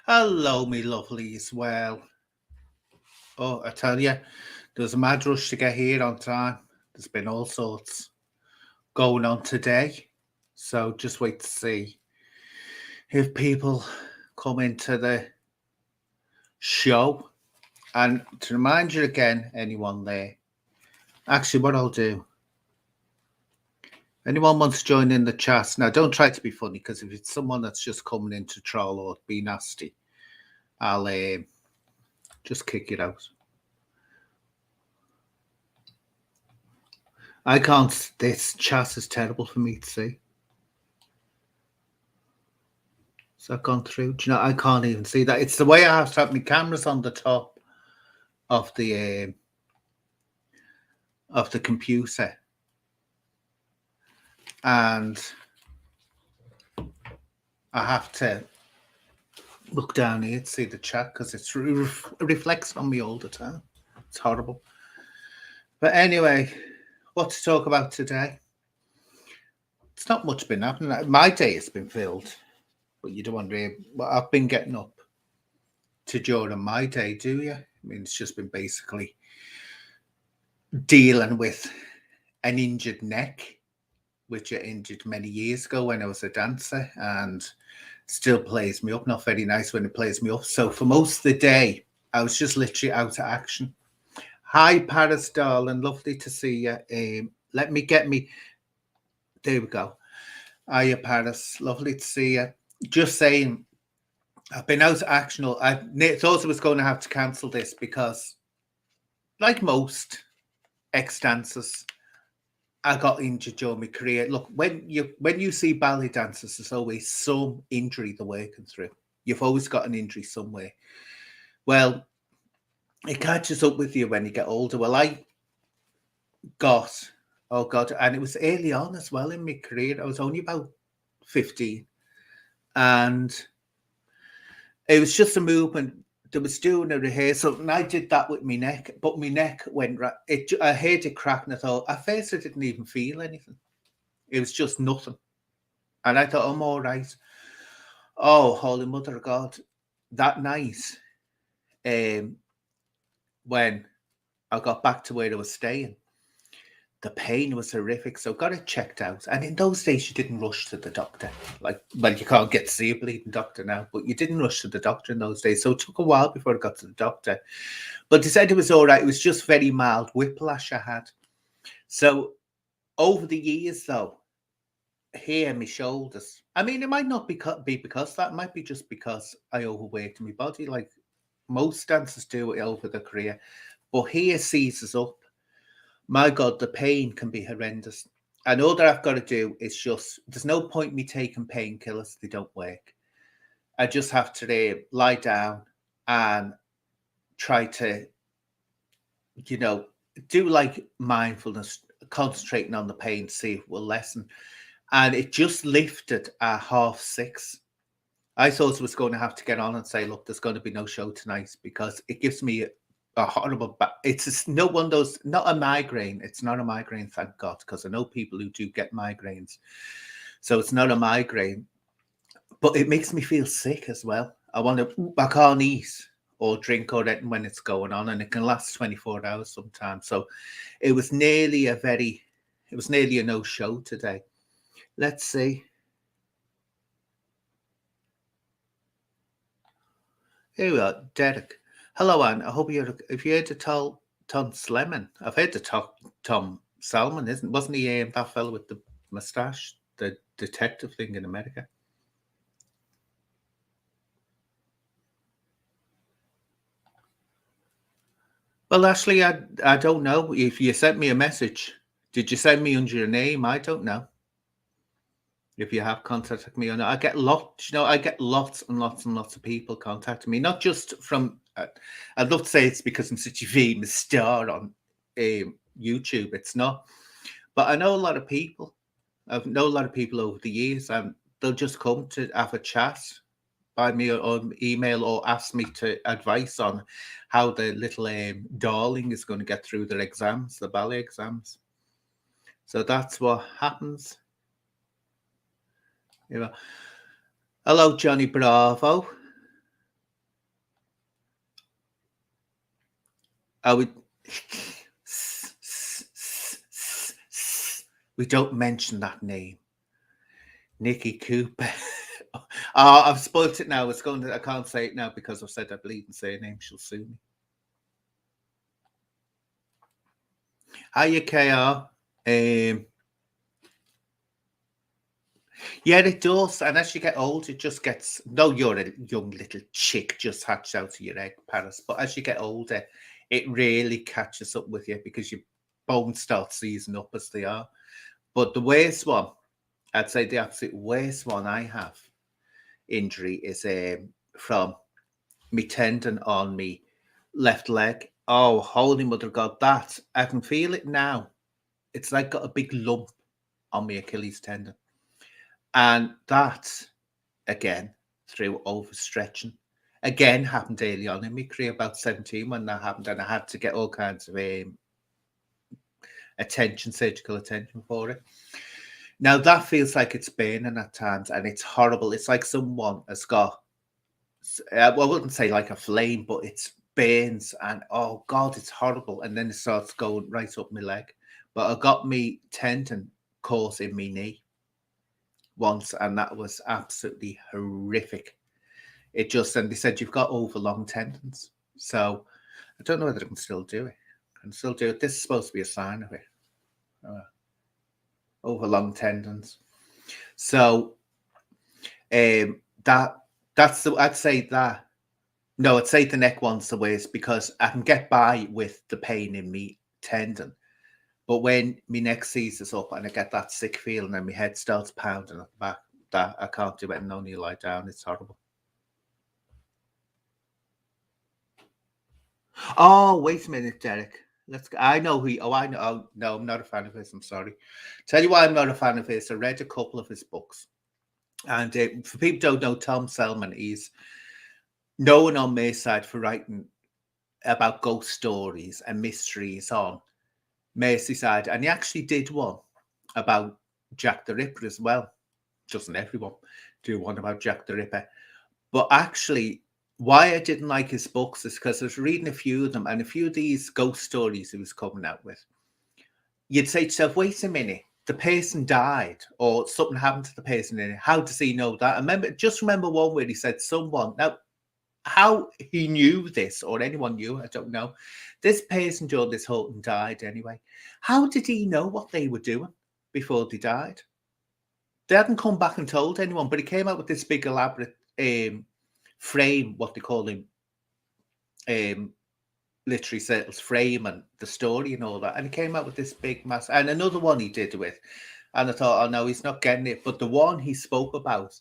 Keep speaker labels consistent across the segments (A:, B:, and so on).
A: Hello, me lovelies. Well, I tell you, there's a mad rush to get here on time. There's been all sorts going on today. So just wait to see if people come into the show. And to remind you again, anyone there, actually, what I'll do, anyone wants to join in the chat, now don't try to be funny because if it's someone that's just coming in to troll or be nasty, I'll just kick it out. I can't. This chat is terrible for me to see. Has that gone through? Do you know? I can't even see that. It's the way I have to have my cameras on the top of the computer, and I have to look down here to see the chat because it reflects on me all the time. It's horrible. But anyway, what to talk about today? It's not much been happening. My day has been filled, but you don't want to. Well, I've been getting up to during my day, do you? I mean, it's just been basically dealing with an injured neck, which I injured many years ago when I was a dancer, and still plays me up. Not very nice when it plays me up. So for most of the day, I was just literally out of action. Hi, Paris, darling. Lovely to see you. Let me get me. There we go. Hiya, Paris. Lovely to see you. Just saying, I've been out of action. I thought I was going to have to cancel this because, like most ex-dancers, I got injured during my career. Look, when you see ballet dancers, there's always some injury they're working through. You've always got an injury somewhere. Well, it catches up with you when you get older. Well, I got, oh God, and it was early on as well in my career. I was only about 15. And it was just a movement. They was doing a rehearsal, and I did that with my neck, but my neck went right. I heard it crack, and I thought, at first I didn't even feel anything. It was just nothing. And I thought, I'm all right. Oh, Holy Mother of God. That night, when I got back to where I was staying, the pain was horrific. So I got it checked out. And in those days, you didn't rush to the doctor. Like, well, you can't get to see a bleeding doctor now, but you didn't rush to the doctor in those days. So it took a while before I got to the doctor. But they said it was all right. It was just very mild whiplash I had. So over the years, though, here, my shoulders. I mean, it might not be because that. It might be just because I overworked my body, like most dancers do over their career. But here seizes up. My God, the pain can be horrendous. And all that I've got to do is just, there's no point me taking painkillers, they don't work. I just have to lie down and try to, do like mindfulness, concentrating on the pain, see if it will lessen. And it just lifted at 6:30. I thought I was going to have to get on and say, look, there's going to be no show tonight because it gives me a horrible it's no one of those, not a migraine. It's not a migraine, thank God, because I know people who do get migraines. So it's not a migraine, but it makes me feel sick as well. I can't eat or drink or anything when it's going on, and it can last 24 hours sometimes. So it was nearly a no show today. Let's see. Here we are, Derek. Hello, Anne. I hope if you heard to tell Tom Slemon. I've heard to talk Tom Salmon, wasn't he that fellow with the moustache, the detective thing in America? Well, Ashley, I don't know. If you sent me a message, did you send me under your name? I don't know. If you have contacted me or not, I get lots. I get lots and lots and lots of people contacting me, not just from. I'd love to say it's because I'm such a famous star on YouTube. It's not, but I know a lot of people. I've known a lot of people over the years, and they'll just come to have a chat by me on email or ask me to advice on how the little darling is going to get through their exams, the ballet exams. So that's what happens. Hello, Johnny Bravo. I would. We don't mention that name. Nikki Cooper. Oh, I've spoiled it now. It's going to. I can't say it now because I've said that bleeding surname. She'll sue me. Hiya, KR. Yeah, it does. And as you get older, it just gets. No, you're a young little chick just hatched out of your egg, Paris. But as you get older, it really catches up with you because your bones start seizing up as they are. But the worst one, I'd say the absolute worst one I have injury is from me tendon on me left leg. Oh, holy mother of God, that I can feel it now. It's like got a big lump on my Achilles tendon. And that again through overstretching. Again happened early on in my career, about 17 when that happened, and I had to get all kinds of attention, surgical attention for it. Now that feels like it's burning at times, and it's horrible. It's like someone has got, well, I wouldn't say like a flame, but it's burns, and oh God, it's horrible. And then it starts going right up my leg. But I got me tendon caught in my knee once, and that was absolutely horrific. It just, and they said you've got overlong tendons. So I don't know whether I can still do it. I can still do it. This is supposed to be a sign of it. Overlong tendons. So that's the, I'd say that. No, I'd say the neck one's the worst because I can get by with the pain in me tendon. But when my neck seizes up and I get that sick feeling and my head starts pounding at the back, that I can't do it and only lie down. It's horrible. Oh, wait a minute, Derek. Let's go. I know who. Oh, I know. Oh, no, I'm not a fan of his. I'm sorry. Tell you why I'm not a fan of his. I read a couple of his books, and for people who don't know, Tom Selman, he's known on Merseyside for writing about ghost stories and mysteries on Merseyside, and he actually did one about Jack the Ripper as well. Doesn't everyone do one about Jack the Ripper? But actually, why I didn't like his books is because I was reading a few of them, and a few of these ghost stories he was coming out with. You'd say to yourself, wait a minute, the person died or something happened to the person in it. How does he know that? Just remember one where he said someone. Now, how he knew this or anyone knew, I don't know. This person during this whole thing died anyway. How did he know what they were doing before they died? They hadn't come back and told anyone, but he came out with this big elaborate frame, what they call him, literary circles frame and the story and all that. And he came out with this big mass. And another one he did with, and I thought, oh no, he's not getting it. But the one he spoke about,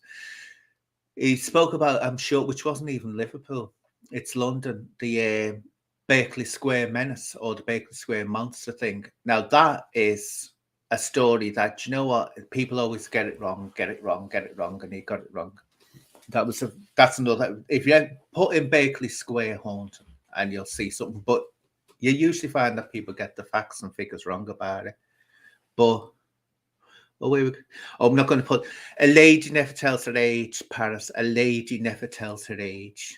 A: I'm sure, which wasn't even Liverpool, it's London, the Berkeley Square Menace or the Berkeley Square Monster thing. Now that is a story that, you know what, people always get it wrong, and he got it wrong. That's another. If you put in Berkeley Square haunting, and you'll see something, but you usually find that people get the facts and figures wrong about it. But I'm not going to put a lady never tells her age, Paris. A lady never tells her age.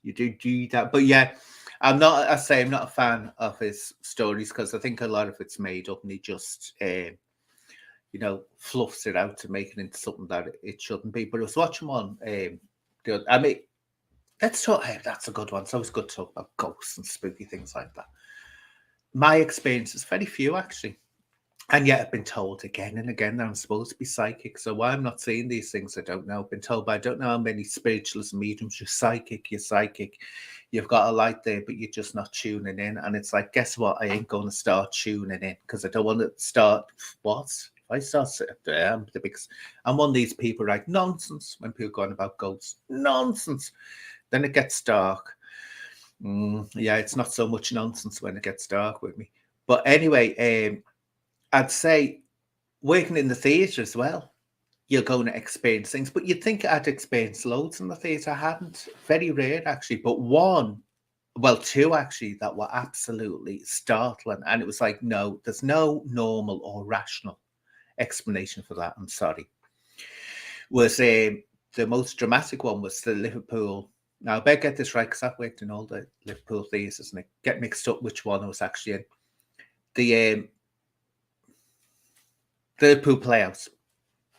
A: You do that, but yeah, I'm not. I say I'm not a fan of his stories because I think a lot of it's made up, and he just fluffs it out to make it into something that it shouldn't be. But I was watching one. I mean, let's talk. Hey, that's a good one. It's always good to talk about ghosts and spooky things like that. My experience is very few, actually. And yet I've been told again and again that I'm supposed to be psychic. So why I'm not seeing these things, I don't know. I've been told by I don't know how many spiritualists and mediums, you're psychic. You've got a light there, but you're just not tuning in. And it's like, guess what? I ain't going to start tuning in because I don't want to start. What? If I start sitting there, I'm one of these people, right? Nonsense when people go on about ghosts. Nonsense. Then it gets dark. Yeah, it's not so much nonsense when it gets dark with me. But anyway, I'd say working in the theatre as well, you're going to experience things. But you'd think I'd experienced loads in the theatre. I hadn't. Very rare, actually. But two, actually, that were absolutely startling. And it was like, no, there's no normal or rational explanation for that. I'm sorry. Was the most dramatic one was the Liverpool Now, I better get this right because I've worked in all the Liverpool theatres and I get mixed up which one I was actually in. The Liverpool Playhouse,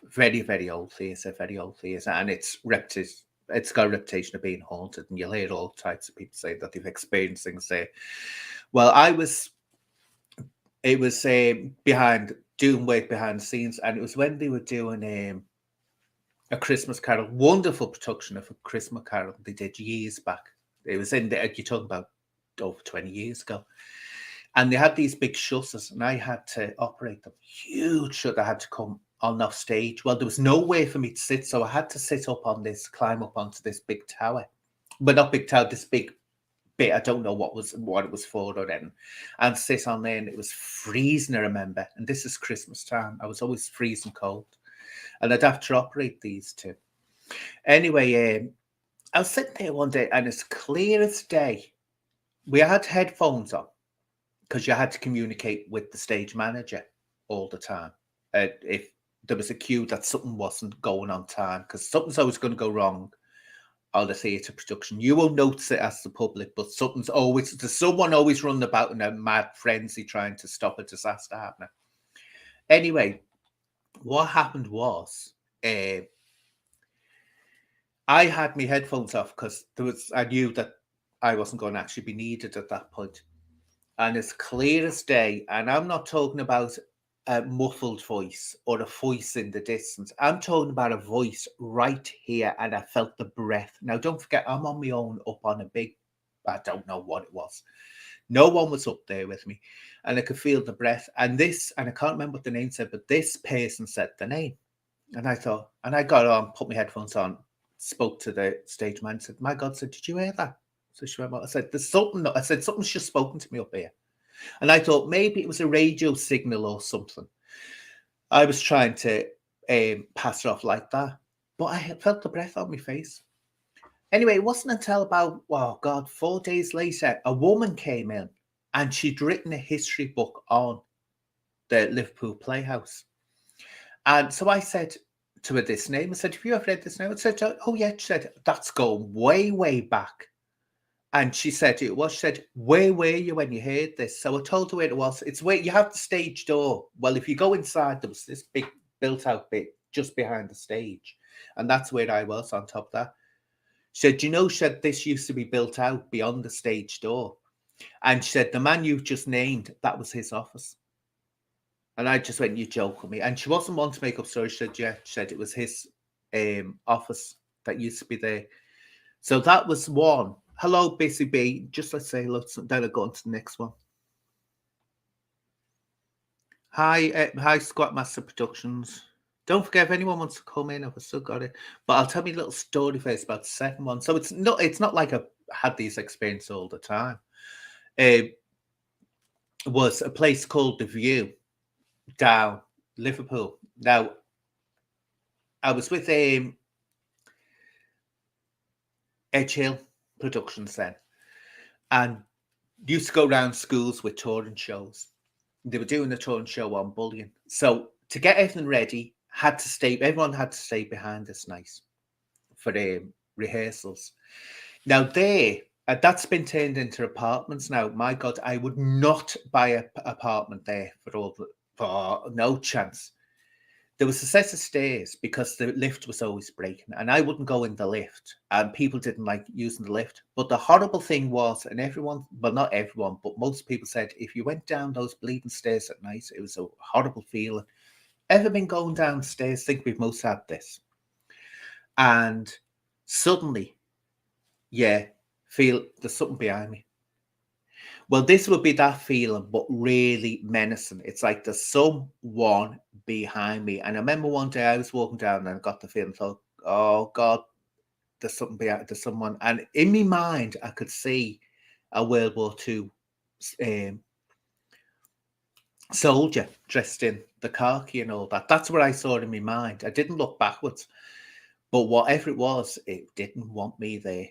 A: very, very old theatre, and it's got a reputation of being haunted, and you'll hear all types of people say that they've experienced things there. Well, it was doing work behind the scenes, and it was when they were doing a Christmas Carol, wonderful production of a Christmas Carol they did years back. It was in there, you're talking about over 20 years ago. And they had these big shutters, and I had to operate them. Huge shutter had to come on off stage. Well, there was no way for me to sit, so I had to sit up on this, climb up onto this big tower. But not big tower, this big bit. I don't know what it was for or then. And sit on there, and it was freezing, I remember. And this is Christmas time. I was always freezing cold. And I'd have to operate these two. Anyway, I was sitting there one day, and it's clear as day. We had headphones on because you had to communicate with the stage manager all the time. If there was a cue that something wasn't going on time, because something's always going to go wrong on the theatre production. You won't notice it as the public, but there's someone always running about in a mad frenzy trying to stop a disaster happening. Anyway, what happened was I had my headphones off because I knew that I wasn't going to actually be needed at that point. And it's clear as day, and I'm not talking about a muffled voice or a voice in the distance. I'm talking about a voice right here, and I felt the breath. Now, don't forget, I'm on my own up on a big, I don't know what it was. No one was up there with me, and I could feel the breath. And I can't remember what the name said, but this person said the name. And I thought, and I got on, put my headphones on, spoke to the stage man, said, "My God," said, "did you hear that?" So she went, "What?" I said, "There's something." I said, "Something's just spoken to me up here." And I thought maybe it was a radio signal or something. I was trying to pass it off like that, but I had felt the breath on my face. Anyway, it wasn't until about, 4 days later, a woman came in and she'd written a history book on the Liverpool Playhouse. And so I said to her this name, I said, "Have you ever read this name?" I said, "Oh, yeah." She said, "That's going way, way back." And she said, she said, "Where were you when you heard this?" So I told her where it was. It's where you have the stage door. Well, if you go inside, there was this big built out bit just behind the stage. And that's where I was on top of that. She said, she said, "This used to be built out beyond the stage door." And she said, "The man you've just named, that was his office." And I just went, "You joke with me." And she wasn't one to make up stories. She said, "Yeah," she said, "it was his office that used to be there." So that was one. Hello, Busy Bee. Just let's say hello, then I'll go on to the next one. Hi, Squat Master Productions. Don't forget, if anyone wants to come in, I've still got it. But I'll tell me a little story first about the second one. So it's not like I've had these experiences all the time. It was a place called The View down Liverpool. Now, I was with Edge Hill Productions then, and used to go around schools with touring shows. They were doing a touring show on bullying. So to get everything ready, everyone had to stay behind us nice for the rehearsals. Now that's been turned into apartments now. My God, I would not buy an apartment there for no chance. There was a set of stairs because the lift was always breaking, and I wouldn't go in the lift, and people didn't like using the lift. But the horrible thing was, and everyone, well, not everyone, but most people said, if you went down those bleeding stairs at night, it was a horrible feeling. Ever been going downstairs? Think we've most had this. And suddenly, feel there's something behind me. Well, this would be that feeling, but really menacing. It's like there's someone behind me. And I remember one day I was walking down and I got the feeling, thought, "Oh God, there's something behind, there's someone." And in my mind, I could see a World War II soldier dressed in the khaki and all that. That's what I saw in my mind. I didn't look backwards. But whatever it was, it didn't want me there.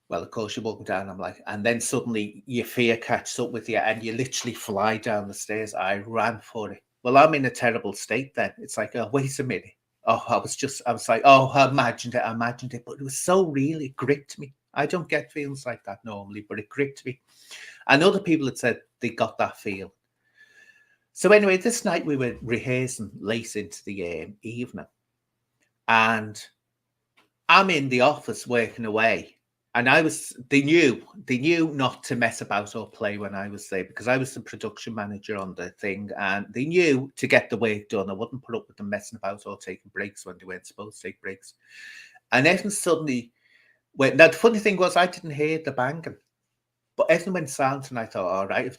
A: Well, of course, you're walking down, I'm like, and then suddenly your fear catches up with you and you literally fly down the stairs. I ran for it. Well, I'm in a terrible state then. It's like, oh, wait a minute. Oh, I was like, oh, I imagined it, but it was so real, it gripped me. I don't get feelings like that normally, but it gripped me. And other people had said they got that feel. So anyway, this night we were rehearsing late into the evening, and I'm in the office working away. And they knew not to mess about or play when I was there, because I was the production manager on the thing, and they knew to get the work done. I wouldn't put up with them messing about or taking breaks when they weren't supposed to take breaks. And everything suddenly went. Now, the funny thing was, I didn't hear the banging, but everything went silent, and I thought, all right, if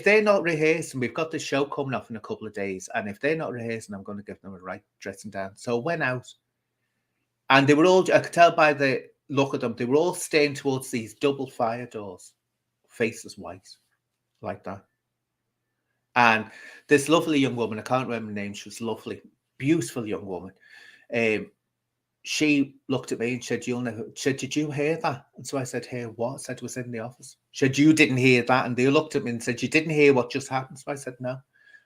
A: they're not rehearsing, we've got this show coming off in a couple of days, and if they're not rehearsing, I'm going to give them a right dressing down. So I went out, and they were all, I could tell by the look at them, they were all staring towards these double fire doors, faces white, like that. And this lovely young woman, I can't remember her name, she was lovely, beautiful young woman. She looked at me and said, did you hear that? And so I said, hear what? I said, it was in the office. She said, you didn't hear that? And they looked at me and said, you didn't hear what just happened? So I said, no.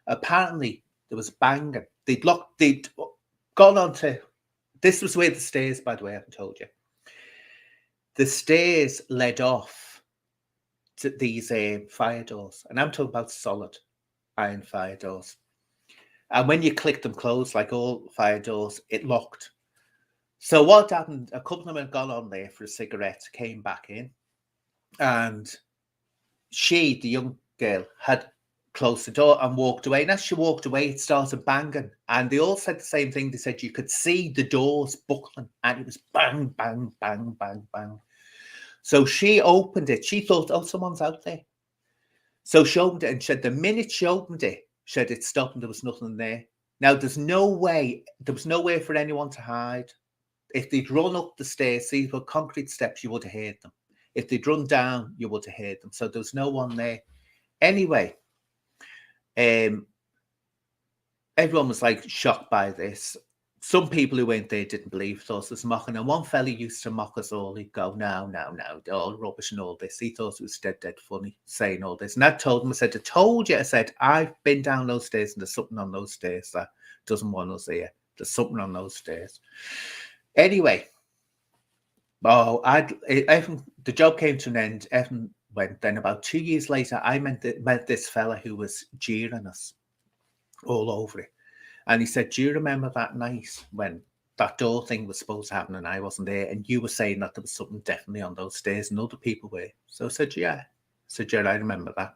A: Apparently, there was banging. They'd gone on to, this was where the stairs, by the way, I haven't told you. The stairs led off to these fire doors. And I'm talking about solid iron fire doors. And when you click them closed, like all fire doors, it locked. So what happened, a couple of them had gone on there for a cigarette, came back in, and she, the young girl, had closed the door and walked away. And as she walked away, it started banging. And they all said the same thing. They said you could see the doors buckling, and it was bang, bang, bang, bang, bang. So she opened it. She thought, oh, someone's out there. So she opened it, and said the minute she opened it, she said it stopped and there was nothing there. Now, there was nowhere for anyone to hide. If they'd run up the stairs, these were concrete steps, you would have heard them. If they'd run down, you would have heard them. So there was no one there. Anyway, everyone was like shocked by this. Some people who weren't there didn't believe, thought it was mocking. And one fella used to mock us all. He'd go, no, all rubbish and all this. He thought it was dead funny saying all this. And I told him, I said, I told you, I said, I've been down those stairs and there's something on those stairs that doesn't want us here. There's something on those stairs. Anyway, the job came to an end. Evan went. Then about 2 years later, I met this fella who was jeering us all over it. And he said, do you remember that night when that door thing was supposed to happen and I wasn't there? And you were saying that there was something definitely on those stairs and other people were. So I said, yeah. I said, yeah, I remember that.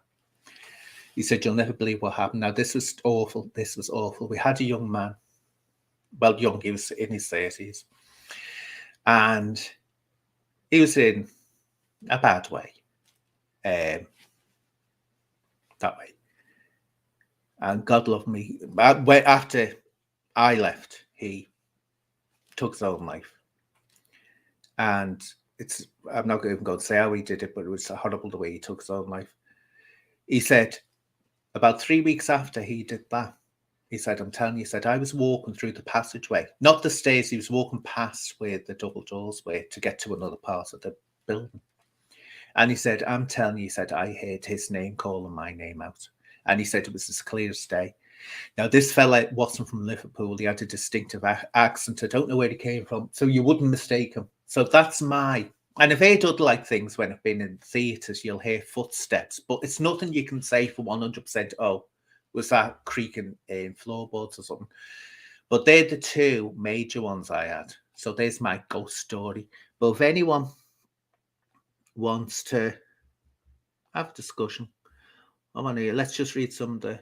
A: He said, you'll never believe what happened. Now, this was awful. This was awful. We had a young man. Well, young, he was in his 30s. And he was in a bad way. That way. And God love me. After I left, he took his own life. And I'm not even going to say how he did it, but it was horrible the way he took his own life. He said, about 3 weeks after he did that, he said, I'm telling you, he said, I was walking through the passageway, not the stairs. He was walking past where the double doors were to get to another part of the building. And he said, I'm telling you, he said, I heard his name calling my name out. And he said it was as clear as day. Now, this fella wasn't from Liverpool. He had a distinctive accent. I don't know where he came from. So you wouldn't mistake him. So that's and I've heard other like things when I've been in theatres, you'll hear footsteps, but it's nothing you can say for 100%, oh, was that creaking in floorboards or something? But they're the two major ones I had. So there's my ghost story. But if anyone wants to have a discussion, I'm on here. Let's just read some of the.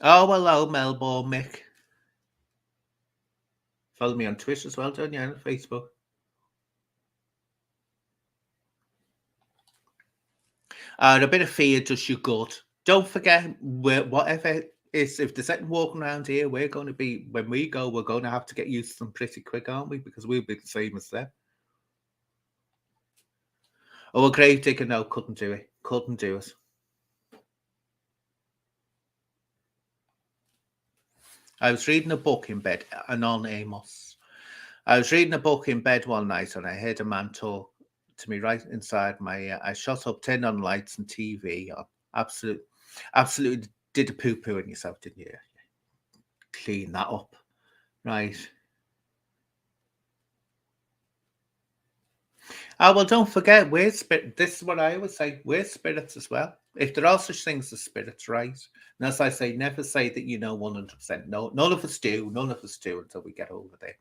A: Oh, hello, Melbourne Mick. Follow me on Twitter as well, don't you? And Facebook. A bit of fear does you good. Don't forget, whatever is, if there's anything walking around here, we're going to be, when we go, we're going to have to get used to them pretty quick, aren't we? Because we'll be the same as them. Oh, a grave digger, no, couldn't do it. Couldn't do it. I was reading a book in bed, Anonymous. I was reading a book in bed one night and I heard a man talk to me right inside my ear. I shut up, turned on lights and TV on. Absolute Absolutely did a poo-poo on yourself, didn't you? Clean that up. Right. Oh, well, don't forget, we're spirit. This is what I always say. We're spirits as well. If there are such things as spirits, right? And as I say, never say that you know 100%. No, none of us do. None of us do until we get over there.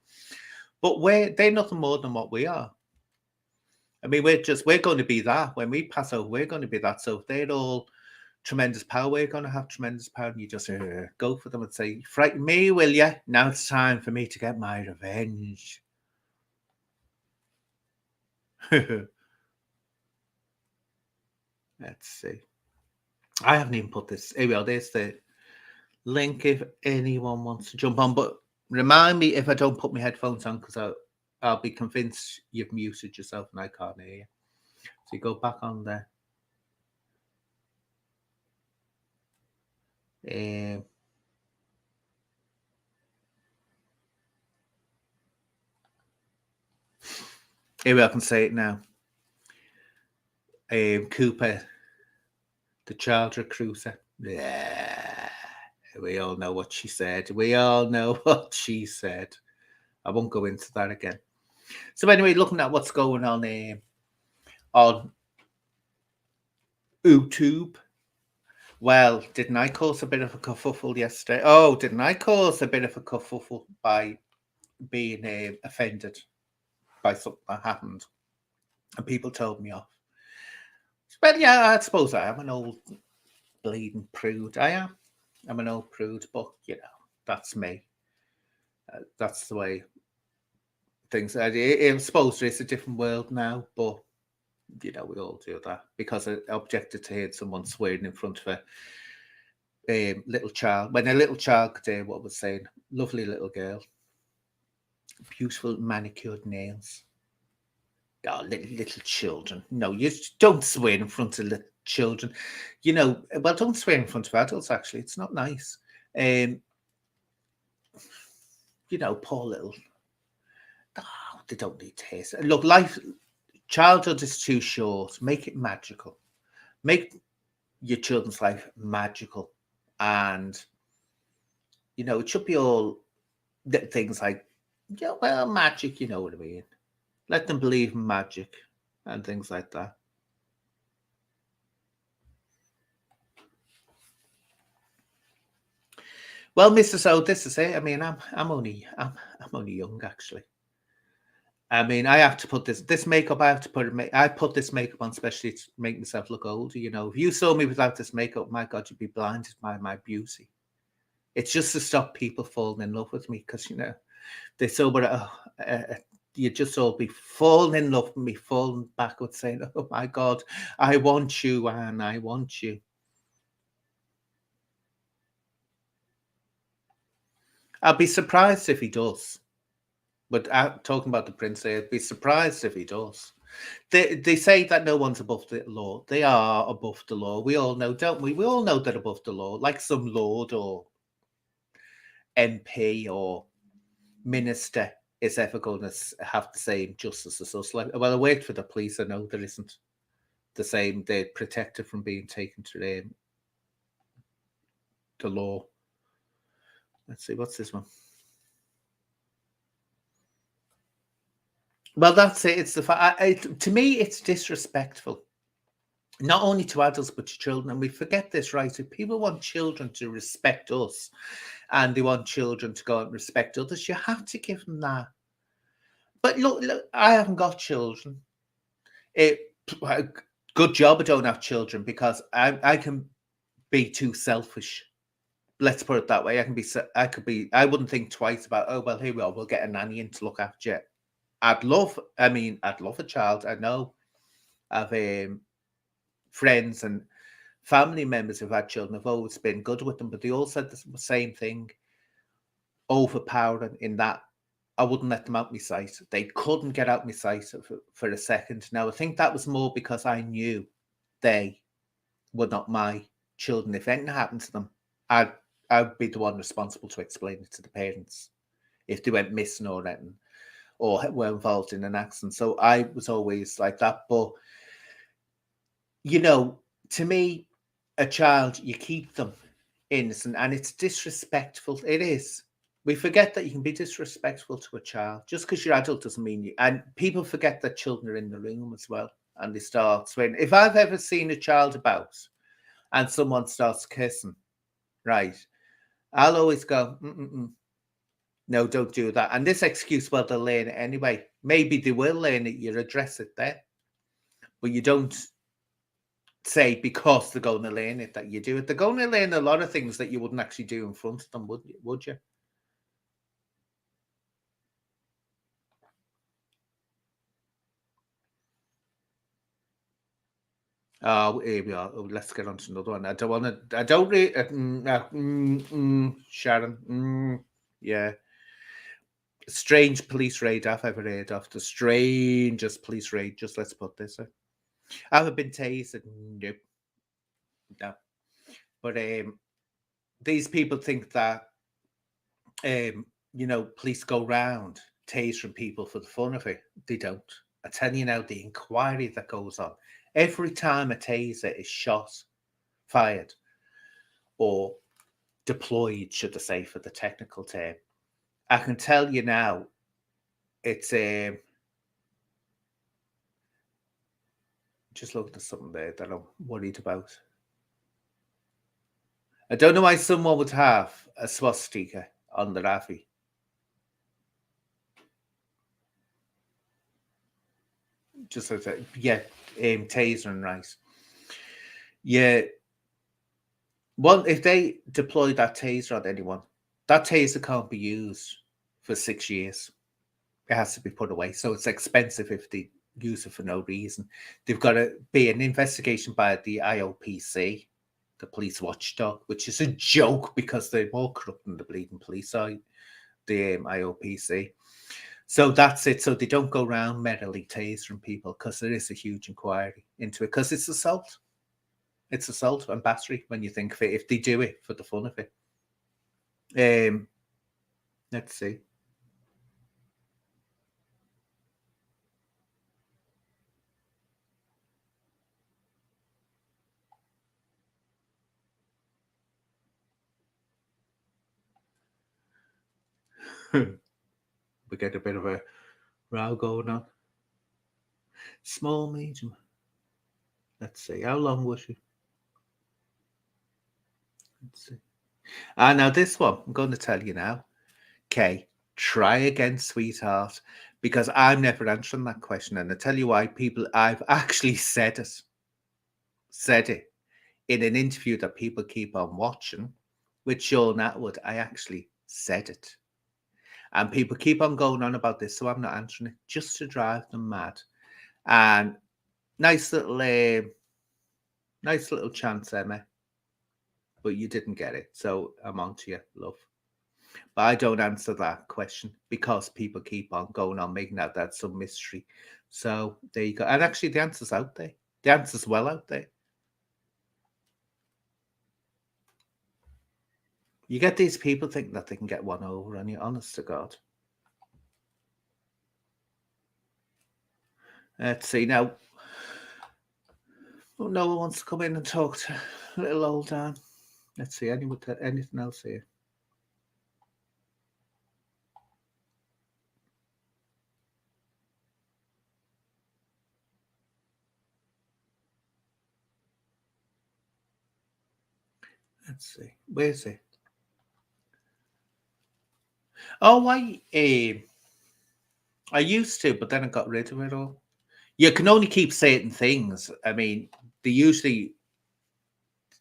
A: But they're nothing more than what we are. I mean, we're going to be that. When we pass over, we're going to be that. So if they're all tremendous power, we're going to have tremendous power. And you just go for them and say, frighten me, will you? Now it's time for me to get my revenge. Let's see. I haven't even put this. Here we are. There's the link if anyone wants to jump on. But remind me if I don't put my headphones on, because I'll be convinced you've muted yourself and I can't hear you. So you go back on there. Here we are, I can say it now. Cooper, the child recruiter. Yeah, we all know what she said. We all know what she said. I won't go into that again. So anyway, looking at what's going on YouTube. Well, didn't I cause a bit of a kerfuffle yesterday? Oh, didn't I cause a bit of a kerfuffle by being offended by something that happened? And people told me off. Well, yeah, I suppose I am an old bleeding prude. I am. I'm an old prude, but, that's me. That's the way things are. I suppose it's a different world now, but, we all do that. Because I objected to hearing someone swearing in front of a little child. When a little child could hear what I was saying, lovely little girl, beautiful manicured nails. Oh, little children. No, you don't swear in front of little children. Well, don't swear in front of adults, actually. It's not nice. Poor little. Oh, they don't need to hear. Look, childhood is too short. Make it magical. Make your children's life magical. And, it should be all things like, magic, you know what I mean. Let them believe in magic and things like that. Well, Mrs. O, this is it. I mean, I'm only young, actually. I mean, I have to put this makeup. I put this makeup on especially to make myself look older. If you saw me without this makeup, my God, you'd be blinded by my beauty. It's just to stop people falling in love with me, because they so, but you just all be falling in love with me, falling backwards, saying, "Oh my God, I want you, Anne, I want you." I'll be surprised if he does. But talking about the prince, I'd be surprised if he does. They say that no one's above the law. They are above the law. We all know, don't we? We all know they're above the law, like some lord or MP or minister is ever going to have the same justice as us. Well, I wait for the police. I know there isn't the same. They're protected from being taken to the law. Let's see, what's this one? Well, that's it. It's the fact. To me, it's disrespectful, not only to adults but to children. And we forget this, right? If people want children to respect us, and they want children to go and respect others, you have to give them that. But look, I haven't got children. Good job I don't have children, because I can be too selfish. Let's put it that way. I wouldn't think twice about, oh, well, here we are, we'll get a nanny in to look after you. I'd love a child. I know I've friends and family members who've had children. Have always been good with them, but they all said the same thing, overpowering, in that I wouldn't let them out my sight. They couldn't get out my sight for a second. Now, I think that was more because I knew they were not my children. If anything happened to them, I'd be the one responsible to explain it to the parents if they went missing or anything, or were involved in an accident. So I was always like that. But, to me, a child, you keep them innocent, and it's disrespectful. It is. We forget that you can be disrespectful to a child. Just because you're adult doesn't mean you. And people forget that children are in the room as well, and they start swearing. If I've ever seen a child about and someone starts kissing, right, I'll always go, no, don't do that. And this excuse, well, they'll learn it anyway. Maybe they will learn it. You address it there, but you don't say because they're going to learn it that you do it. They're going to learn a lot of things that you wouldn't actually do in front of them, would you? Oh, here we are. Oh, let's get on to another one. I don't want to. I don't really. Sharon. Yeah. Strange police raid I've ever heard of. The strangest police raid. Just let's put this way. I haven't been tased. Nope. No. But these people think that police go round tasering people for the fun of it. They don't. I tell you now, the inquiry that goes on every time a taser is shot, fired, or deployed, should I say, for the technical term, I can tell you now, it's just looking at something there that I'm worried about. I don't know why someone would have a swastika on the Rafi. Just like that, yeah, taser and rice. Yeah. Well, if they deploy that taser on anyone, that taser can't be used for 6 years. It has to be put away. So it's expensive if they use it for no reason. They've got to be an investigation by the IOPC, the police watchdog, which is a joke because they're more corrupt than the bleeding police are, the IOPC. So that's it. So they don't go around merrily tasering people because there is a huge inquiry into it because it's assault. It's assault and battery when you think of it, if they do it for the fun of it. Let's see. We get a bit of a row going on. Small, medium. Let's see. How long was she? Let's see. Now this one, I'm going to tell you now. Okay, try again, sweetheart, because I'm never answering that question. And I tell you why, people, I've actually said it in an interview that people keep on watching with Sean Atwood. I actually said it. And people keep on going on about this, so I'm not answering it, just to drive them mad. And nice little chance, Emma, but you didn't get it. So I'm on to you, love. But I don't answer that question because people keep on going on making that some mystery. So there you go. And actually, the answer's out there. The answer's well out there. You get these people thinking that they can get one over on you, honest to God. Let's see now. Oh, no one wants to come in and talk to little old Anne. Let's see, anything else here? Let's see. Where's it? Oh, I used to, but then I got rid of it all. You can only keep certain things. I mean, they usually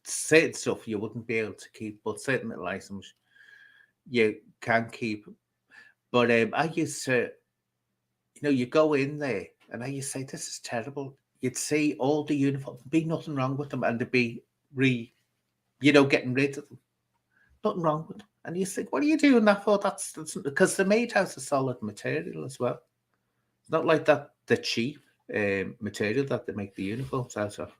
A: certain stuff you wouldn't be able to keep, but certain little items you can keep. But I used to, you go in there and I used to say, this is terrible. You'd see all the uniforms, be nothing wrong with them, and they'd be getting rid of them. Nothing wrong with them. And you think, what are you doing that for? That's because they're made out of solid material as well. It's not like that the cheap material that they make the uniforms out of.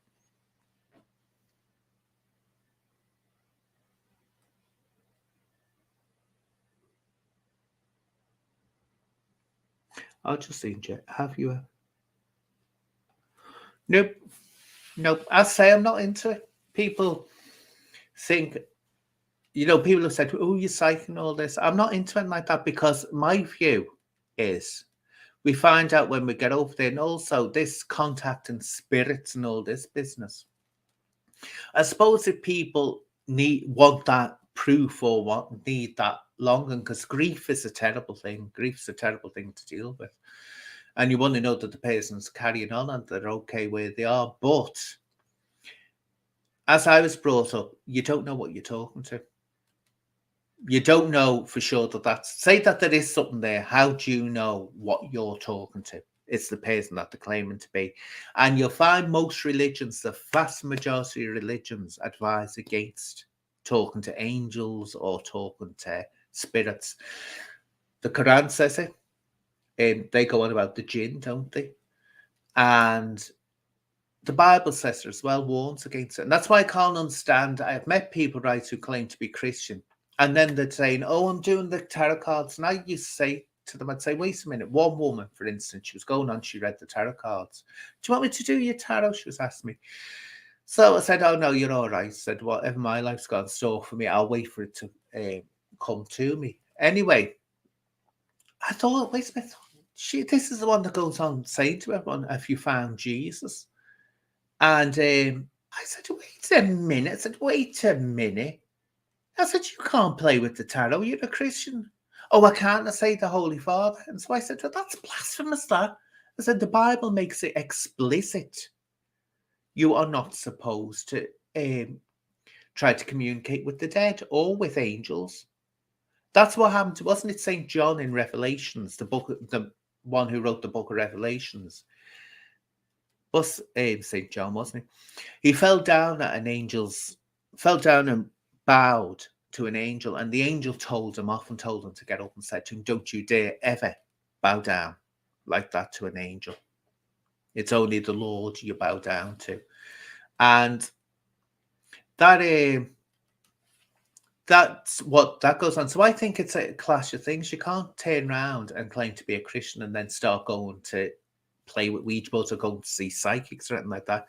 A: I'll just see, have you? Nope. I say I'm not into it. people think, people have said, oh, you're psychic and all this. I'm not into it like that, because my view is we find out when we get over there. And also this contacting spirits and all this business. I suppose if people want that proof or need that longing, because grief is a terrible thing. Grief is a terrible thing to deal with. And you want to know that the person's carrying on and they're okay where they are. But as I was brought up, you don't know what you're talking to. You don't know for sure say that there is something there. How do you know what you're talking to? It's the person that they're claiming to be. And you'll find most religions, the vast majority of religions, advise against talking to angels or talking to spirits. The Quran says it. They go on about the jinn, don't they? And the Bible says it as well, warns against it. And that's why I can't understand. I have met people, right, who claim to be Christian. And then they're saying, oh, I'm doing the tarot cards. And I used to say to them, I'd say, wait a minute. One woman, for instance, she was going on, she read the tarot cards. Do you want me to do your tarot? She was asking me. So I said, oh, no, you're all right. I said, whatever my life's got in store for me, I'll wait for it to come to me. Anyway, I thought, wait a minute. This is the one that goes on saying to everyone, have you found Jesus? And I said, wait a minute. I said, wait a minute. I said, you can't play with the tarot. You're a Christian. Oh, I can't. I say the Holy Father. And so I said, well, that's blasphemous, that. I said, the Bible makes it explicit. You are not supposed to try to communicate with the dead or with angels. That's what happened. Wasn't it St. John in Revelations, the one who wrote the book of Revelations? Was St. John, wasn't he? He fell down and bowed to an angel, and the angel told him off and told him to get up and said to him, don't you dare ever bow down like that to an angel. It's only the Lord you bow down to. And that's what that goes on. So I think it's a clash of things. You can't turn around and claim to be a Christian and then start going to play with Ouija boards or go to see psychics or anything like that.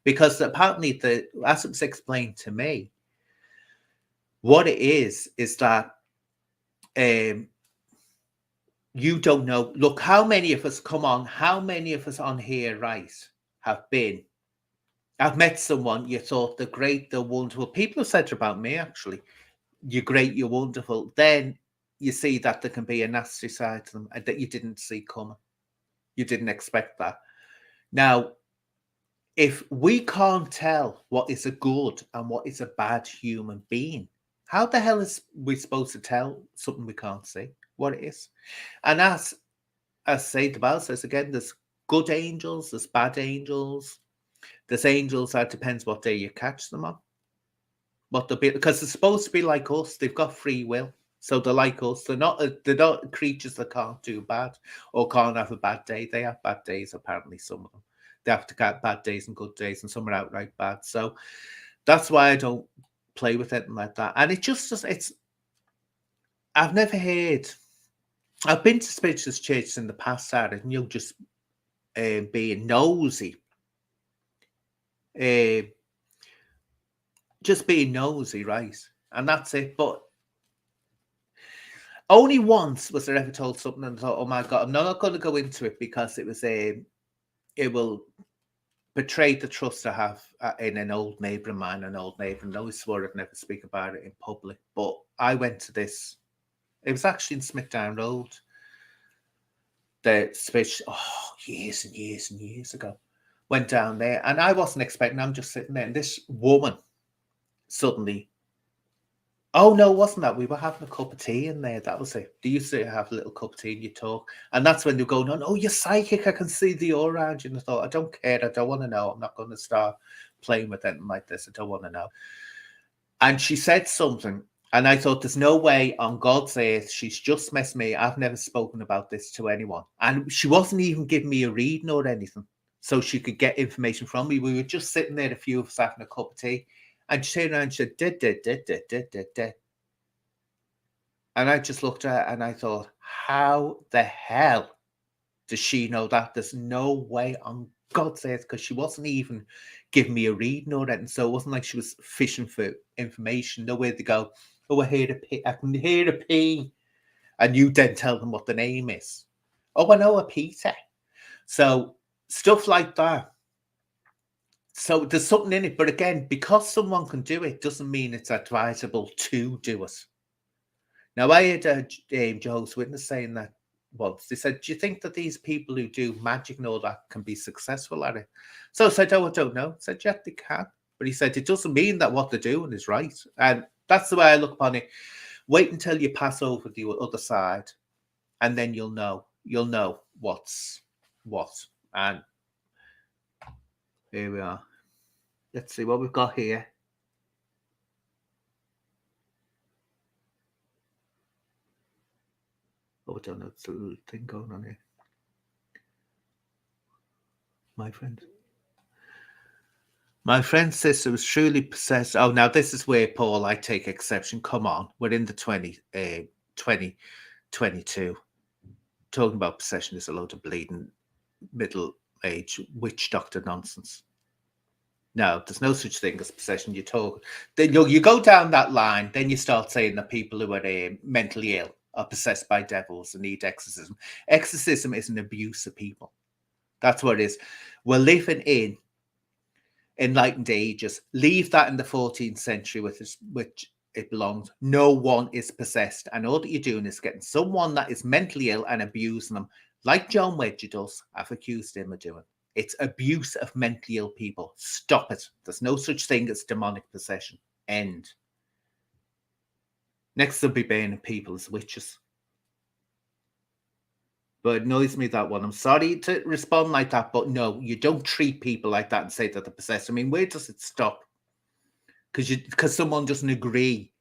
A: Because apparently, as it was explained to me, what it is that you don't know. Look, how many of us on here, right, have been? I've met someone, you thought they're great, they're wonderful. People have said about me, actually, you're great, you're wonderful. Then you see that there can be a nasty side to them that you didn't see coming. You didn't expect that. Now, if we can't tell what is a good and what is a bad human being, how the hell is we supposed to tell something we can't see what it is? And as say the Bible says again, there's good angels, there's bad angels, there's angels that depends what day you catch them on. What they'll be, because they're supposed to be like us, they've got free will. So they're like us. They're not creatures that can't do bad or can't have a bad day. They have bad days, apparently, some of them. They have to get bad days and good days, and some are outright bad. So that's why I don't play with it like that. And I've never heard. I've been to spiritualist churches in the past, Sarah, and you'll just being nosy. Just being nosy, right? And that's it. But only once was there ever told something and I thought, oh my God, I'm not going to go into it because it will betray the trust I have in an old neighbour of mine, and I always swore I'd never speak about it in public. But I went to this, it was actually in Smithdown Road, the speech, years and years and years ago. Went down there and I wasn't expecting, I'm just sitting there and this woman suddenly, oh, no, it wasn't that. We were having a cup of tea in there. That was it. They used to have a little cup of tea and you talk. And that's when they're going on, oh, you're psychic. I can see the aura around you. And I thought, I don't care. I don't want to know. I'm not going to start playing with anything like this. I don't want to know. And she said something. And I thought, there's no way on God's earth. She's just messed me. I've never spoken about this to anyone. And she wasn't even giving me a reading or anything so she could get information from me. We were just sitting there, a few of us having a cup of tea. And she turned around and said, did. And I just looked at her and I thought, how the hell does she know that? There's no way on God's sake, because she wasn't even giving me a reading or anything. So it wasn't like she was fishing for information, nowhere to go. Oh, I heard a P. I can hear a P. And you then tell them what the name is. Oh, I know a Peter. So stuff like that. So there's something in it. But again, because someone can do it doesn't mean it's advisable to do it. Now, I had a Jehovah's Witness saying that once. They said, do you think that these people who do magic and all that can be successful at it? So I said, oh, I don't know. I said, yeah, they can. But he said, it doesn't mean that what they're doing is right. And that's the way I look upon it. Wait until you pass over the other side, and then you'll know. You'll know what's what. And here we are. Let's see what we've got here. Oh, I don't know. It's a little thing going on here. My friend's sister was truly possessed. Oh, now this is where, Paul, I take exception. Come on. We're in the 2022. Talking about possession is a load of bleeding middle-age witch doctor nonsense. No, there's no such thing as possession. You talk, then you go down that line, then you start saying that people who are mentally ill are possessed by devils and need exorcism. Exorcism is an abuse of people. That's what it is. We're living in enlightened ages. Leave that in the 14th century, which it belongs. No one is possessed, and all that you're doing is getting someone that is mentally ill and abusing them, like John Wedger does. I've accused him of doing. It's abuse of mentally ill people. Stop it. There's no such thing as demonic possession. End. Next, they'll be burning people as witches. But it annoys me, that one. I'm sorry to respond like that, but no, you don't treat people like that and say that they're possessed. I mean, where does it stop? Because someone doesn't agree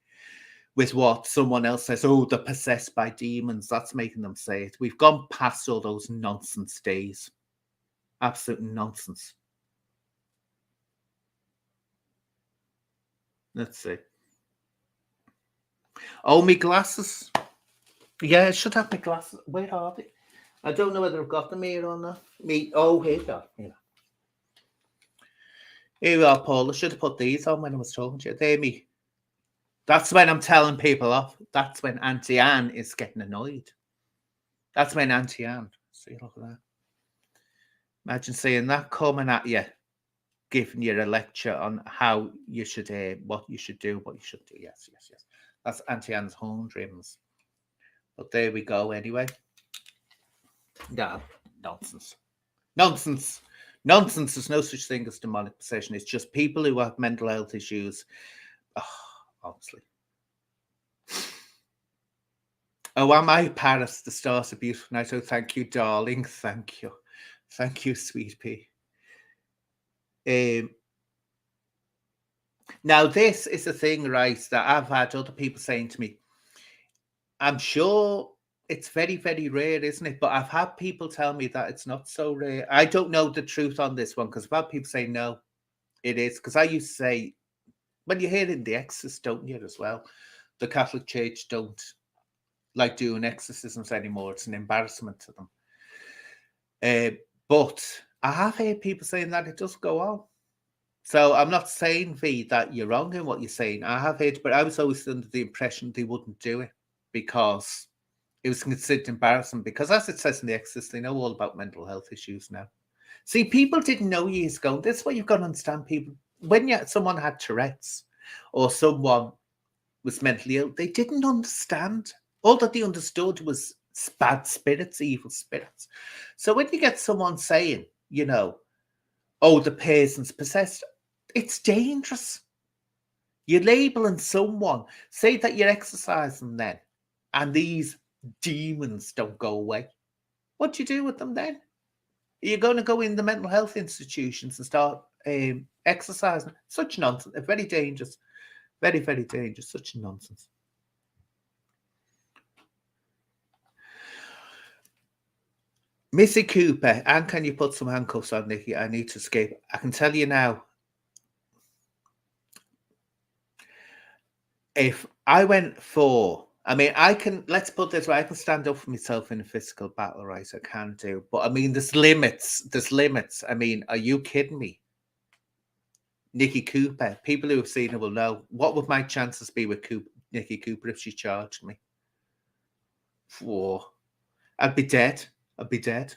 A: with what someone else says. Oh, they're possessed by demons. That's making them say it. We've gone past all those nonsense days. Absolute nonsense. Let's see. Oh, my glasses. Yeah, I should have my glasses. Where are they? I don't know whether I've got them here or not. Oh, here we are. Here we are, Paul. I should have put these on when I was talking to you. There, me. That's when I'm telling people off. That's when Auntie Anne is getting annoyed. That's when Auntie Anne. See, look at that. Imagine seeing that coming at you, giving you a lecture on how you should, what you should do, what you should do. Yes. That's Auntie Anne's home dreams. But there we go anyway. Yeah, nonsense. Nonsense. There's no such thing as demonic possession. It's just people who have mental health issues. Oh, honestly. Oh, am I Paris? The stars are beautiful night. Oh, thank you, darling. Thank you. Thank you, sweet pea. Now, this is a thing, right, that I've had other people saying to me. I'm sure it's very, very rare, isn't it? But I've had people tell me that it's not so rare. I don't know the truth on this one, because I've had people say, no, it is. Because I used to say, when you hear it in the Exorcist, don't you, as well? The Catholic Church don't like doing exorcisms anymore. It's an embarrassment to them. But I have heard people saying that it does go on. So I'm not saying, V, that you're wrong in what you're saying. I have heard, but I was always under the impression they wouldn't do it because it was considered embarrassing. Because as it says in the Exorcist, they know all about mental health issues now. See, people didn't know years ago. This is what you've got to understand, people. When someone had Tourette's or someone was mentally ill, they didn't understand. All that they understood was bad spirits, evil spirits. So when you get someone saying, oh, the person's possessed, it's dangerous. You're labeling someone. Say that you're exercising then, and these demons don't go away. What do you do with them then? Are you going to go in the mental health institutions and start exercising? Such nonsense. Very dangerous. Very, very dangerous. Such nonsense. Missy Cooper, and can you put some handcuffs on Nikki? I need to escape. I can tell you now, if I went for I mean, let's put this way, I can stand up for myself in a physical battle, right? I can do. But I mean, there's limits. There's limits. I mean, are you kidding me? Nikki Cooper, people who have seen her will know. What would my chances be with Nikki Cooper if she charged me? Four. I'd be dead. I'd be dead.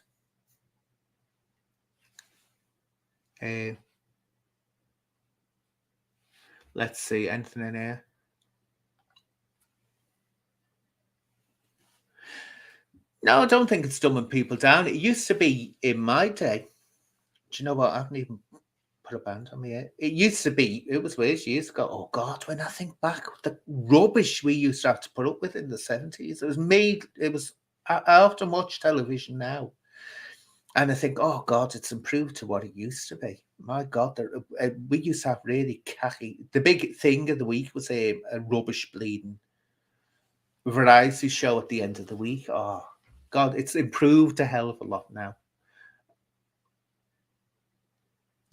A: Let's see, anything in here? No, I don't think it's dumbing people down. It used to be in my day. Do you know what? I haven't even put a band on me yet. It used to be, it was years ago. Oh God, when I think back, the rubbish we used to have to put up with in the 70s. I often watch television now and I think, oh God, it's improved to what it used to be. My God, we used to have really khaki. The big thing of the week was a rubbish bleeding variety show at the end of the week. Oh God, it's improved a hell of a lot now.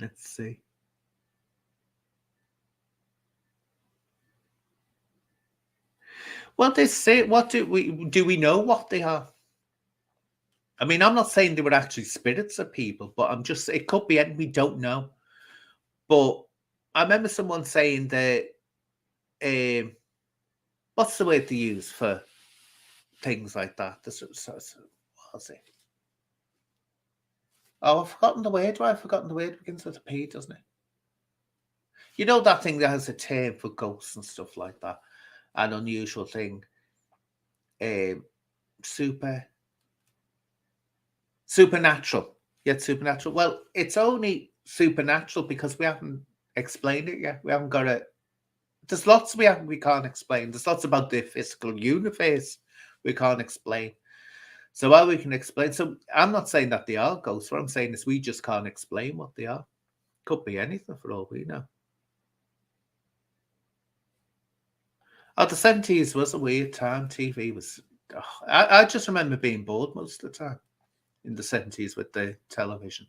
A: Let's see. Well, they say, what do we know what they are? I mean, I'm not saying they were actually spirits of people, but it could be, and we don't know. But I remember someone saying that, what's the word to use for things like that? What was it? Oh, I've forgotten the word. I've forgotten the word. It begins with a P, doesn't it? You know that thing that has a term for ghosts and stuff like that, an unusual thing. Supernatural. Yet supernatural. Well, it's only supernatural because we haven't explained it yet. We haven't got it. There's lots we can't explain. There's lots about the physical universe we can't explain. So how we can explain? So I'm not saying that they are ghosts. What I'm saying is we just can't explain what they are. Could be anything for all we know. Oh, the 70s was a weird time. TV was. I just remember being bored most of the time in the 70s with the television.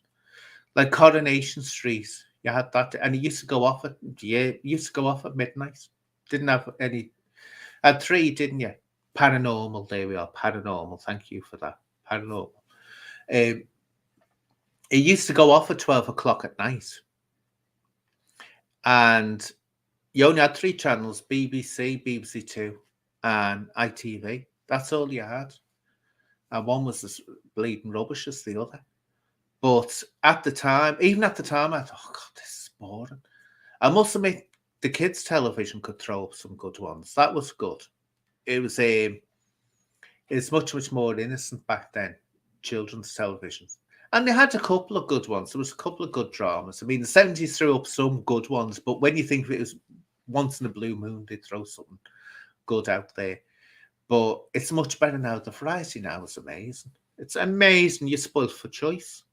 A: Like Coronation Street, you had that, and it used to go off at midnight. Didn't have any. At 3, didn't you? Paranormal. There we are. Paranormal. Thank you for that. Paranormal. It used to go off at 12 o'clock at night, and you only had 3 channels: BBC, BBC Two, and ITV. That's all you had, and one was as bleeding rubbish as the other. But even at the time, I thought, oh God, this is boring. I must admit, the kids' television could throw up some good ones. That was good. It's much more innocent back then, children's television. And they had a couple of good ones. There was a couple of good dramas. I mean, the 70s threw up some good ones, but when you think of it as once in a blue moon, they throw something good out there. But it's much better now. The variety now is amazing. It's amazing. You're spoiled for choice.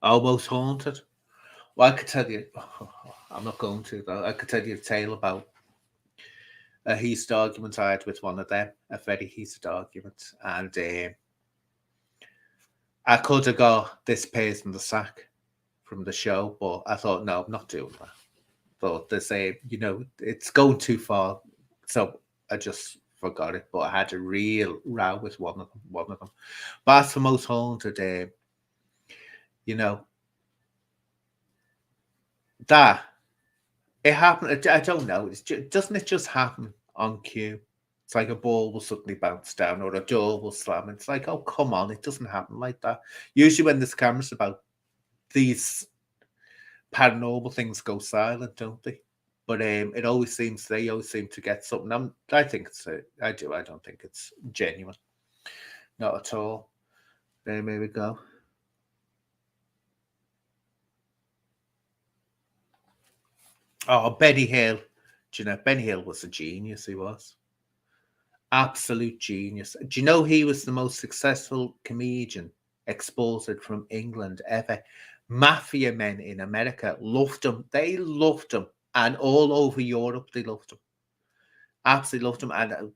A: Almost Haunted. Well, I could tell you, I'm not going to, though. I could tell you a tale about a heated argument I had with one of them, a very heated argument. And I could have got this person the sack from the show, but I thought, no, I'm not doing that. But they say, it's going too far. So I just forgot it. But I had a real row with one of them. But as for Most Haunted, that it happened. I don't know. Doesn't it just happen on cue? It's like a ball will suddenly bounce down or a door will slam. It's like, oh, come on. It doesn't happen like that. Usually when there's cameras about, these paranormal things go silent, don't they? But they always seem to get something. I think I don't think it's genuine. Not at all. There we go. Oh, Benny Hill. Do you know, Benny Hill was a genius, he was. Absolute genius. Do you know he was the most successful comedian exported from England ever? Mafia men in America loved him. They loved him. And all over Europe, they loved him. Absolutely loved him. And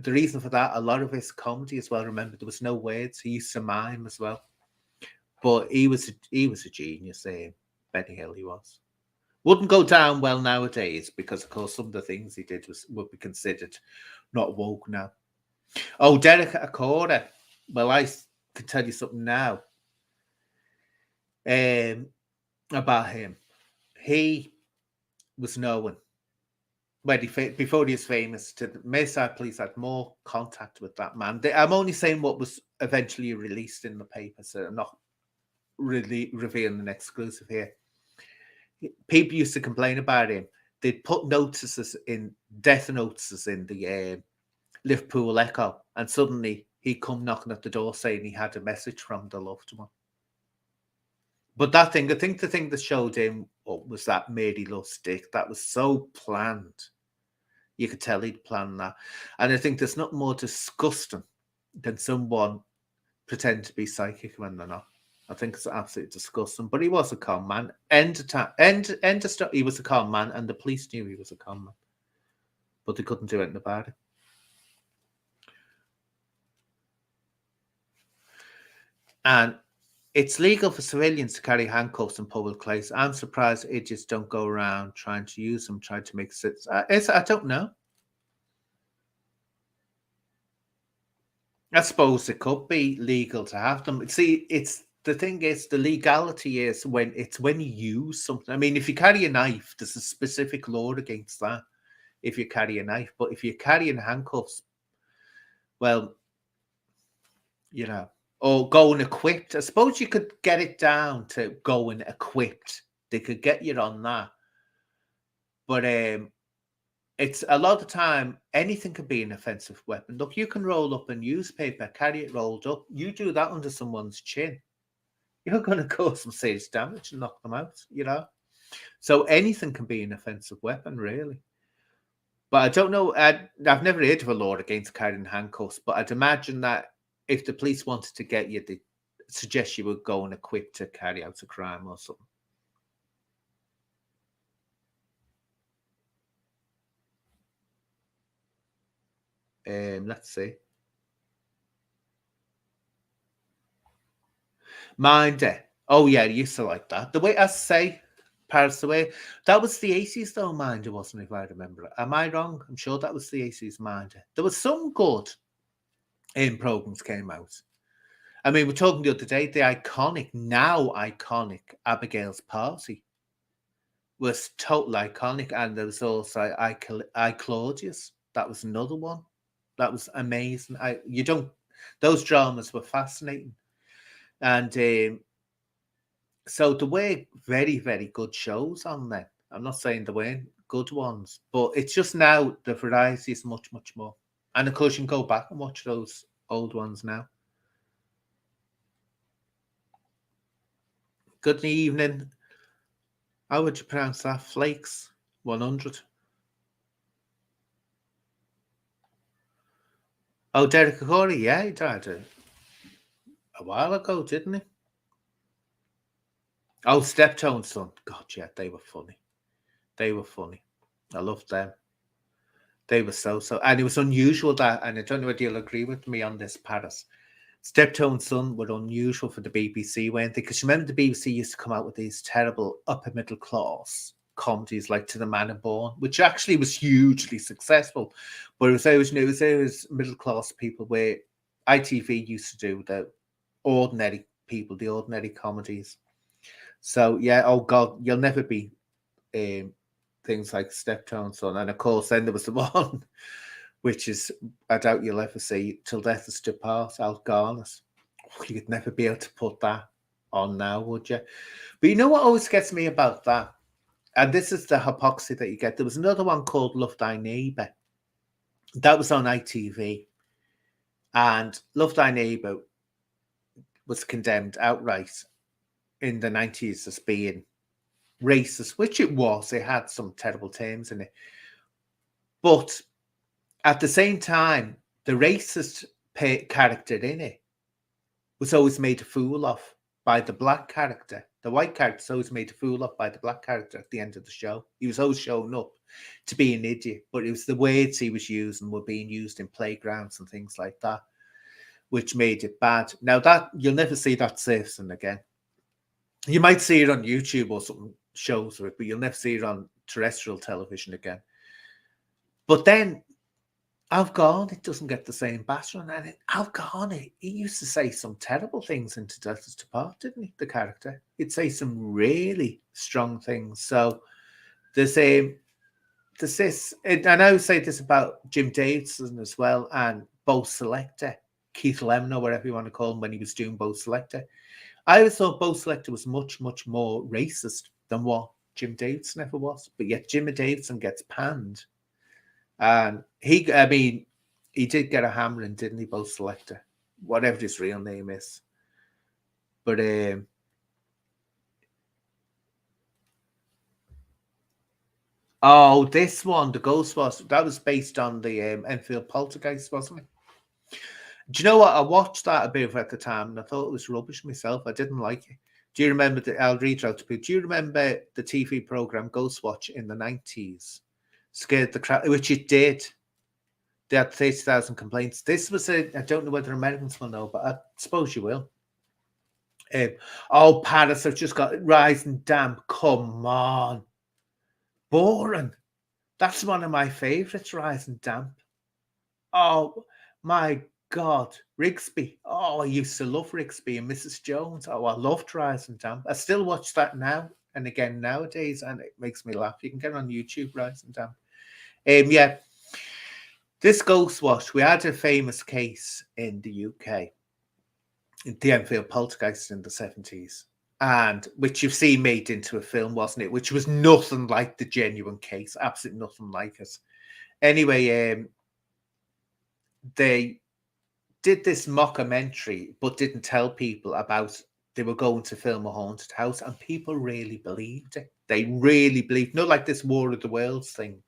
A: the reason for that, a lot of his comedy as well, remember, there was no words. He used to mime as well. But he was a genius. Benny Hill, he was. Wouldn't go down well nowadays because, of course, some of the things he did would be considered not woke now. Oh, Derek Accorda. Well, I can tell you something now about him. He was known before he was famous. To the Merseyside Police had more contact with that man. I'm only saying what was eventually released in the paper, so I'm not really revealing an exclusive here. People used to complain about him. They'd put death notices in the Liverpool Echo, and suddenly he'd come knocking at the door saying he had a message from the loved one. But that thing, I think the thing that showed him was that Mary Love stick. That was so planned. You could tell he'd planned that. And I think there's nothing more disgusting than someone pretend to be psychic when they're not. I think it's absolutely disgusting. But he was a calm man. He was a calm man, and the police knew he was a calm man. But they couldn't do anything about it. And it's legal for civilians to carry handcuffs in public place. I'm surprised idiots don't go around trying to use them, trying to make sense. I don't know. I suppose it could be legal to have them. See, the thing is, the legality is when you use something. I mean, if you carry a knife, there's a specific law against that. If you carry a knife, but if you're carrying handcuffs, well, you know, or going equipped. I suppose you could get it down to going equipped. They could get you on that. But it's a lot of the time, anything can be an offensive weapon. Look, you can roll up a newspaper, carry it rolled up. You do that under someone's chin, you're going to cause some serious damage and knock them out, you know? So anything can be an offensive weapon, really. But I don't know. I've never heard of a law against carrying handcuffs, but I'd imagine that if the police wanted to get you, they suggest you would go and equipped to carry out a crime or something. Let's see. Minder. Oh, yeah, I used to like that. The way I say, Paris Away, that was the 80s, though, Minder, wasn't it, if I remember it? Am I wrong? I'm sure that was the 80s, Minder. There was some good programs came out. I mean, we're talking the other day, now iconic Abigail's Party was totally iconic. And there was also I Claudius. That was another one. That was amazing. Those dramas were fascinating. And so there were very, very good shows on there. I'm not saying there weren't good ones, but it's just now the variety is much, much more. And of course, you can go back and watch those old ones now. Good evening. How would you pronounce that? Flakes 100. Oh, Derek Corey, yeah, he died a while ago, didn't he? Oh, Steptone's Son. God, yeah, they were funny. They were funny. I loved them. They were so. And it was unusual that, and I don't know whether you'll agree with me on this, Paris. Steptone's Son were unusual for the BBC, weren't they? Because remember, the BBC used to come out with these terrible upper middle class comedies like To the Man Born, which actually was hugely successful. But it was middle class people, where ITV used to do the ordinary people, the ordinary comedies. So yeah, oh God, you'll never be things like Steptone's Son. And of course, then there was the one which is, I doubt you'll ever see, Till Death Us Do Part, Al Garner's. You'd never be able to put that on now, would you? But you know what always gets me about that? And this is the hypocrisy that you get. There was another one called Love Thy Neighbour. That was on ITV. And Love Thy Neighbour was condemned outright in the 90s as being racist, which it was. It had some terrible terms in it. But at the same time, the racist character in it was always made a fool of by the black character. The white character was always made a fool of by the black character at the end of the show. He was always shown up to be an idiot, but it was the words he was using were being used in playgrounds and things like that, which made it bad. Now that you'll never see that surfacing again. You might see it on YouTube or something, shows of it, but you'll never see it on terrestrial television again. But then Algarve, it doesn't get the same battering. And Algarve, he used to say some terrible things into Death Us Apart, didn't he? The character, he'd say some really strong things. So there's this, and I would say this about Jim Davidson as well, and Bo Selector, Keith Lemon, or whatever you want to call him, when he was doing Bo Selector. I always thought Bo Selector was much, much more racist than what Jim Davidson ever was. But yet Jim Davidson gets panned. And he did get a hammering, didn't he, Bo Selector? Whatever his real name is. But this one, the Ghostbusters, that was based on the Enfield Poltergeist, wasn't it? Do you know what? I watched that a bit at the time, and I thought it was rubbish myself. I didn't like it. Do you remember I'll read out to people. Do you remember the TV program Ghostwatch in the 90s? Scared the crowd, which it did. They had 30,000 complaints. This was I don't know whether Americans will know, but I suppose you will. Paris have just got Rising Damp. Come on. Boring. That's one of my favourites, Rising Damp. Oh, my God. Rigsby. Oh, I used to love Rigsby and Mrs. Jones. Oh, I loved Rising Damp. I still watch that now and again nowadays, and it makes me laugh. You can get it on YouTube, Rising Damp. Yeah. This Ghostwatch, we had a famous case in the UK, the Enfield Poltergeist in the 70s, and which you've seen made into a film, wasn't it? Which was nothing like the genuine case, absolutely nothing like it. Anyway, they did this mockumentary, but didn't tell people about they were going to film a haunted house, and people really believed it. They really believed, not like this War of the Worlds thing.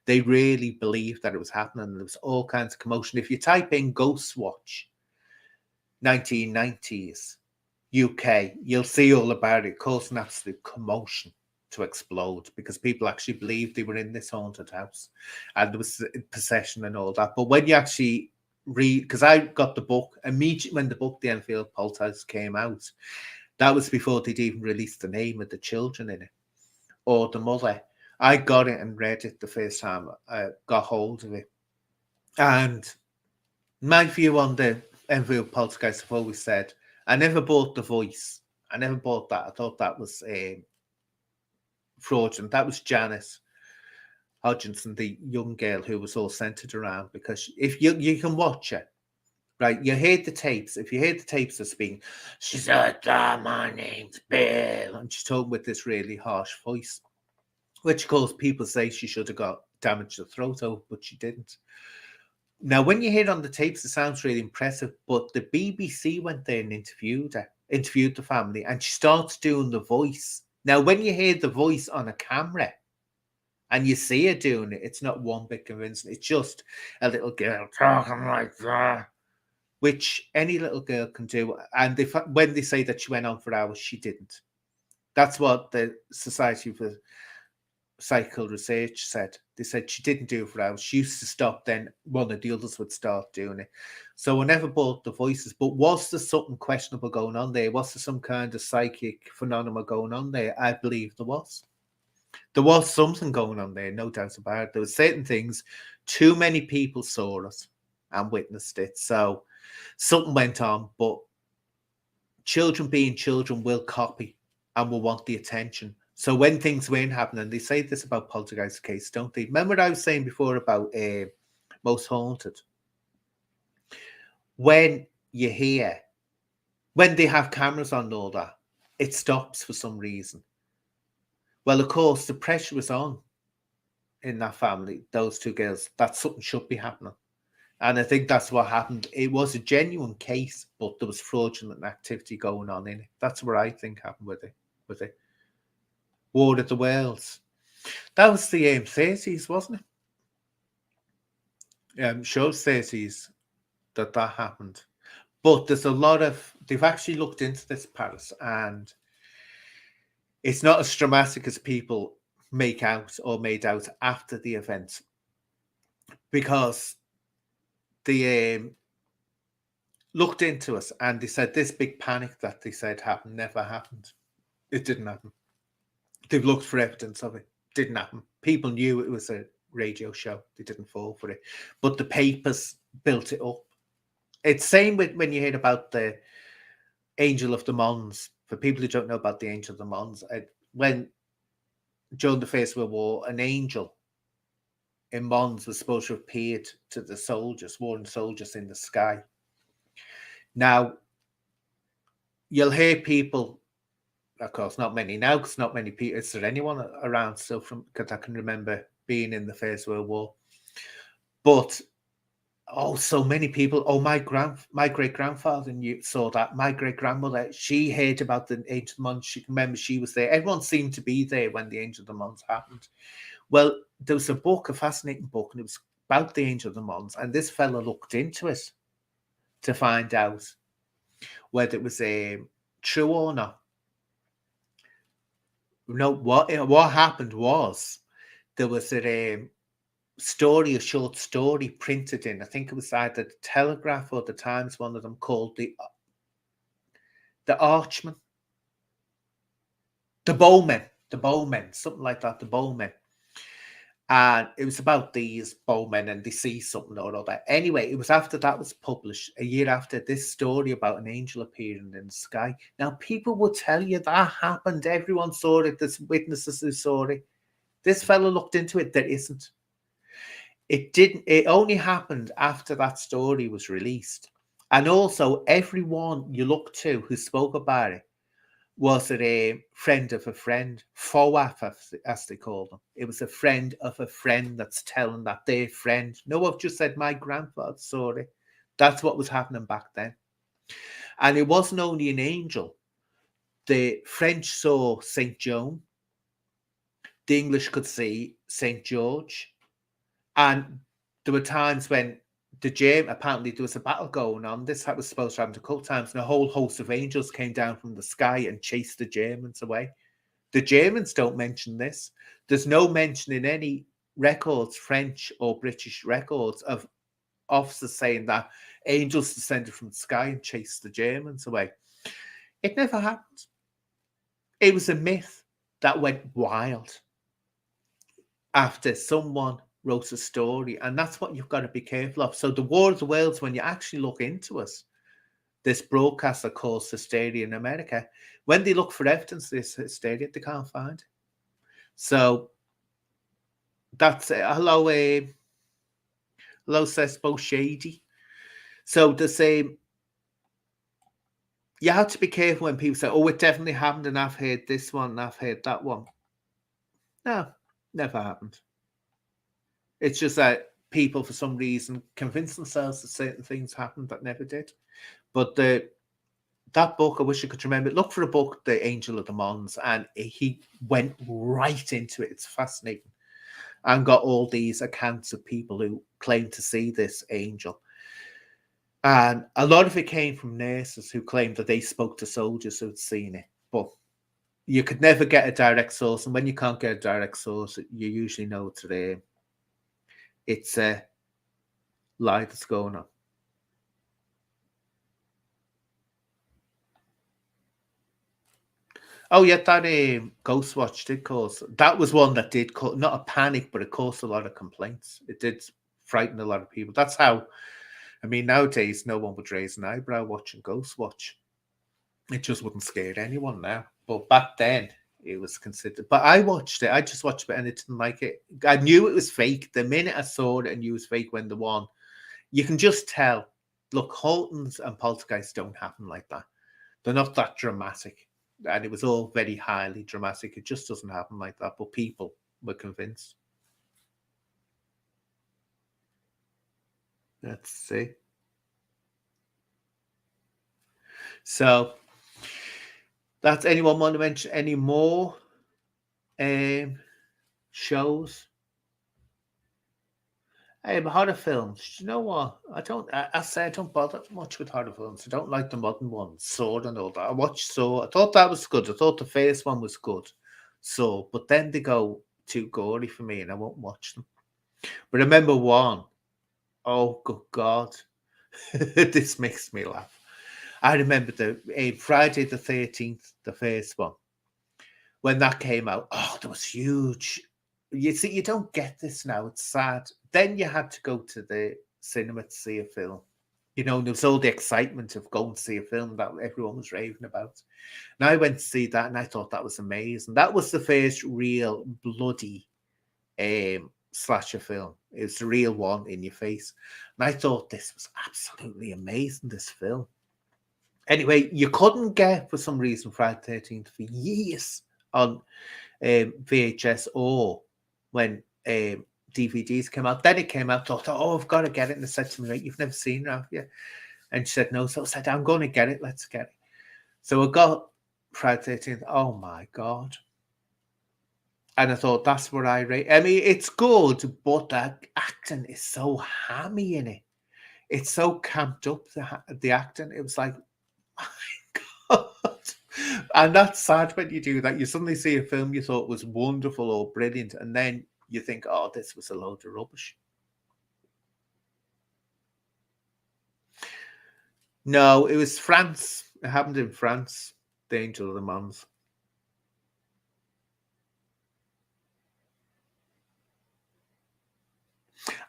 A: They really believed that it was happening. There was all kinds of commotion. If you type in Ghostwatch 1990s UK, you'll see all about it. It caused an absolute commotion to explode because people actually believed they were in this haunted house and there was possession and all that. But when you actually read, because I got the book immediately when the book The Enfield Poltergeist came out, that was before they'd even released the name of the children in it or the mother. I got it and read it the first time I got hold of it. And my view on the Enfield Poltergeist, I've always said, I never bought The Voice. I never bought that. I thought that was fraudulent. That was Janice Hodgkinson, the young girl who was all centered around, because if you can watch it, right, you hear the tapes. If you hear the tapes of speaking, she said, my name's Bill. And she's talking with this really harsh voice, which, of course, people say she should have got damaged the throat over, but she didn't. Now, when you hear it on the tapes, it sounds really impressive, but the BBC went there and interviewed the family, and she starts doing the voice. Now, when you hear the voice on a camera and you see her doing it, it's not one bit convincing. It's just a little girl talking like that, which any little girl can do. And when they say that she went on for hours, she didn't. That's what the Society for Psychical Research said. They said she didn't do it for hours. She used to stop, then one of the others would start doing it. So I never bought the voices, but was there something questionable going on there? Was there some kind of psychic phenomenon going on there? I believe there was. There was something going on there, no doubt about it. There were certain things, too many people saw it and witnessed it. So something went on, but children being children will copy and will want the attention. So when things weren't happening, they say this about Poltergeist case, don't they? Remember what I was saying before about Most Haunted? When you hear, when they have cameras on and all that, it stops for some reason. Well, of course, the pressure was on in that family, those two girls, that something should be happening. And I think that's what happened. It was a genuine case, but there was fraudulent activity going on in it. That's what I think happened with it. War of the Worlds. That was the 30s, wasn't it? Shows 30s that happened. But there's a lot of, they've actually looked into this, Paris, and it's not as dramatic as people make out or made out after the event. Because the looked into us, and they said this big panic that they said happened never happened. It didn't happen. They've looked for evidence of it. Didn't happen. People knew it was a radio show. They didn't fall for it. But the papers built it up. It's same with when you hear about the Angel of the Mons. For people who don't know about the Angel of the Mons, when during the First World War, an angel in Mons was supposed to have appeared to the soldiers, warring soldiers in the sky. Now, you'll hear people, of course, not many now, because not many people, is there anyone around still from, because I can remember being in the First World War. But, oh, so many people, oh, my great-grandfather saw that. My great-grandmother, she heard about the Angel of the Mons. She can remember she was there. Everyone seemed to be there when the Angel of the Mons happened. Well, there was a book, a fascinating book, and it was about the Angel of the Mons, and this fella looked into it to find out whether it was true or not. No, what happened was there was a short story printed in, I think it was either the Telegraph or the Times, one of them, called the Archmen, the Bowmen, something like that, the Bowmen. And it was about these bowmen and they see something or other. Anyway, it was after that was published, a year after, this story about an angel appearing in the sky. Now, people will tell you that happened. Everyone saw it. There's witnesses who saw it. This fellow looked into it. There isn't. It didn't. It only happened after that story was released. And also, everyone you look to who spoke about it was it a friend of a friend, FOAF, as they call them. It was a friend of a friend that's telling that their friend. No, I've just said my grandfather saw it. That's what was happening back then. And it wasn't only an angel. The French saw St. Joan. The English could see St. George. And there were times when apparently there was a battle going on. This was supposed to happen a couple of times, and a whole host of angels came down from the sky and chased the Germans away. The Germans don't mention this. There's no mention in any records, French or British records, of officers saying that angels descended from the sky and chased the Germans away. It never happened. It was a myth that went wild after someone wrote a story, and that's what you've got to be careful of. So the War of the Worlds, when you actually look into us, this broadcaster called Hysteria in America, when they look for evidence of this hysteria, they can't find it. So that's it. Hello, says both shady. So the same. You have to be careful when people say, "Oh, it definitely happened," and I've heard this one, and I've heard that one. No, never happened. It's just that people, for some reason, convince themselves that certain things happened that never did. But that book, I wish I could remember it. Look for a book, The Angel of the Mons, and he went right into it. It's fascinating. And got all these accounts of people who claim to see this angel. And a lot of it came from nurses who claimed that they spoke to soldiers who had seen it. But you could never get a direct source. And when you can't get a direct source, you usually know today it's a lie that's going on. Oh, yeah, that Ghost Watch did cause, that was one that did cause, not a panic, but it caused a lot of complaints. It did frighten a lot of people. That's how, I mean, nowadays, no one would raise an eyebrow watching Ghost Watch. It just wouldn't scare anyone now. But back then, it was considered. But I watched it. I just watched it and it didn't like it. I knew it was fake. The minute I saw it, I knew it was fake when the one. You can just tell. Look, Hauntings and Poltergeists don't happen like that. They're not that dramatic. And it was all very highly dramatic. It just doesn't happen like that. But people were convinced. Let's see. So, that's, anyone want to mention any more shows? Horror films. You know what? I say I don't bother much with horror films. I don't like the modern ones, Saw and all that. I watched Saw. I thought that was good. I thought the first one was good. So, but then they go too gory for me and I won't watch them. But remember one. Oh, good God. This makes me laugh. I remember the Friday the 13th, the first one, when that came out. Oh, that was huge. You see, you don't get this now. It's sad. Then you had to go to the cinema to see a film. You know, there was all the excitement of going to see a film that everyone was raving about. And I went to see that, and I thought that was amazing. That was the first real bloody slasher film. It was the real one in your face. And I thought this was absolutely amazing, this film. Anyway, you couldn't get, for some reason, Friday the 13th for years on VHS or when DVDs came out. Then it came out, thought, oh, I've got to get it. And I said to me, right, you've never seen it, have you? And she said, no. So I said, I'm going to get it. Let's get it. So I got Friday the 13th. Oh, my God. And I thought, that's what I rate. I mean, it's good, but the acting is so hammy in it. It's so camped up, the acting. It was like, my God. And that's sad when you do that. You suddenly see a film you thought was wonderful or brilliant, and then you think, oh, this was a load of rubbish. No, it was France. It happened in France. The Angel of the Mons.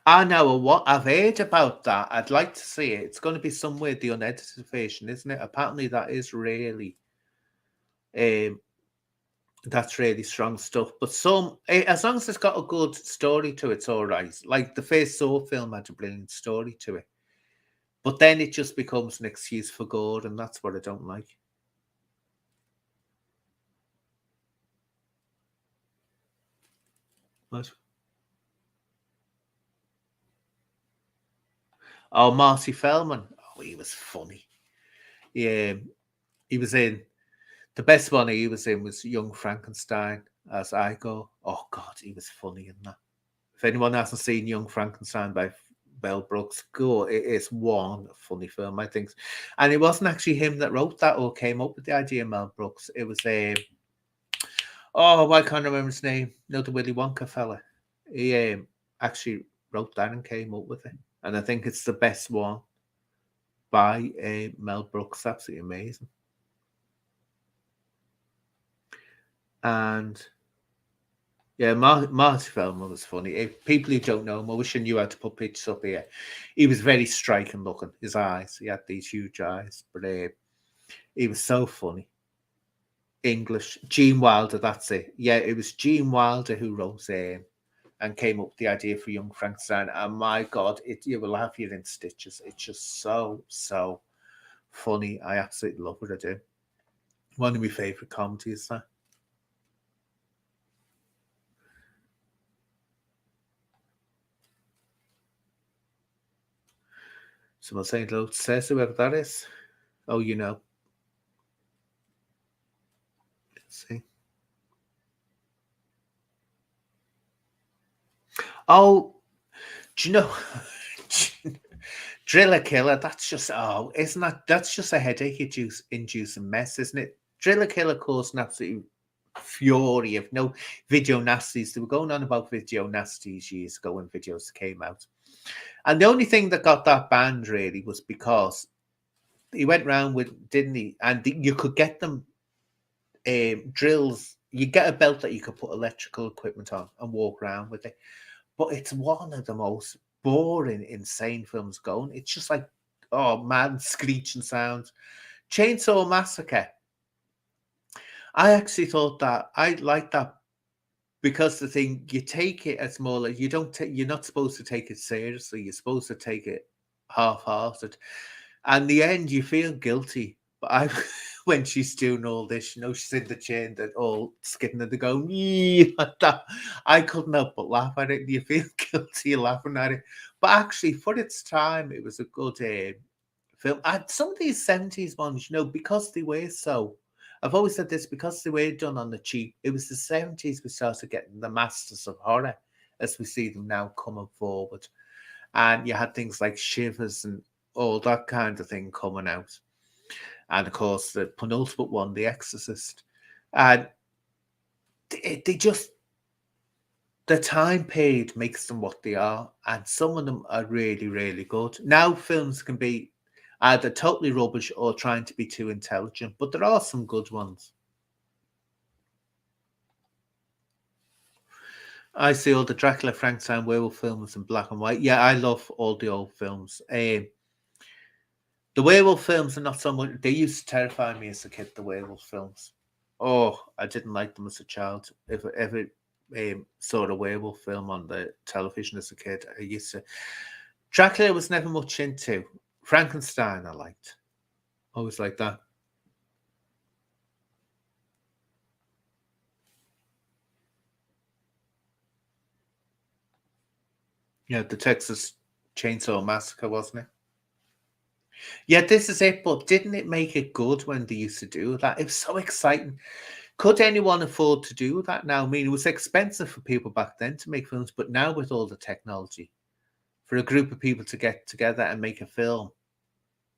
A: I know what I've heard about that. I'd like to see it. It's going to be somewhere the unedited version, isn't it? Apparently, that is really, that's really strong stuff. But some, as long as it's got a good story to it, it's all right. Like the first Saw film had a brilliant story to it, but then it just becomes an excuse for gore, and that's what I don't like. What? Oh, Marty Feldman. Oh, he was funny. Yeah, he was in the best one he was in was Young Frankenstein as Igor. Oh God, he was funny in that. If anyone hasn't seen Young Frankenstein by Mel Brooks, go. It is one funny film, I think. And it wasn't actually him that wrote that or came up with the idea, Mel Brooks. It was I can't remember his name. No, the Willy Wonka fella. He actually wrote that and came up with it. And I think it's the best one by Mel Brooks. Absolutely amazing. And yeah, Marty Feldman was funny. If people who don't know him, I wish I knew how to put pictures up here. He was very striking looking. His eyes, he had these huge eyes, but he was so funny. English, Gene Wilder, that's it. Yeah, it was Gene Wilder who wrote and came up with the idea for Young Frankenstein. And my God, you will have you in stitches. It's just so funny. I absolutely love what I do. One of my favourite comedies. That. Someone saying hello to Cecil, whoever that is. Oh, you know. Let's see. Oh, do you know? Driller Killer, that's just, isn't that's just a headache inducing mess, isn't it? Driller Killer caused an absolute fury of no video nasties. They were going on about video nasties years ago when videos came out. And the only thing that got that banned really was because he went around with, didn't he? And you could get them drills. You get a belt that you could put electrical equipment on and walk around with it. But it's one of the most boring, insane films going. It's just like, man, screeching sounds. Chainsaw Massacre. I actually thought that I like that because the thing you take it as more like you're not supposed to take it seriously. You're supposed to take it half-hearted. And the end, you feel guilty. But when she's doing all this, she's in the chair and all skidding and they go, like that. I couldn't help but laugh at it. You feel guilty laughing at it. But actually, for its time, it was a good film. And some of these 70s ones, because they were so, I've always said this, because they were done on the cheap, it was the 70s we started getting the masters of horror as we see them now coming forward. And you had things like Shivers and all that kind of thing coming out. And of course, the penultimate one, The Exorcist. And they just, the time period makes them what they are, and some of them are really, really good. Now films can be either totally rubbish or trying to be too intelligent, but there are some good ones. I see all the Dracula, Frankenstein, werewolf films in black and white. Yeah, I love all the old films. The werewolf films are not so much. They used to terrify me as a kid. The werewolf films. Oh, I didn't like them as a child. If I ever saw a werewolf film on the television as a kid, I used to. Dracula was never much into. Frankenstein, I liked. Always like that. Yeah, the Texas Chainsaw Massacre, wasn't it? Yeah, this is it. But didn't it make it good when they used to do that? It was so exciting. Could anyone afford to do that now? I mean, it was expensive for people back then to make films, but now with all the technology, for a group of people to get together and make a film,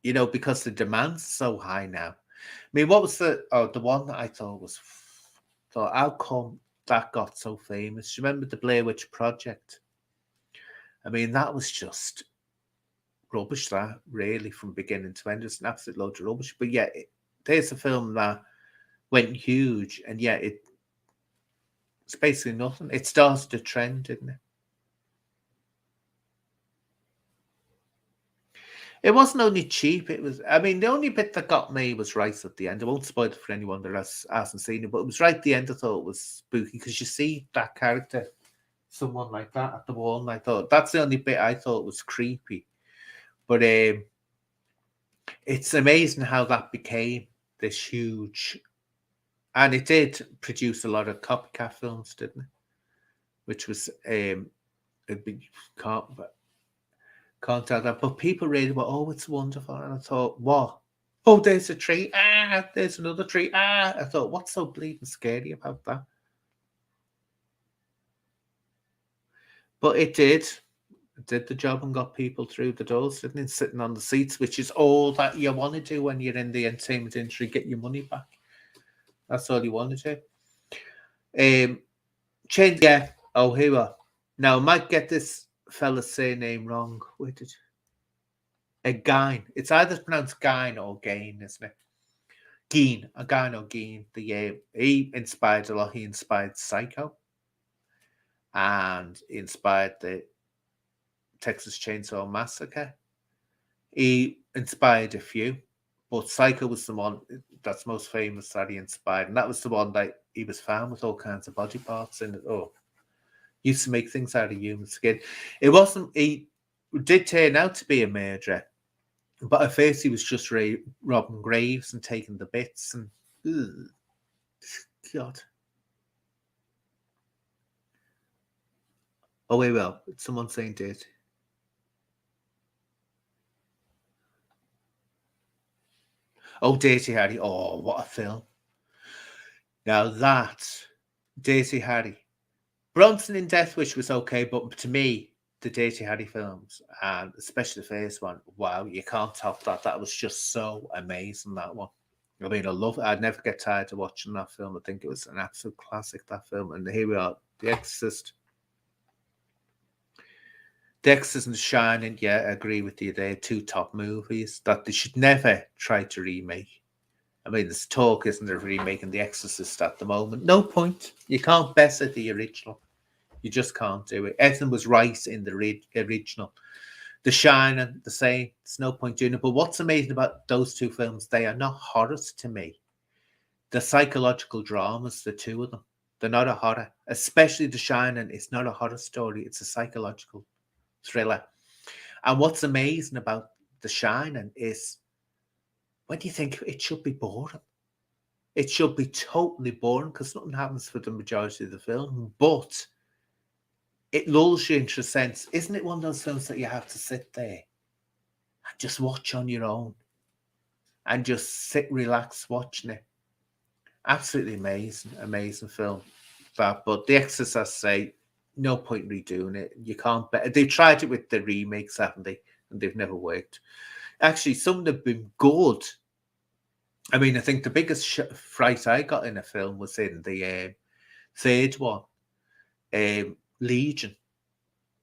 A: because the demand's so high now. I mean, what was the one that I thought was, thought, how come that got so famous? Do you remember the Blair Witch Project? I mean, that was just rubbish, that really, from beginning to end. It's an absolute load of rubbish. But yeah, there's a film that went huge, and yeah, it's basically nothing. It started a trend, didn't it? It wasn't only cheap, it was, I mean, the only bit that got me was right at the end. I won't spoil it for anyone that hasn't seen it, but it was right at the end. I thought it was spooky because you see that character, someone like that at the wall, and I thought that's the only bit I thought was creepy. But it's amazing how that became this huge, and it did produce a lot of copycat films, didn't it? Which was a big can't tell that, but people really were, oh, it's wonderful. And I thought, what? Oh, there's a tree. Ah, there's another tree. Ah, I thought, what's so bleeding scary about that? But it did the job and got people through the doors, didn't it? Sitting on the seats, which is all that you want to do when you're in the entertainment industry, get your money back. That's all you want to do. Change, yeah. Oh, here we are. Now, I might get this fella's surname wrong. Where did Gain. It's either pronounced Gain or Gain, isn't it? Geen, a guy named Geen. He inspired a lot. He inspired Psycho, and he inspired the Texas Chainsaw Massacre. He inspired a few, but Psycho was the one that's most famous that he inspired, and that was the one that he was found with all kinds of body parts in it. Oh, he used to make things out of human skin. It wasn't. He did turn out to be a murderer, but at first he was just robbing graves and taking the bits and. Ugh, God. Oh, wait, well, someone saying did. Oh, Dirty Harry. Oh, what a film. Now that, Dirty Harry. Bronson in Death Wish was okay, but to me, the Dirty Harry films, and especially the first one, wow, you can't top that. That was just so amazing, that one. I mean, I love it. I'd never get tired of watching that film. I think it was an absolute classic, that film. And here we are, The Exorcist. The Exorcist and The Shining, yeah, I agree with you. They're two top movies that they should never try to remake. I mean, there's talk, isn't there, of remaking The Exorcist at the moment? No point. You can't better the original. You just can't do it. Everything was right in the original. The Shining, the same. There's no point doing it. But what's amazing about those two films, they are not horrors to me. The psychological dramas, the two of them. They're not a horror. Especially The Shining, it's not a horror story. It's a psychological thriller. And what's amazing about The Shining is, when you think it should be boring. It should be totally boring because nothing happens for the majority of the film, but it lulls you into a sense. Isn't it one of those films that you have to sit there and just watch on your own and just sit, relax, watching it? Absolutely amazing, amazing film. But The Exorcist, say, no point redoing it. You can't. They tried it with the remakes, haven't they? And they've never worked. Actually, some of them have been good. I mean, I think the biggest fright I got in a film was in the third one. Legion.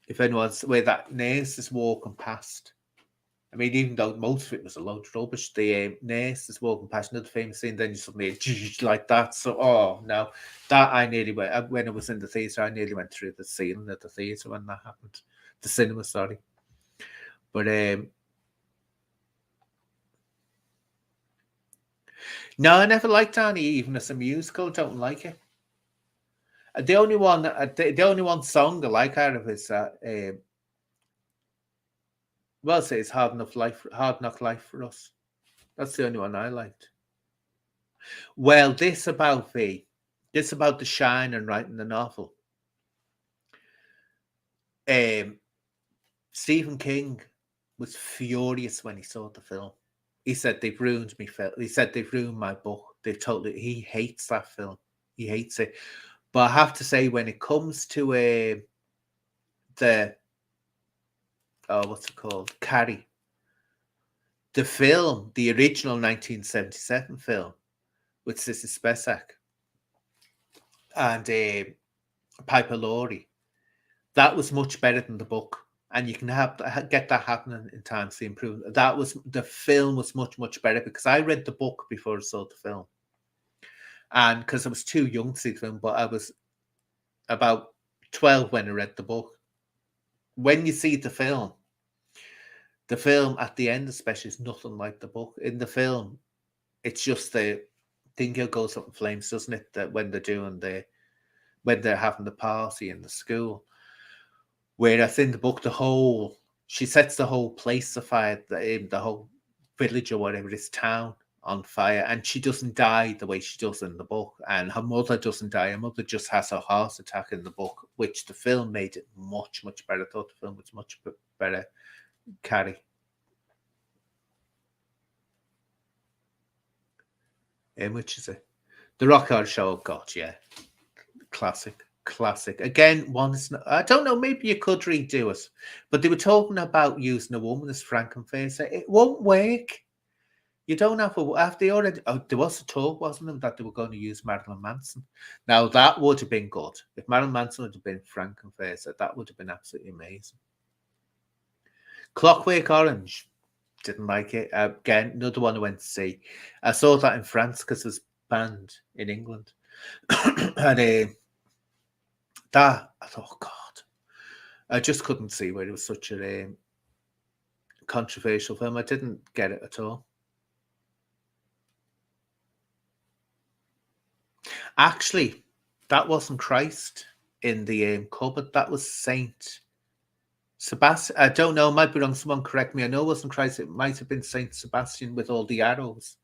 A: If anyone's where that nurse is walking past. I mean, even though most of it was a load of rubbish, the nurse is walking past another famous scene, then you suddenly like that. So, oh no, that I nearly went when I was in the theatre. I nearly went through the ceiling at the theatre when that happened. The cinema, sorry. But no, I never liked Annie, even as a musical. I don't like it. The only one, the only one song I like out of is well, say it's Hard Enough Life, Hard Knock Life for Us. That's the only one I liked. Well, this about the shine and writing the novel. Stephen King was furious when he saw the film. He said they've ruined me. He said they've ruined my book. They've totally. He hates that film. He hates it. But I have to say, when it comes to the what's it called, Carrie, the film, the original 1977 film with Sissy Spacek and Piper Laurie, that was much better than the book. And you can get that happening in time to improve. The film was much better because I read the book before I saw the film, and because I was too young to see the film, but I was about 12 when I read the book. When you see the film at the end especially is nothing like the book. In the film, it's just the thing goes up in flames, doesn't it? That when they're having the party in the school. Whereas in the book, she sets the whole place afire, the whole village or whatever, this town on fire, and she doesn't die the way she does in the book, and her mother doesn't die. Her mother just has a heart attack in the book, which the film made it much better. I thought the film was much better. Carrie. Which is it? The Rock Hard Show. Oh God, yeah, classic. Again, I don't know, maybe you could redo it, but they were talking about using a woman as Frankenfacer. It won't work. You don't have after they already. Oh, there was a talk, wasn't there, that they were going to use Marilyn Manson. Now that would have been good if Marilyn Manson would have been Frankenfacer. That would have been absolutely amazing. Clockwork Orange, didn't like it. Again, another one I went to see. I saw that in France because it was banned in England, and that I thought, oh God, I just couldn't see where it was such a controversial film. I didn't get it at all. Actually, that wasn't Christ in the cupboard. That was Saint Sebastian. I don't know. I might be wrong. Someone correct me. I know it wasn't Christ. It might have been Saint Sebastian with all the arrows,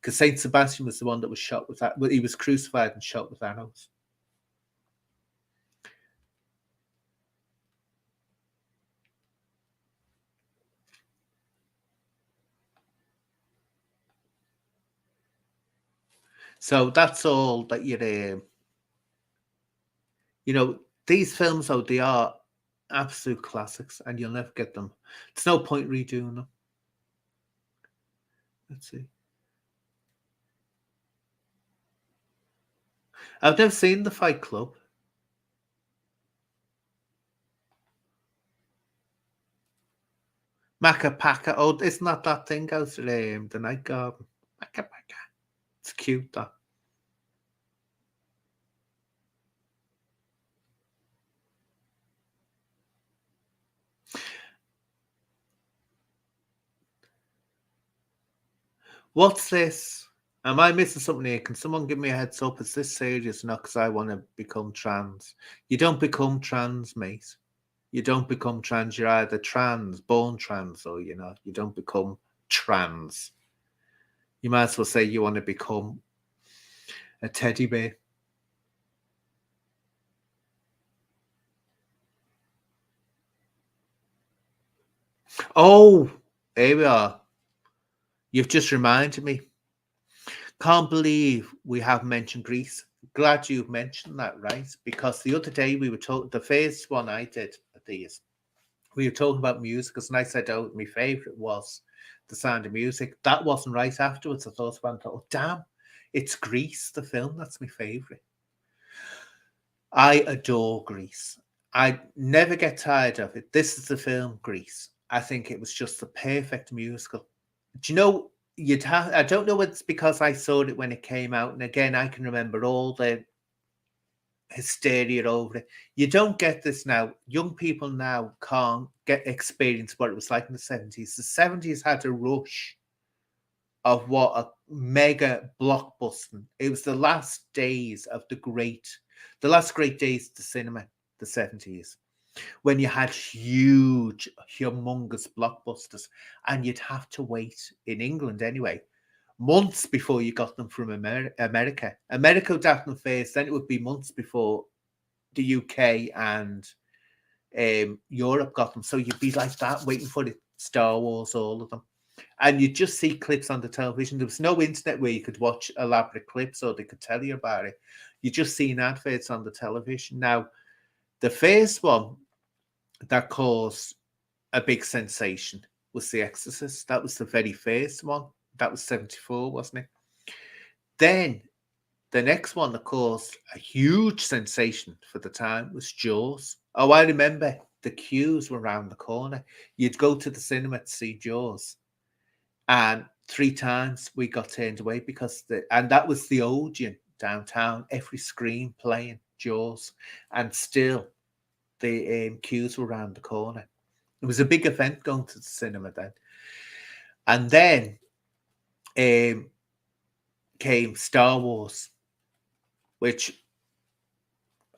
A: because Saint Sebastian was the one that was shot with that. He was crucified and shot with arrows. So that's all that these films, though, they are absolute classics, and you'll never get them. There's no point redoing them. Let's see. I've never seen The Fight Club. Maca Paca. Oh, isn't that thing out the night garden? Maca Paca. It's cute, that. What's this? Am I missing something here? Can someone give me a heads up? Is this serious? Not because I want to become trans. You don't become trans, mate. You don't become trans. You're either born trans, or you don't become trans. You might as well say you want to become a teddy bear. Oh, here we are. You've just reminded me. Can't believe we have mentioned Greece. Glad you've mentioned that, right? Because the other day we were talking, the first one I did of these, we were talking about musicals, and I said, oh, my favourite was The Sound of Music. That wasn't right. Afterwards, I thought about it. Oh, damn, it's Grease, the film. That's my favourite. I adore Grease. I never get tired of it. This is the film Grease. I think it was just the perfect musical. Do you know, you'd have, I don't know whether it's because I saw it when it came out, and again, I can remember all the hysteria over it. You don't get this now. Young people now can't get experience what it was like in the 70s. The 70s had a rush of what a mega blockbuster. It was the last days of the last great days of the cinema, the 70s, when you had huge, humongous blockbusters, and you'd have to wait in England anyway, months before you got them from America. America would have them first, then it would be months before the UK and Europe got them. So you'd be like that, waiting for the Star Wars, all of them. And you just see clips on the television. There was no internet where you could watch elaborate clips or they could tell you about it. You just seen adverts on the television. Now, the first one that caused a big sensation was The Exorcist. That was the very first one. That was 74, wasn't it? Then the next one that caused a huge sensation for the time was Jaws. Oh, I remember the queues were around the corner. You'd go to the cinema to see Jaws. And 3 times we got turned away because and that was the Odeon downtown, every screen playing Jaws, and still the queues were around the corner. It was a big event going to the cinema then. And then came Star Wars, which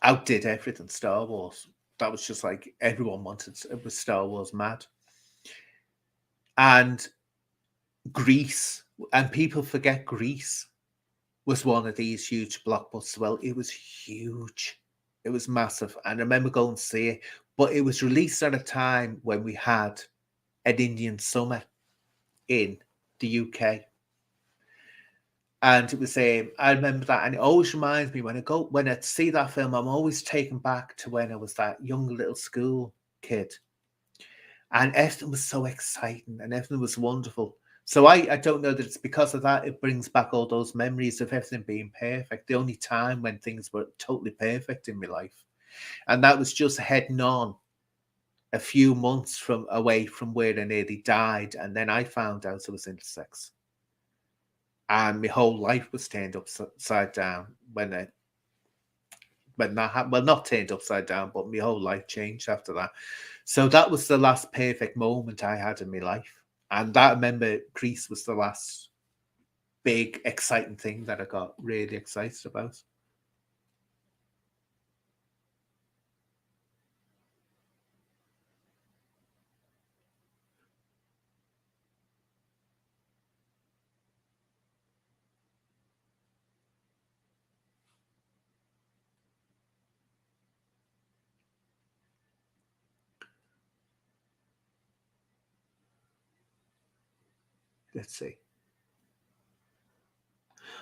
A: outdid everything. Star Wars. That was just like everyone wanted. It was Star Wars mad. And Grease, and people forget Grease was one of these huge blockbusters. Well, it was huge. It was massive. And I remember going to see it, but it was released at a time when we had an Indian summer in the UK. And it was I remember that, and it always reminds me when I see that film, I'm always taken back to when I was that young little school kid. And everything was so exciting and everything was wonderful. So I don't know that it's because of that. It brings back all those memories of everything being perfect. The only time when things were totally perfect in my life. And that was just heading on a few months away from where I nearly died. And then I found out I was intersex. And my whole life was turned upside down when that happened. Well, not turned upside down, but my whole life changed after that. So that was the last perfect moment I had in my life. And that, I remember, Grease was the last big, exciting thing that I got really excited about. Let's see.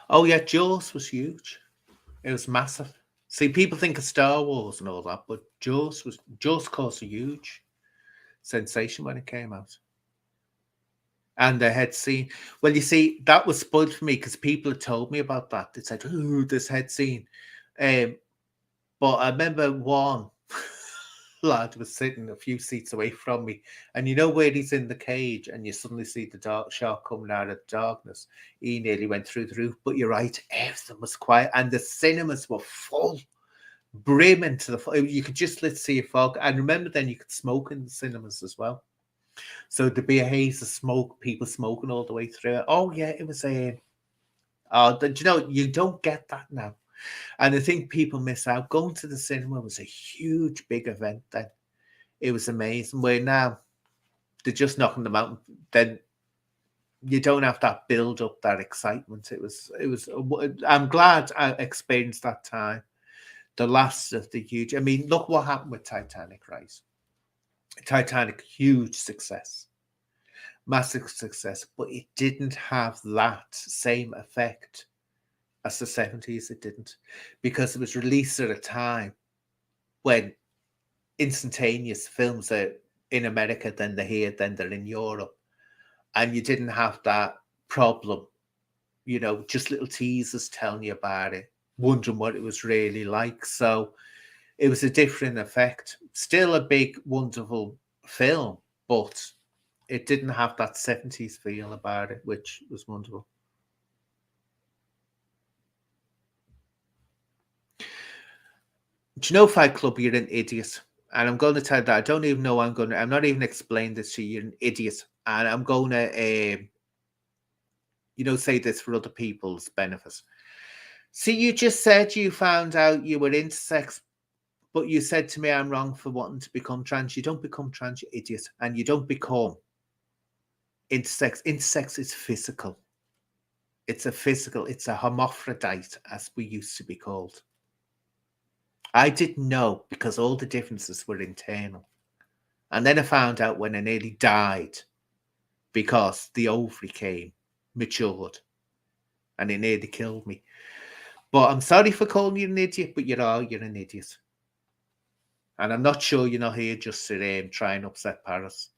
A: Oh, yeah, Jaws was huge. It was massive. See, people think of Star Wars and all that, but Jaws caused a huge sensation when it came out. And the head scene. Well, you see, that was spoiled for me because people had told me about that. They said, "Ooh, this head scene." But I remember one lad was sitting a few seats away from me, and you know where he's in the cage, and you suddenly see the dark shark coming out of the darkness. He nearly went through the roof. But you're right, everything was quiet, and the cinemas were full, brimming to the full. You could just see a fog. And remember, then you could smoke in the cinemas as well. So there'd be a haze of smoke, people smoking all the way through it. Oh yeah, it was a. You know, you don't get that now. And I think people miss out. Going to the cinema was a huge, big event then. It was amazing. Where now they're just knocking them out. Then you don't have that build up, that excitement. It was. I'm glad I experienced that time. The last of the huge. I mean, look what happened with Titanic, right? Titanic, huge success, massive success, but it didn't have that same effect as the 70s. It didn't, because it was released at a time when instantaneous films are in America, then they're here, then they're in Europe, and you didn't have that problem, you know, just little teasers telling you about it, wondering what it was really like. So it was a different effect. Still a big, wonderful film, but it didn't have that 70s feel about it, which was wonderful. Do you know, Fight Club, you're an idiot. And I'm going to tell you that I don't even know I'm not even explaining this to you. You're an idiot. And I'm going to, say this for other people's benefit. See, you just said you found out you were intersex, but you said to me I'm wrong for wanting to become trans. You don't become trans, you idiot. And you don't become intersex. Intersex is physical. It's a hermaphrodite, as we used to be called. I didn't know because all the differences were internal. And then I found out when I nearly died because the ovary came, matured, and it nearly killed me. But I'm sorry for calling you an idiot, but you're an idiot. And I'm not sure you're not here just to try and upset Paris.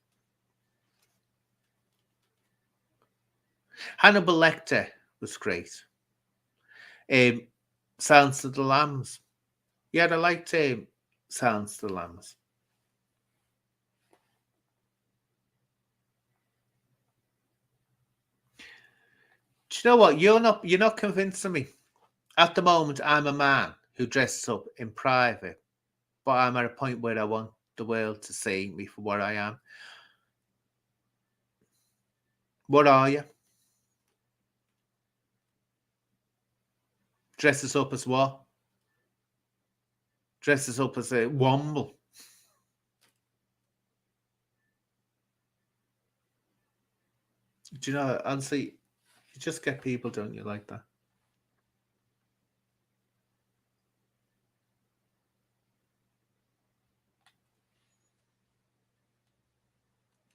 A: Hannibal Lecter was great. Silence of the Lambs. Yeah, I liked Silence of the Lambs. Do you know what? You're not convincing me. At the moment, I'm a man who dresses up in private, but I'm at a point where I want the world to see me for what I am. What are you? Dresses up as what? Dresses up as a womble. Do you know, honestly, you just get people, don't you, like that?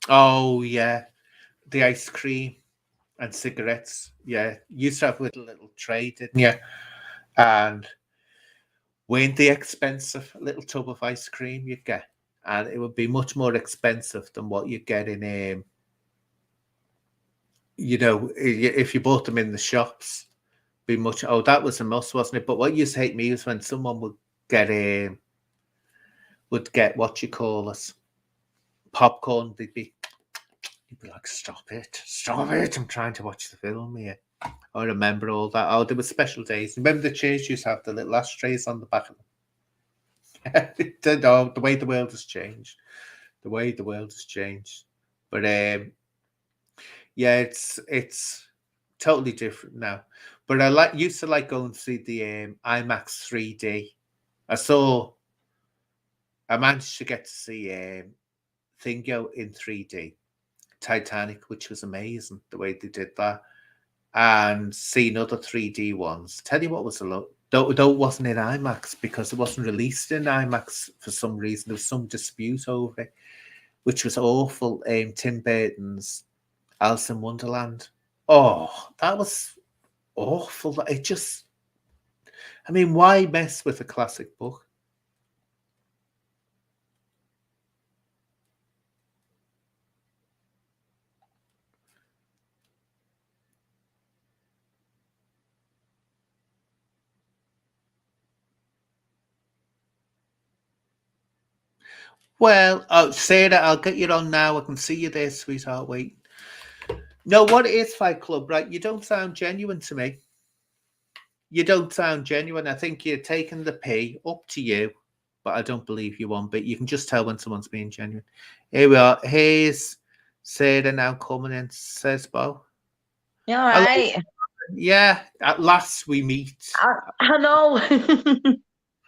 A: Oh, yeah. The ice cream and cigarettes. Yeah. You used to have a little tray, didn't you? And weren't they expensive? A little tub of ice cream you'd get. And it would be much more expensive than what you get in, if you bought them in the shops. Be much. Oh, that was a must, wasn't it? But what used to hate me was when someone would get what you call it, popcorn. You'd be like, stop it, I'm trying to watch the film here. I remember all that. Oh, there were special days. Remember the chairs used to have the little ashtrays on the back of them. Oh, the way the world has changed. But yeah, it's totally different now. But I used to like going to see the IMAX 3D. I managed to get to see Thingo in 3D, Titanic, which was amazing the way they did that, and seen other 3D ones. Tell you what was a lot. Though it wasn't in IMAX because it wasn't released in IMAX for some reason. There was some dispute over it, which was awful. Tim Burton's Alice in Wonderland. Oh, that was awful. Why mess with a classic book? Well, Sarah, I'll get you on now. I can see you there, sweetheart. Wait. No, what is Fight Club, right? You don't sound genuine to me. You don't sound genuine. I think you're taking the pay, up to you, but I don't believe you one bit. You can just tell when someone's being genuine. Here we are. Here's Sarah now coming in, says Bo.
B: You all right?
A: Yeah, at last we meet.
B: I know.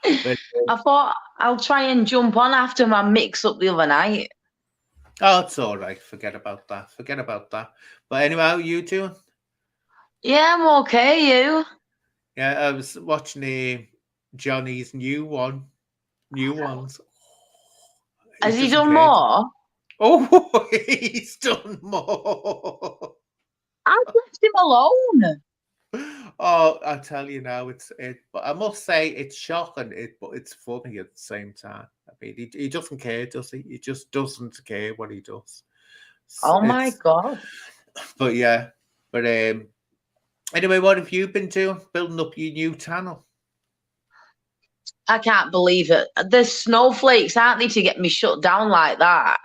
B: I thought I'll try and jump on after my mix-up the other night.
A: Oh, it's all right. Forget about that. But anyway, how are you doing?
B: Yeah, I'm okay. You?
A: Yeah, I was watching Johnny's new ones.
B: Has he done more?
A: Oh, he's done more.
B: I've left him alone.
A: Oh, I tell you now, but I must say it's shocking. But it's funny at the same time. I mean, he doesn't care, does he? He just doesn't care what he does.
B: Oh my God!
A: But yeah, anyway, what have you been doing? Building up your new channel?
B: I can't believe it. The snowflakes, aren't they, to get me shut down like that?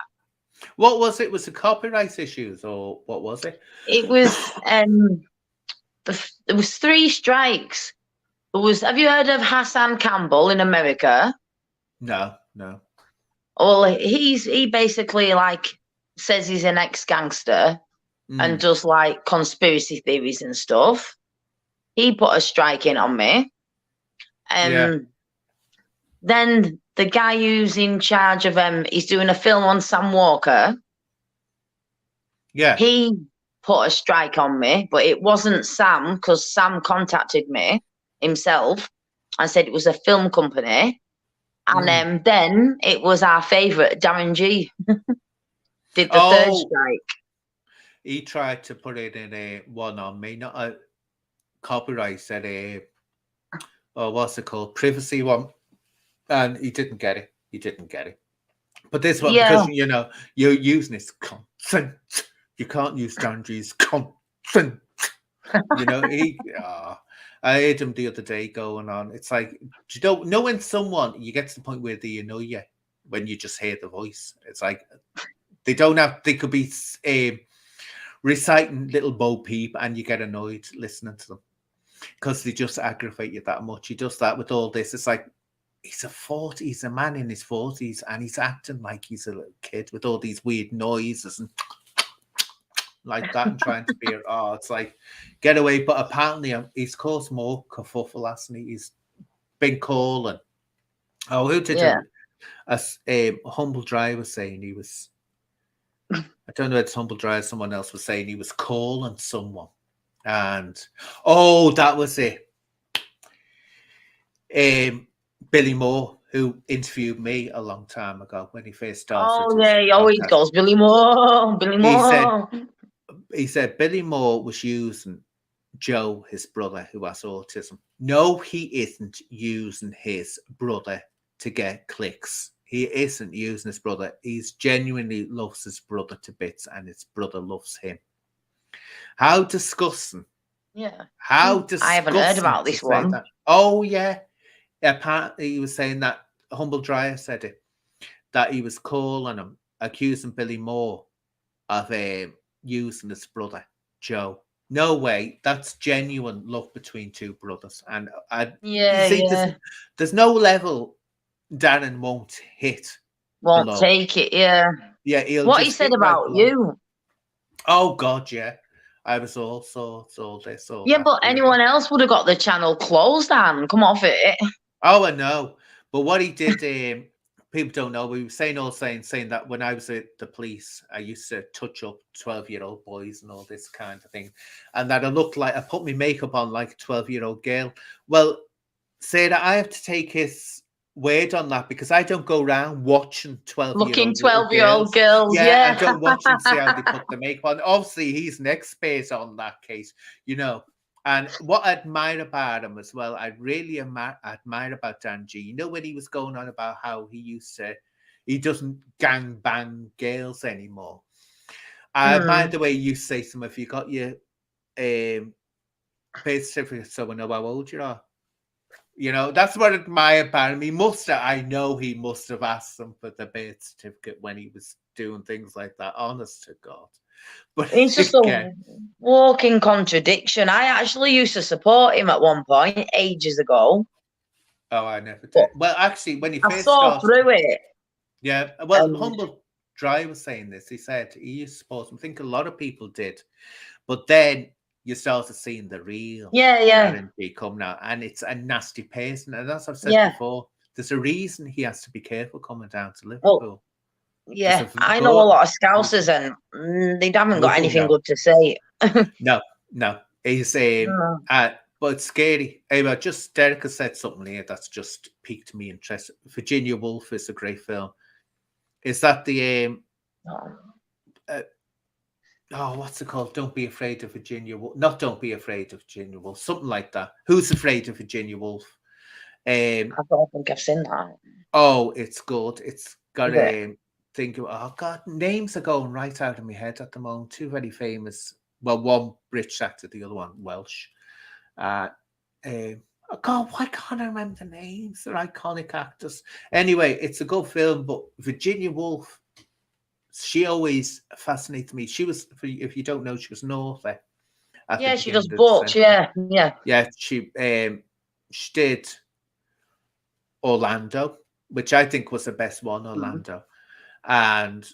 A: What was it? Was it copyright issues or what was it?
B: It was there was 3 strikes. Have you heard of Hassan Campbell in America?
A: No.
B: Well, he basically like says he's an ex-gangster and does like conspiracy theories and stuff. He put a strike in on me.
A: Yeah.
B: Then the guy who's in charge of he's doing a film on Sam Walker.
A: Yeah.
B: He put a strike on me, but it wasn't Sam, because Sam contacted me himself and said it was a film company. And then it was our favourite, Darren G. did the 3rd strike.
A: He tried to put it in a one on me, not a copyright, said what's it called? Privacy one. And he didn't get it. But this one, because, you know, you're using this consent. You can't use Darren G's consent. You know, I heard him the other day going on. It's like, you don't know when someone, you get to the point where they annoy you when you just hear the voice. It's like, they could be reciting little Bo Peep and you get annoyed listening to them because they just aggravate you that much. He does that with all this. It's like, he's a man in his 40s and he's acting like he's a little kid with all these weird noises and like that and trying to be it's like, get away. But apparently he's caused more kerfuffle, hasn't he? He's been calling. Who did it? Humble Dry was saying he was, I don't know if it's Humble Dry, someone else was saying he was calling someone. And that was it. Billy Moore, who interviewed me a long time ago when he first started.
B: He always goes Billy Moore.
A: He said Billy Moore was using Joe, his brother, who has autism. No, he isn't using his brother to get clicks. He isn't using his brother. He's genuinely loves his brother to bits and his brother loves him. How disgusting.
B: Yeah.
A: How disgusting.
B: I haven't heard about this one.
A: That. Oh, yeah. Apparently, he was saying that Humble Dryer said it, that he was calling him, accusing Billy Moore of using his brother, Joe. No way. That's genuine love between two brothers. And there's no level Darren won't hit.
B: Won't take it, yeah.
A: Yeah,
B: what he said about you.
A: Oh, God, yeah. I was all sorts, all this, all
B: yeah,
A: that.
B: But anyone else would have got the channel closed, Anne. Come off it.
A: Oh, I know. But what he did, people don't know. We were saying that when I was at the police, I used to touch up 12-year-old boys and all this kind of thing. And that I put my makeup on like a 12-year-old girl. Well, say that I have to take his word on that because I don't go around watching
B: 12-year-old girls. Yeah.
A: I don't watch and see how they put the makeup on. Obviously, he's an expert on that case, you know. And what I admire about him as well, I really admire about Dan G. You know, when he was going on about how he doesn't gang bang girls anymore. I admire the way you say some. If you got your birth certificate, so I know how old you are. You know, that's what I admire about him. I know he must have asked them for the birth certificate when he was doing things like that. Honest to God. But
B: it's just a walking contradiction. I actually used to support him at one point, ages ago.
A: Oh, I never did. Well, actually, when he first
B: started through it.
A: Yeah, well, Humble Dry was saying this. He said he used to support him. I think a lot of people did. But then you started seeing the real R&B come now, and it's a nasty person. And as I've said before, there's a reason he has to be careful coming down to Liverpool.
B: Yeah, I know a lot of Scousers and they haven't got anything good to say.
A: No. He's but it's scary. Anyway, just Derek said something here that's just piqued me interest. Virginia Woolf is a great film. Is that the what's it called? Don't Be Afraid of Virginia Woolf. Not Don't Be Afraid of Virginia Woolf. Something like that. Who's Afraid of Virginia Woolf?
B: I don't think I've seen that.
A: Oh, it's good. It's got oh God, names are going right out of my head at the moment. Two very famous. Well, one British actor, the other one Welsh. Oh God, why can't I remember the names? They're iconic actors. Anyway, it's a good film, but Virginia Woolf, she always fascinated me. She was, if you don't know, she was an author at the
B: Yeah, she does
A: beginning of the
B: books.
A: century.
B: Yeah.
A: Yeah, she did Orlando, which I think was the best one, Orlando, and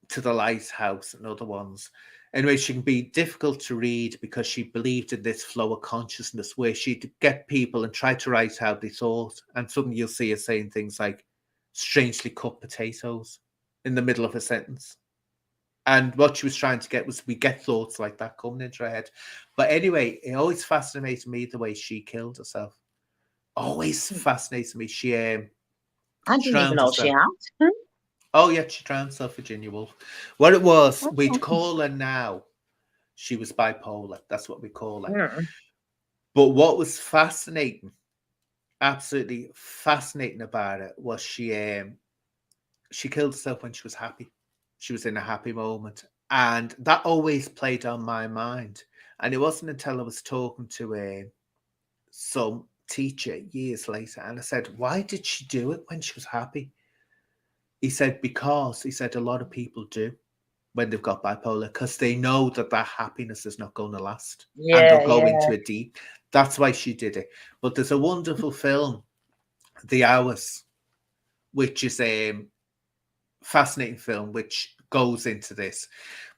A: To the Lighthouse and other ones. Anyway, she can be difficult to read because she believed in this flow of consciousness where she'd get people and try to write how they thought. And suddenly you'll see her saying things like strangely cut potatoes in the middle of a sentence. And what she was trying to get was we get thoughts like that coming into her head. But anyway, it always fascinated me the way she killed herself. Always fascinates me. She
B: I didn't even
A: drowned
B: know she
A: herself.
B: had.
A: Oh, yeah, she drowned herself, Virginia Woolf. What it was,
B: Okay.
A: we'd call her now. She was bipolar. That's what we call her.
B: Mm.
A: But what was fascinating, absolutely fascinating about it, was she killed herself when she was happy. She was in a happy moment. And that always played on my mind. And it wasn't until I was talking to some teacher years later, and I said, why did she do it when she was happy? He said, because, he said, a lot of people do when they've got bipolar, because they know that that happiness is not going to last. And they'll go into it deep. That's why she did it. But there's a wonderful film, The Hours, which is a fascinating film, which goes into this.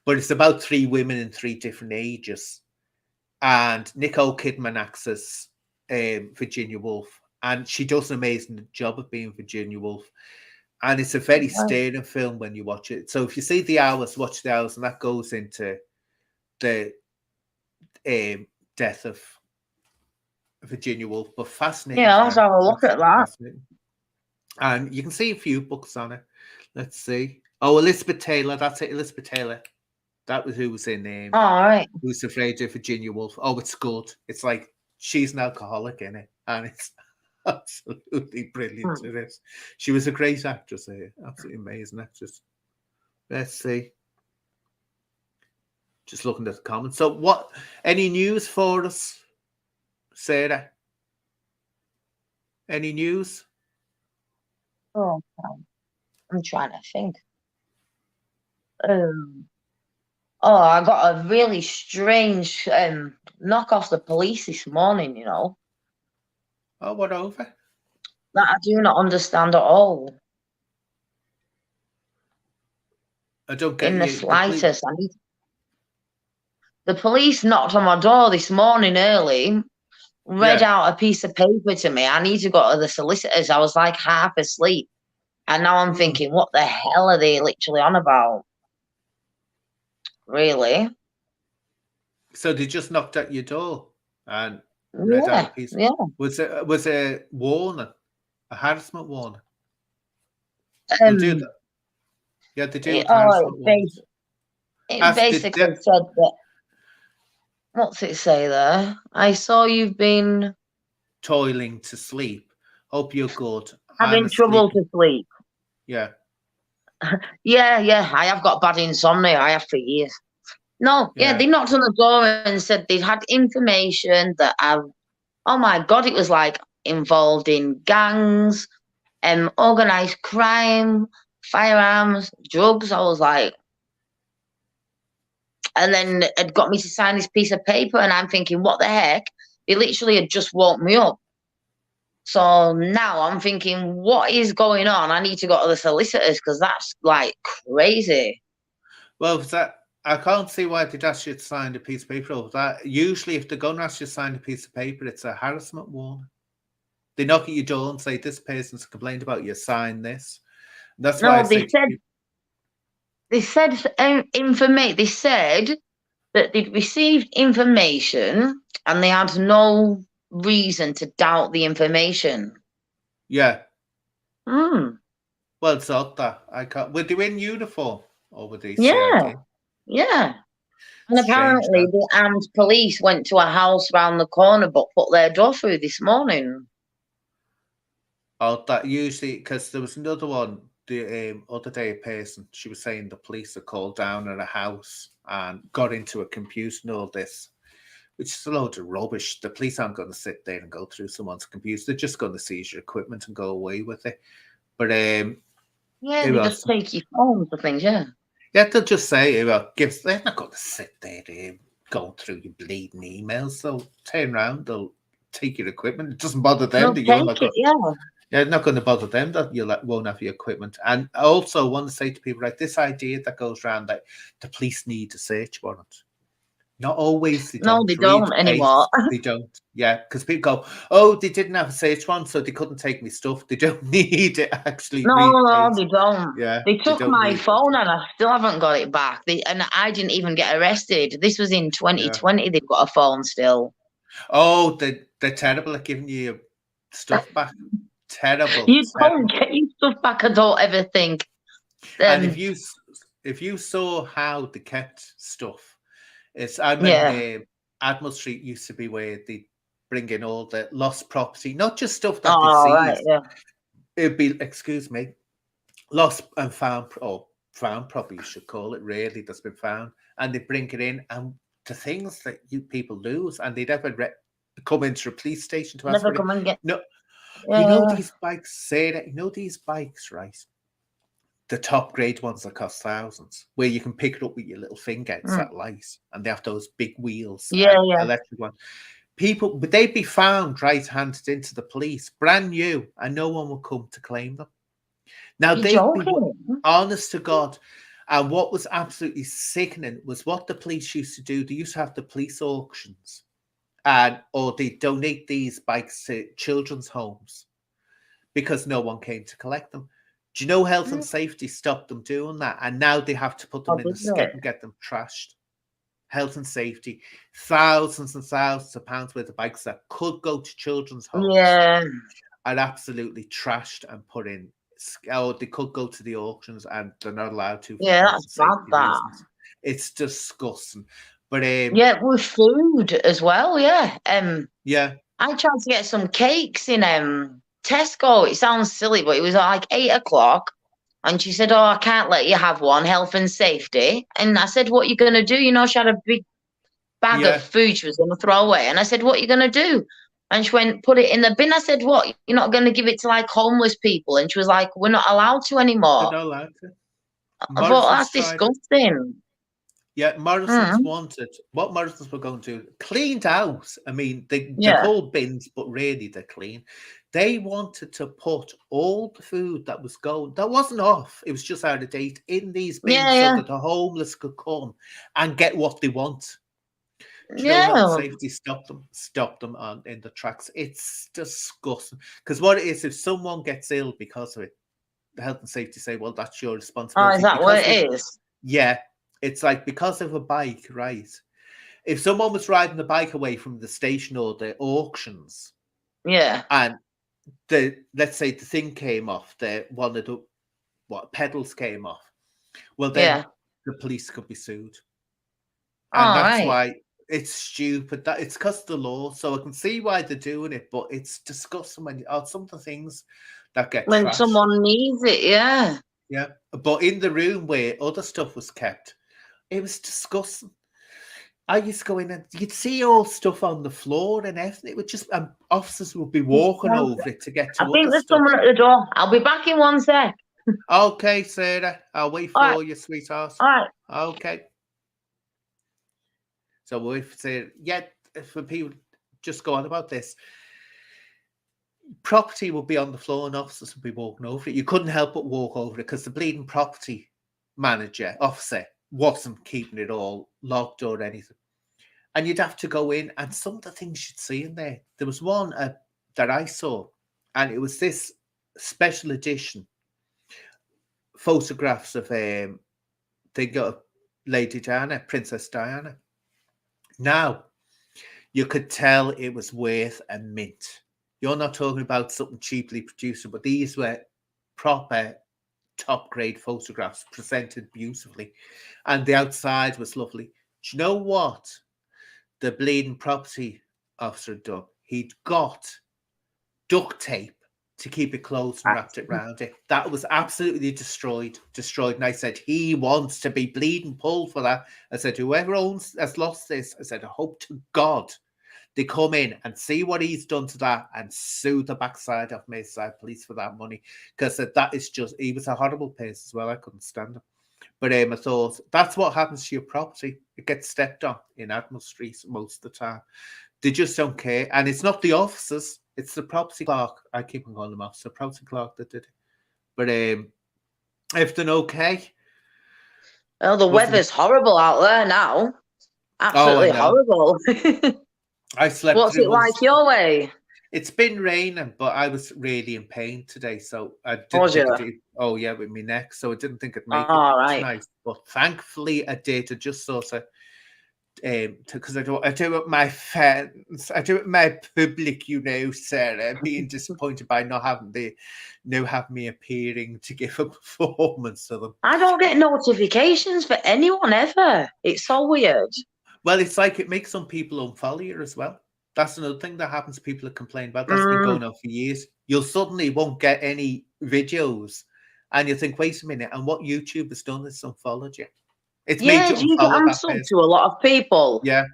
A: But it's about three women in three different ages. And Nicole Kidman acts as Virginia Woolf. And she does an amazing job of being Virginia Woolf. And it's a very stirring film when you watch it. So if you see The Hours, watch The Hours, and that goes into the death of Virginia Woolf. But fascinating.
B: Yeah, let's have a look at that.
A: And you can see a few books on it. Let's see. Oh, Elizabeth Taylor. That's it, Elizabeth Taylor. That was who was in
B: All right.
A: Who's Afraid of Virginia Woolf. Oh, it's good. It's like she's an alcoholic in it. And it's absolutely brilliant to this. She was a great actress here. Absolutely amazing actress. Let's see. Just looking at the comments. So what, any news for us, Sarah? Any news?
B: Oh, I'm trying to think. Oh, I got a really strange knock off the police this morning, you know.
A: Oh, what over?
B: That I do not understand at all.
A: I don't get
B: in
A: you.
B: the slightest. The police knocked on my door this morning early, read out a piece of paper to me. I need to go to the solicitors. I was like half asleep. And now I'm thinking, what the hell are they literally on about? Really?
A: So they just knocked at your door and read out a piece.
B: Yeah.
A: Was a warning, a harassment warning?
B: They
A: do that. Yeah, they do.
B: It basically said that. What's it say there? I saw you've been
A: toiling to sleep. Hope you're good.
B: Having trouble to sleep.
A: Yeah.
B: Yeah. I have got bad insomnia. I have for years. No, they knocked on the door and said they'd had information that oh my God, it was like involved in gangs, organized crime, firearms, drugs. I was like, and then it got me to sign this piece of paper, and I'm thinking, what the heck? They literally had just woke me up. So now I'm thinking, what is going on? I need to go to the solicitors because that's like crazy.
A: Well, I can't see why they'd ask you to sign a piece of paper over that. Usually, if they're going to ask you to sign a piece of paper, it's a harassment warning. They knock at your door and say, this person's complained about you, sign this. That's why
B: they said they said that they'd received information and they had no reason to doubt the information.
A: Yeah. Well, it's odd that I can't. Were they in uniform or were they CID?
B: Yeah. And apparently the armed police went to a house round the corner but put their door through this morning.
A: Oh, that usually, because there was another one the other day, a person, she was saying the police are called down at a house and got into a computer and all this. which is a load of rubbish. The police aren't going to sit there and go through someone's computer. They're just going to seize your equipment and go away with it. But
B: Yeah,
A: it
B: they
A: was,
B: just take your phones and things, yeah.
A: yeah, they'll just say, they're not going to sit there going through your bleeding emails. They'll turn around, they'll take your equipment. It doesn't bother them
B: They'll
A: that you're
B: take
A: not
B: it,
A: going.
B: yeah.
A: Yeah, it's not going to bother them that you won't have your equipment. And I also want to say to people, like, this idea that goes around that the police need a search warrant. Not always they
B: No,
A: don't.
B: they
A: Read
B: don't
A: the
B: anymore.
A: case, they don't. Yeah, because people go, oh, they didn't have a search warrant, so they couldn't take me stuff. They don't need it. Actually, read the
B: No,
A: case.
B: they don't.
A: Yeah,
B: They
A: they
B: took
A: don't
B: my
A: need
B: phone
A: it.
B: and I still haven't got it back. And I didn't even get arrested. This was in 2020.
A: Yeah.
B: They've got a phone still.
A: Oh, they're terrible at giving you your stuff back. Terrible,
B: You
A: terrible.
B: don't get your stuff back, I don't ever think.
A: And if you saw how they kept stuff, I remember Admiral Street used to be where they bring in all the lost property, not just stuff that they
B: Oh, right,
A: seized.
B: yeah.
A: It'd be, excuse me, lost and found, or found property, you should call it, really, that's been found. And they bring it in, and the things that you people lose, and they never come into a police station to ask
B: Never
A: for it.
B: come and get.
A: No,
B: Yeah.
A: you know these bikes, Sarah, you know these bikes, right? The top grade ones that cost thousands, where you can pick it up with your little finger, it's that light, and they have those big wheels,
B: Yeah,
A: and
B: yeah.
A: electric ones. People, but they'd be found right handed into the police, brand new, and no one would come to claim them. Now
B: You're
A: they'd be
B: joking.
A: honest to God. And what was absolutely sickening was what the police used to do. They used to have the police auctions, or they donate these bikes to children's homes because no one came to collect them. Do you know health and safety stopped them doing that? And now they have to put them in the skip and get them trashed. Health and safety, thousands and thousands of pounds worth of bikes that could go to children's homes
B: Yeah.
A: are absolutely trashed and put in. Or they could go to the auctions and they're not allowed to for
B: Yeah,
A: health
B: that's
A: and
B: bad,
A: safety
B: that.
A: reasons. It's disgusting. But
B: Yeah, with food as well, yeah.
A: yeah,
B: I tried to get some cakes in Tesco. It sounds silly, but it was like 8 o'clock. And she said, oh, I can't let you have one, health and safety. And I said, what are you going to do? You know, she had a big bag of food she was going to throw away. And I said, what are you going to do? And she went, put it in the bin. I said, what? You're not going to give it to like homeless people? And she was like, we're not allowed to anymore.
A: they're not allowed to.
B: I thought, that's disgusting.
A: Yeah, Morrison's wanted what Morrison's were going to do, cleaned out. I mean, they're called bins, but really they're clean. They wanted to put all the food that was going, that wasn't off, it was just out of date, in these bins so that the homeless could come and get what they want. Do you know health and safety stopped them in the tracks? It's disgusting. Because what it is, if someone gets ill because of it, the health and safety say, well, that's your responsibility.
B: Oh, is that what it is?
A: Yeah. It's like because of a bike, right? If someone was riding the bike away from the station or the auctions, and let's say the thing came off, one of the pedals came off, well then the police could be sued, and that's why it's stupid. That it's because of the law. So I can see why they're doing it, but it's disgusting when some of the things that get
B: when
A: trashed.
B: Someone needs it, yeah.
A: But in the room where other stuff was kept, it was disgusting. I used to go in and you'd see all stuff on the floor and everything. It would just, officers would be walking over it to get to
B: I think there's
A: stuff.
B: someone at the door. I'll be back in 1 sec.
A: Okay, Sarah. I'll wait for you, sweetheart.
B: All right.
A: Okay. So we'll say, for people just go on about this, property will be on the floor and officers will be walking over it. You couldn't help but walk over it because the bleeding property officer wasn't keeping it all locked or anything. And you'd have to go in, and some of the things you'd see in there. There was one that I saw, and it was this special edition photographs of they got Lady Diana, Princess Diana. Now, you could tell it was worth a mint. You're not talking about something cheaply produced, but these were proper top grade photographs presented beautifully, and the outside was lovely. Do you know what the bleeding property officer had done? He'd got duct tape to keep it closed and wrapped it round it. That was absolutely destroyed. And I said, he wants to be bleeding pulled for that. I said, whoever has lost this, I said, I hope to God they come in and see what he's done to that and sue the backside of Merseyside Police for that money. Because that is just, he was a horrible place as well. I couldn't stand him. But I thought, that's what happens to your property. It gets stepped on in Admiral Street most of the time. They just don't care. And it's not the officers, it's the property clerk. I keep on calling them off. The property clerk that did it. But everything okay?
B: Well, the weather's horrible out there now. Absolutely horrible.
A: I slept
B: What's it like your way?
A: It's been raining, but I was really in pain today, so I didn't think it. Oh yeah, with my neck, so I didn't think it'd make it tonight. But thankfully, I did. I just sort of, because I do it with my fans, I do it with my public, you know, Sarah, being disappointed by not having me appearing to give a performance to them.
B: I don't get notifications for anyone ever. It's so weird.
A: Well, it's like it makes some people unfollow you as well. That's another thing that happens. People have complained about. That's been going on for years. You'll suddenly won't get any videos, and you think, wait a minute. And what YouTube has done is unfollowed you. It's made you unfollow that person.
B: To a lot of people.
A: Yeah,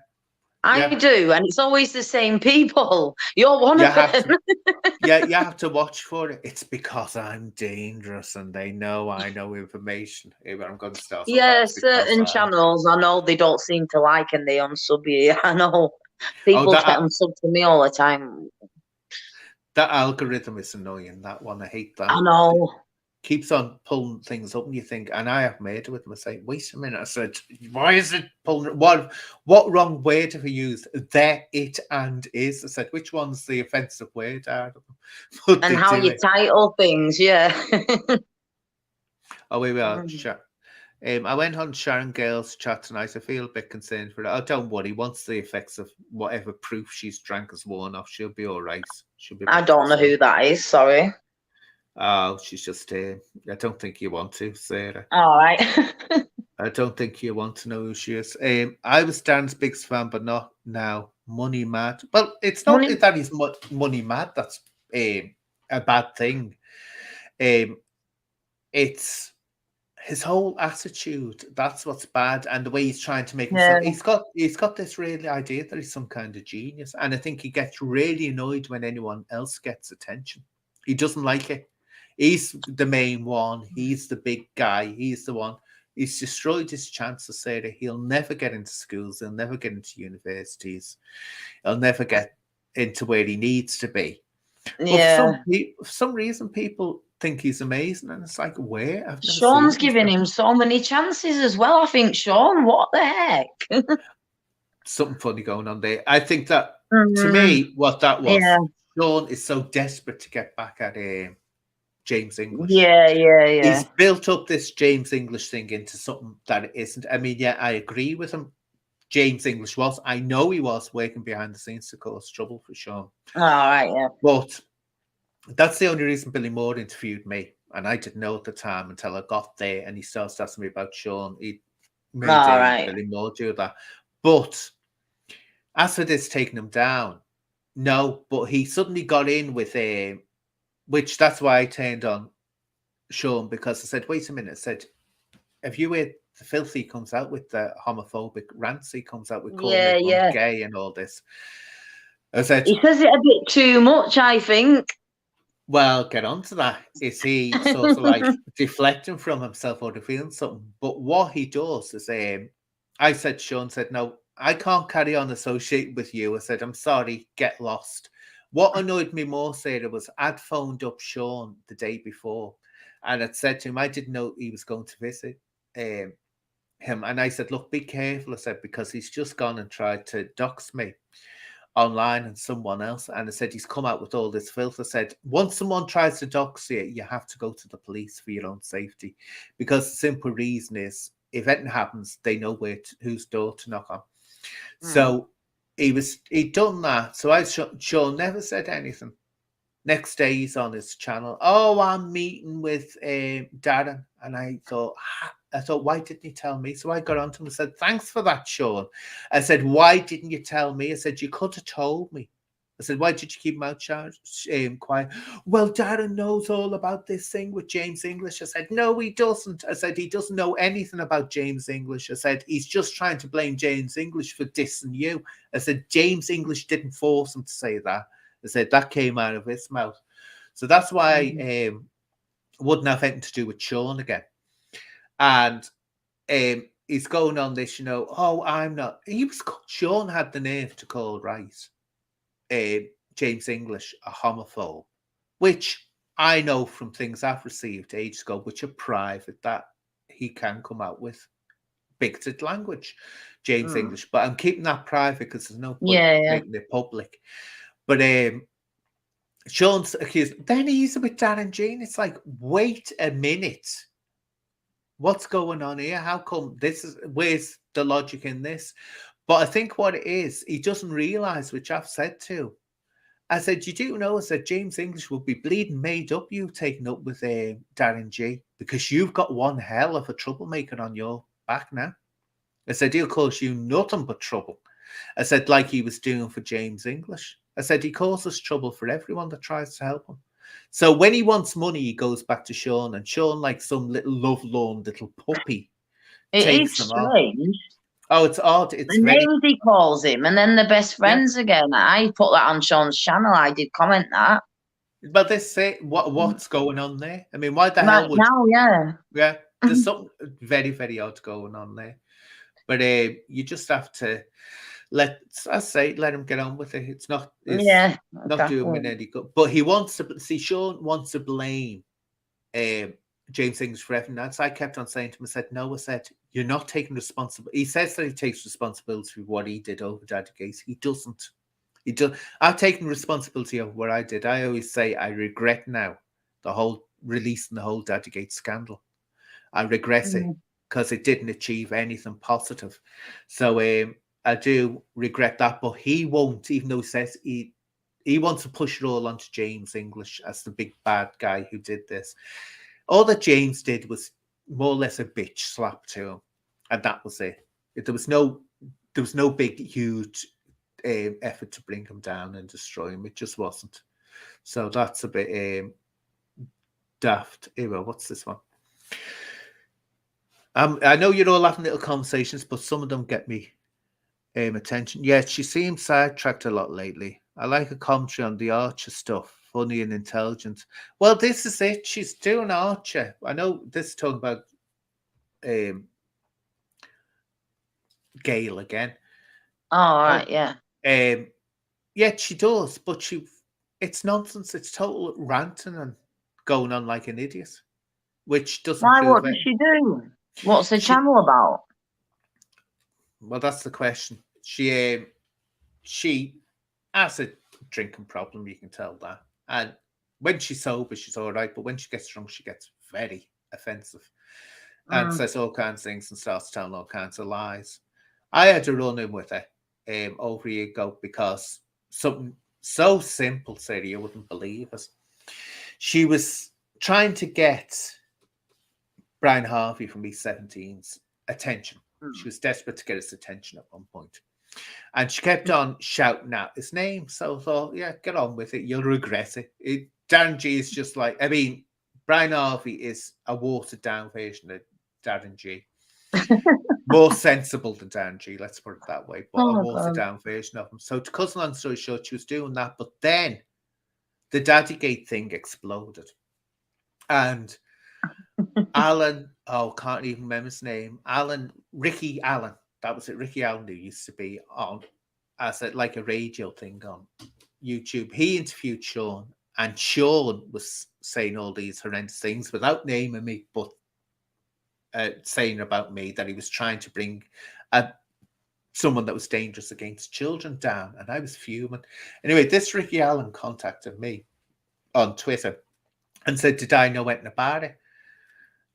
B: I do, and it's always the same people. You're one of them.
A: Yeah, you have to watch for it. It's because I'm dangerous, and they know I know information. I'm going to start.
B: Yeah, certain channels I know they don't seem to like, and they unsub you. I know. People get unsub to me all the time.
A: That algorithm is annoying. That one, I hate that.
B: I know.
A: It keeps on pulling things up, and you think, and I have made it with them. I say, wait a minute. I said, why is it pulling? What wrong word have you used? There, it, and is. I said, which one's the offensive word out of them?
B: And how you title things, yeah.
A: Oh, here we are. I went on Sharon Gale's chat tonight. I feel a bit concerned for her. Oh, don't worry. Once the effects of whatever proof she's drank has worn off, she'll be all right.
B: I don't know who that is. Sorry.
A: Oh, she's just I don't think you want to, Sarah.
B: All right.
A: I don't think you want to know who she is. I was Dan's biggest fan, but not now. Money mad. Well, it's not that he's money mad. That's a bad thing. It's his whole attitude. That's what's bad, and the way he's trying to make himself. He's got this really idea that he's some kind of genius, and I think he gets really annoyed when anyone else gets attention. He doesn't like it. He's the main one. He's the big guy. He's the one. He's destroyed his chance to say that he'll never get into schools. He'll never get into universities. He'll never get into where he needs to be.
B: Yeah.
A: But for some reason, people think he's amazing, and it's like, where?
B: Sean's giving him so many chances as well. I think, Sean, what the heck?
A: Something funny going on there. I think that, to me, what that was, Sean is so desperate to get back at James English.
B: Yeah.
A: He's built up this James English thing into something that it isn't. I mean, yeah, I agree with him. James English was. I know he was working behind the scenes to cause trouble for Sean.
B: All right, yeah.
A: But that's the only reason Billy Moore interviewed me. And I didn't know at the time until I got there and he starts asking me about Sean. He made Billy Moore do that. But as for this taking him down, no, but he suddenly got in with which that's why I turned on Sean, because I said, wait a minute, I said, have you heard the filth he comes out with, the homophobic rants he comes out with, calling everyone gay and all this? I said,
B: he says it a bit too much, I think.
A: Well, get on to that. Is he sort of like deflecting from himself or feeling something? But what he does is, Sean said, no, I can't carry on associating with you. I said, I'm sorry, get lost. What annoyed me more, Sarah, was I'd phoned up Sean the day before and I'd said to him, I didn't know he was going to visit him. And I said, look, be careful, I said, because he's just gone and tried to dox me online and someone else. And I said, he's come out with all this filth. I said, once someone tries to dox you, you have to go to the police for your own safety. Because the simple reason is, if anything happens, they know whose door to knock on. So he'd done that. So Sean never said anything. Next day he's on his channel. Oh, I'm meeting with Darren. And I thought, why didn't you tell me? So I got on to him and said, thanks for that, Sean. I said, why didn't you tell me? I said, you could have told me. I said, why did you keep mouth shut, quiet? Well, Darren knows all about this thing with James English. I said, no, he doesn't. I said, he doesn't know anything about James English. I said, he's just trying to blame James English for dissing you. I said, James English didn't force him to say that. I said, that came out of his mouth. So that's why wouldn't have anything to do with Sean again. And he's going on this, oh, I'm not. Sean had the nerve to call James English a homophobe, which I know from things I've received ages ago, which are private, that he can come out with bigoted language, James English. But I'm keeping that private because there's no point making it public. But Sean's accused. Then he's with Darren Jean. It's like, wait a minute. What's going on here? How come where's the logic in this? But I think what it is, he doesn't realise, which I've said too. I said, you do know, I said, James English will be bleeding made up you taking up with Darren G, because you've got one hell of a troublemaker on your back now. I said, he'll cause you nothing but trouble. I said, like he was doing for James English. I said, he causes trouble for everyone that tries to help him. So when he wants money, he goes back to Sean, and Sean, like some little lovelorn little puppy, takes him off. Oh, it's odd. It's
B: the names he calls him, and then they're best friends again. I put that on Sean's channel. I did comment that.
A: But they say what's going on there? I mean, why the hell would
B: now?
A: Yeah, there's something very, very odd going on there. But you just have to let him get on with it. It's not not doing him any good. But he wants to see. Sean wants to blame James English for everything. That's I kept on saying to him. I said, no, I said, you're not taking responsibility. He says that he takes responsibility for what he did over Daddy Gates. He doesn't. He does. I've taken responsibility of what I did. I always say I regret now the whole releasing the whole Daddy Gates scandal. I regret it because it didn't achieve anything positive. So I do regret that. But he won't, even though he says he wants to push it all onto James English as the big bad guy who did this. All that James did was more or less a bitch slap to him, and that was it. There was no big, huge effort to bring him down and destroy him. It just wasn't. So that's a bit daft. Anyway, what's this one? I know you're all having little conversations, but some of them get me attention. Yeah, she seems sidetracked a lot lately. I like a commentary on the Archer stuff. Funny and intelligent. Well, this is it. She's doing Archer. I know this is talking about Gail again.
B: Oh, right, yeah.
A: Yeah, she does, but it's nonsense. It's total ranting and going on like an idiot, which doesn't.
B: Why? What does she do? What's the channel about?
A: Well, that's the question. She has a drinking problem. You can tell that. And when she's sober, she's all right. But when she gets drunk, she gets very offensive and says all kinds of things and starts telling all kinds of lies. I had to run in with her over a year ago because something so simple, Sarah, you wouldn't believe it. She was trying to get Brian Harvey from E17's attention. She was desperate to get his attention at one point. And she kept on shouting out his name. So I thought, yeah, get on with it. You'll regret it. Darren G is just like, I mean, Brian Harvey is a watered down version of Darren G. More sensible than Darren G, let's put it that way, but a watered down version of him. So to cut a long story short, she was doing that. But then the Daddygate thing exploded. And Alan, can't even remember his name. Ricky Allen. That was it. Ricky Allen, who used to be on as like a radio thing on YouTube. He interviewed Sean, and Sean was saying all these horrendous things without naming me, but saying about me that he was trying to bring someone that was dangerous against children down, and I was fuming. Anyway, this Ricky Allen contacted me on Twitter and said, did I know anything about it?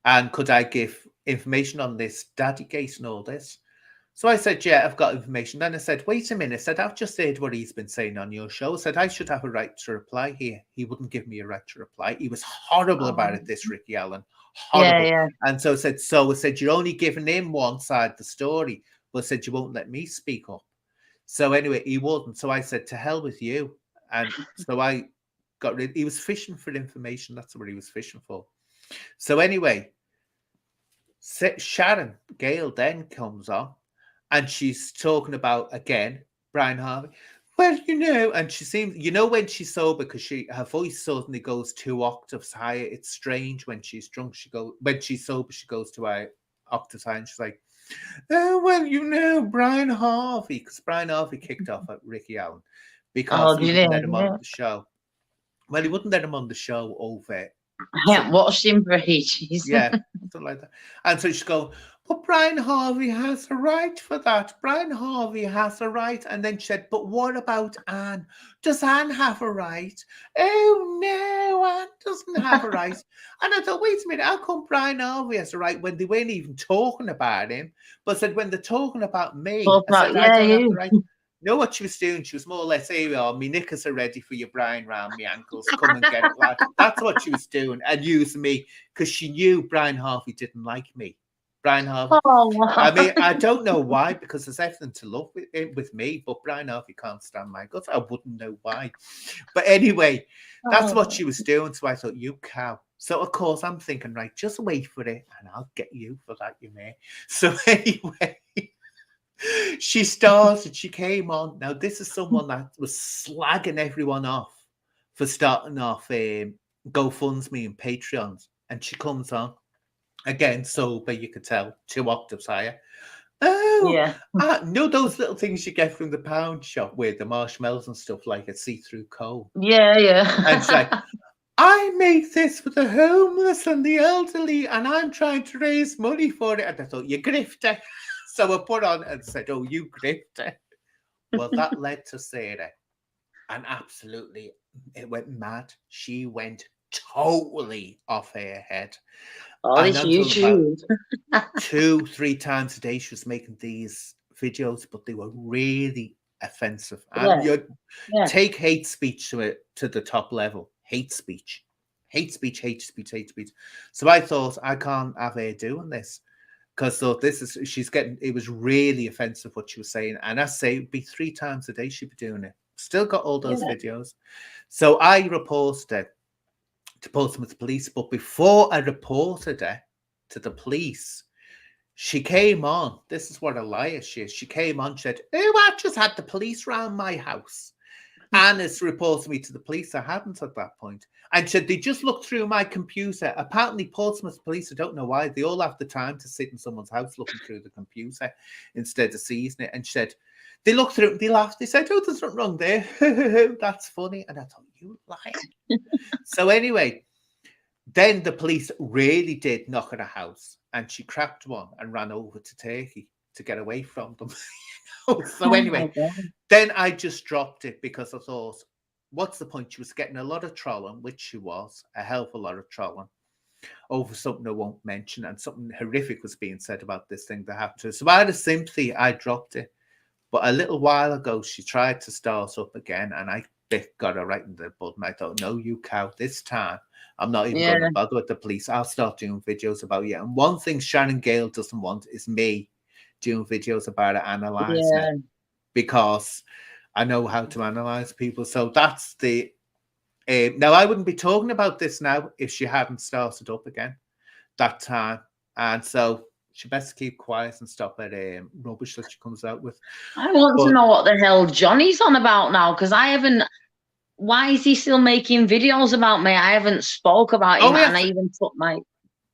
A: And could I give information on this Daddygate and all this? So I said, yeah, I've got information. Then I said, wait a minute. I said, I've just heard what he's been saying on your show. I said, I should have a right to reply here. He wouldn't give me a right to reply. He was horrible about it, this Ricky Allen. Horrible. Yeah. And so I said, you're only giving him one side of the story. But I said, you won't let me speak up. So anyway, he wouldn't. So I said, to hell with you. And so I got rid. He was fishing for information. That's what he was fishing for. So anyway, Sharon Gale then comes on, and she's talking about again Brian Harvey. Well, and she seems, when she's sober, because her voice suddenly goes 2 octaves higher. It's strange when she's drunk. When she's sober, she goes to high octaves higher, and she's like, "Oh, well, Brian Harvey," because Brian Harvey kicked off at Ricky Allen because he wouldn't let him on the show. Well, he wouldn't let him on the show over.
B: I haven't watched him for ages.
A: Yeah, something like that. And so she's going, but Brian Harvey has a right for that. Brian Harvey has a right. And then she said, but what about Anne? Does Anne have a right? Oh, no, Anne doesn't have a right. And I thought, wait a minute, how come Brian Harvey has a right when they weren't even talking about him? But said, when they're talking about me, I said, I don't have the right. You know what she was doing? She was more or less, here we are, my knickers are ready for you, Brian, round my ankles. Come and get it, lad. That's what she was doing, and using me, because she knew Brian Harvey didn't like me. Brian Harvey. Oh. I mean, I don't know why, because there's everything to love with me, but Brian Harvey can't stand my guts. I wouldn't know why. But anyway, that's what she was doing. So I thought, you cow. So, of course, I'm thinking, right, just wait for it, and I'll get you for that, you may. So anyway, she came on. Now, this is someone that was slagging everyone off for starting off GoFundMe and Patreons. And she comes on, again, sober, you could tell, 2 octaves higher. Oh, yeah. Those little things you get from the pound shop with the marshmallows and stuff, like a see-through coal.
B: Yeah, yeah.
A: And she's like, I make this for the homeless and the elderly, and I'm trying to raise money for it. And I thought, you grifter. So I put on and said, oh, you grifter. Well, that led to Sarah. And absolutely, it went mad. She went totally off her head.
B: Oh, this YouTube.
A: 2-3 times a day, she was making these videos, but they were really offensive. And take hate speech to the top level. Hate speech. So I thought, I can't have her doing this. Because it was really offensive what she was saying. And I say it'd be 3 times a day she'd be doing it. Still got all those videos. So I reported her to Portsmouth Police. But before I reported her to the police, she came on. This is what a liar she is. She came on, she said, oh, I just had the police round my house. Anna's reported me to the police. I hadn't at that point. And said, they just looked through my computer. Apparently, Portsmouth Police, I don't know why, they all have the time to sit in someone's house looking through the computer instead of seizing it. And she said, they looked through it, they laughed. They said, oh, there's nothing wrong there. That's funny. And I thought, you liar. So anyway, then the police really did knock at her house. And she cracked one and ran over to Turkey to get away from them. So anyway, then I just dropped it because I thought, what's the point? She was getting a lot of trolling, which she was, a hell of a lot of trolling, over something I won't mention, and something horrific was being said about this thing that happened to her. So out of sympathy, I dropped it. But a little while ago, she tried to start up again, and I got her right in the bud. And I thought, no, you cow, this time, I'm not even going to bother with the police. I'll start doing videos about you. And one thing Sharon Gale doesn't want is me doing videos about it, analysing it, because I know how to analyse people. So that's the... now, I wouldn't be talking about this now if she hadn't started up again that time. And so she best keep quiet and stop at rubbish that she comes out with.
B: I want to know what the hell Johnny's on about now, because I haven't... Why is he still making videos about me? I haven't spoke about him, and I even took my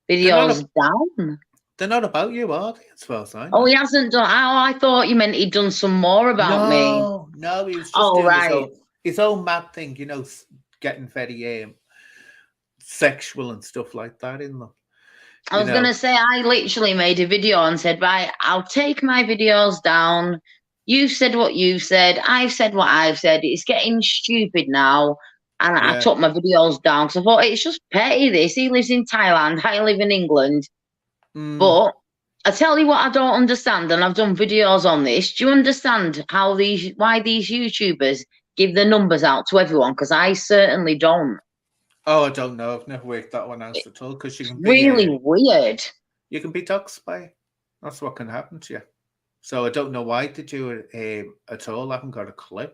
B: videos down.
A: They're not about you, are they? As far as I know.
B: Oh, he hasn't done... Oh, I thought you meant he'd done some more about me.
A: No, he was just doing his own mad thing, getting very sexual and stuff like that in them.
B: I was going to say, I literally made a video and said, right, I'll take my videos down. You've said what you've said. I've said what I've said. It's getting stupid now. And I took my videos down because I thought, it's just petty, this. He lives in Thailand. I live in England. But I tell you what I don't understand, and I've done videos on this. Do you understand why these YouTubers give the numbers out to everyone? Because I certainly don't.
A: Oh, I don't know. I've never worked that one out at all. Because you can
B: be really weird.
A: You can be doxed by it. That's what can happen to you. So I don't know why they do it at all. I haven't got a clue.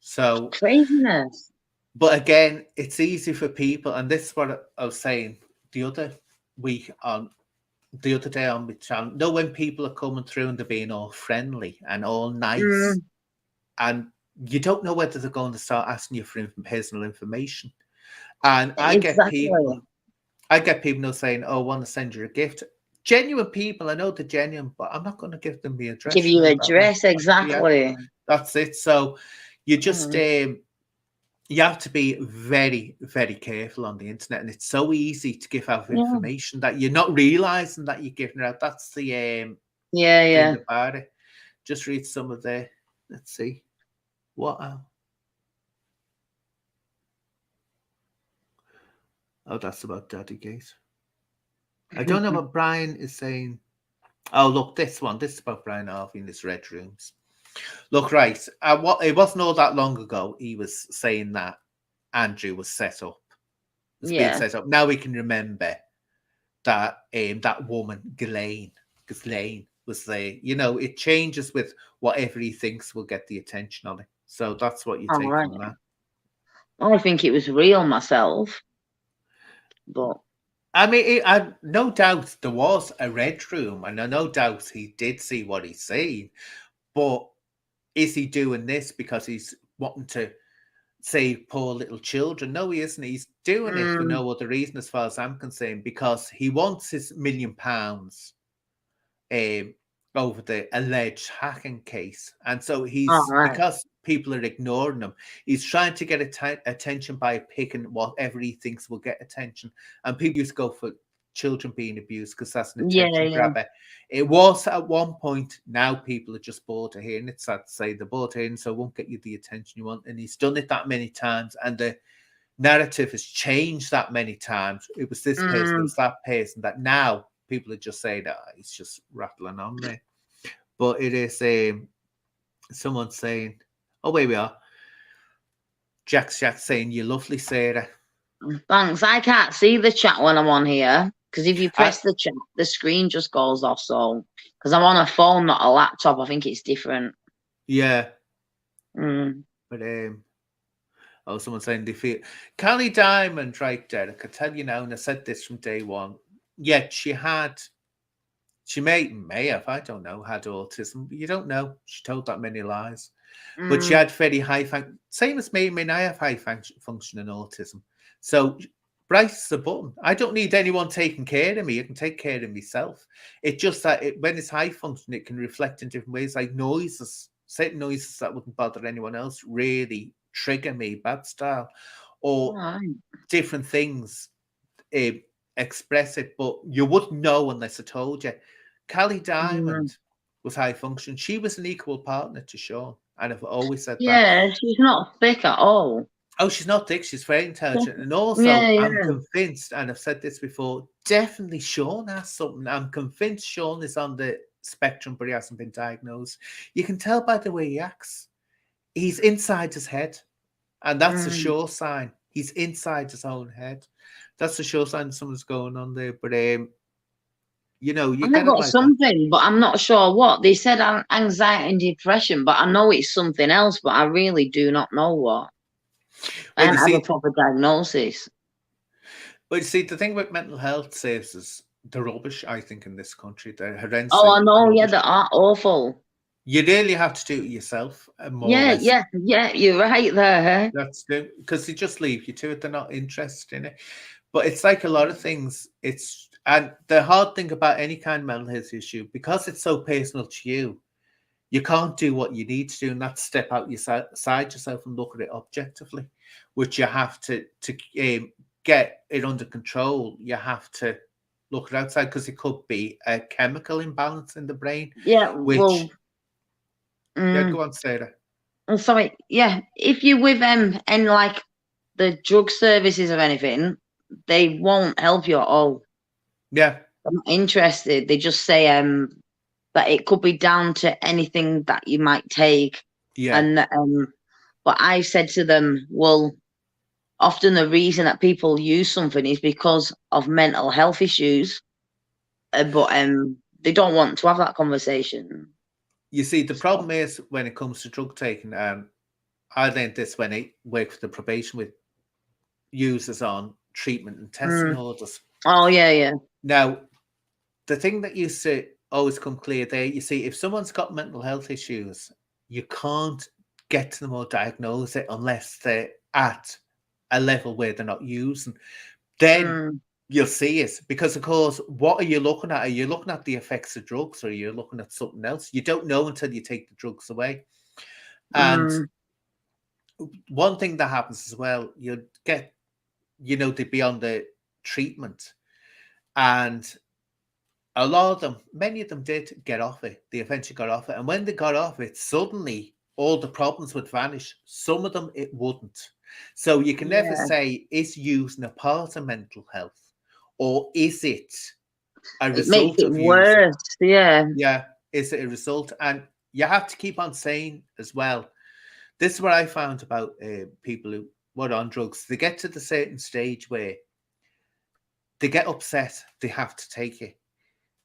A: So,
B: Craziness.
A: but again, it's easy for people, and this is what I was saying the other week on the other day on my channel. Know when people are coming through and they're being all friendly and all nice, and you don't know whether they're going to start asking you for personal information. And I get
B: Exactly.
A: people now saying, "Oh, I want to send you a gift." Genuine people, I know they're genuine, but I'm not going to give them the address.
B: Give you
A: know
B: a
A: that one.
B: dress, exactly.
A: Yeah, that's it. So you just you have to be very, very careful on the internet, and it's so easy to give out information that you're not realizing that you're giving it out. That's the thing about it. Just read some of the. Let's see what. Oh, that's about Daddy Gate. I don't know what Brian is saying. Oh, look, this one. This is about Brian Harvey in his red rooms. Look, right. It wasn't all that long ago. He was saying that Andrew was set up. It's been set up. Now we can remember that that woman, Ghislaine, was there. You know, it changes with whatever he thinks will get the attention on it. So that's what you take from that.
B: I think it was real myself. But
A: I mean, no doubt there was a red room, and no doubt he did see what he's seen. But is he doing this because he's wanting to save poor little children? No, he isn't. He's doing it for no other reason, as far as I'm concerned, because he wants his £1 million over the alleged hacking case. And so because people are ignoring him, he's trying to get attention by picking whatever he thinks will get attention. And people used to go for children being abused because that's an attention grabber. It was at one point. Now people are just bored of hearing it. Sad to say, they're bored of hearing, so it won't get you the attention you want. And he's done it that many times, and the narrative has changed that many times. It was this person, it was that person, that now people are just saying that he's just rattling on there. But it is someone saying, oh, where we are. Jack's saying, "You're lovely, Sarah."
B: Thanks. I can't see the chat when I'm on here, because if you press the chat, the screen just goes off. So, because I'm on a phone, not a laptop, I think it's different.
A: Yeah. But oh, someone's saying they feel Callie Diamond, right, Derek? I tell you now, and I said this from day one. Yet she may have, I don't know, had autism, but you don't know. She told that many lies. But she had very high same as me. I mean, I have high functioning autism. So Bryce is a button. I don't need anyone taking care of me. I can take care of myself. It's just that when it's high function, it can reflect in different ways, like noises. Certain noises that wouldn't bother anyone else really trigger me, bad style, or different things express it. But you wouldn't know unless I told you. Callie Diamond was high function. She was an equal partner to Sean, and I've always said that.
B: Yeah, she's not thick at all.
A: Oh, she's not thick. She's very intelligent. And also, I'm convinced, and I've said this before, definitely Sean has something. I'm convinced Sean is on the spectrum, but he hasn't been diagnosed. You can tell by the way he acts. He's inside his head. And that's a sure sign. He's inside his own head. That's a sure sign something's going on there. But, you know, you
B: got something, but I'm not sure what. They said anxiety and depression, but I know it's something else, but I really do not know what. I don't have a proper diagnosis.
A: But you see, the thing about mental health services, they're rubbish, I think, in this country. They're horrendous.
B: Oh, I know, rubbish. Yeah, they are awful.
A: You really have to do it yourself.
B: Yeah, you're right there.
A: That's good, because they just leave you to it. They're not interested in it. But it's like a lot of things. And the hard thing about any kind of mental health issue, because it's so personal to you, you can't do what you need to do, and that's step out side yourself and look at it objectively, which you have to get it under control. You have to look at outside, because it could be a chemical imbalance in the brain.
B: Yeah,
A: which go on, Sarah.
B: I'm sorry. Yeah, if you're with them and like the drug services or anything, they won't help you at all.
A: Yeah,
B: I'm not interested. They just say that it could be down to anything that you might take.
A: Yeah.
B: And but I said to them, well, often the reason that people use something is because of mental health issues, but they don't want to have that conversation.
A: You see, the problem is when it comes to drug taking, I learned this when I worked for the probation with users on treatment and testing orders.
B: Oh, yeah.
A: Now, the thing that used to always come clear there, you see, if someone's got mental health issues, you can't get to them or diagnose it unless they're at a level where they're not using. Then you'll see it, because of course, what are you looking at? Are you looking at the effects of drugs, or are you looking at something else? You don't know until you take the drugs away. And one thing that happens as well, you get, they'd be on the treatment, and a lot of them, many of them did get off it. They eventually got off it. And when they got off it, suddenly all the problems would vanish. Some of them, it wouldn't. So you can never say, is using a part of mental health, or is it a result of using?
B: Worse. Yeah.
A: Yeah. Is it a result? And you have to keep on saying as well, this is what I found about people who were on drugs. They get to the certain stage where they get upset, they have to take it.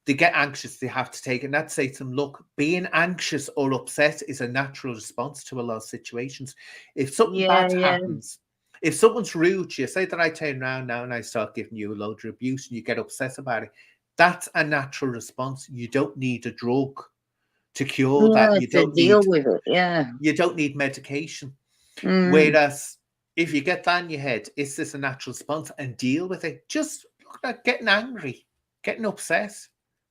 A: They get anxious, they have to take it. And I'd say to them, look, being anxious or upset is a natural response to a lot of situations. If something bad happens, if someone's rude to you, say that I turn around now and I start giving you a load of abuse and you get upset about it, that's a natural response. You don't need a drug to cure that. You don't
B: deal with it. Yeah.
A: You don't need medication. Whereas if you get that in your head, is this a natural response, and deal with it? Just look at getting angry, getting upset.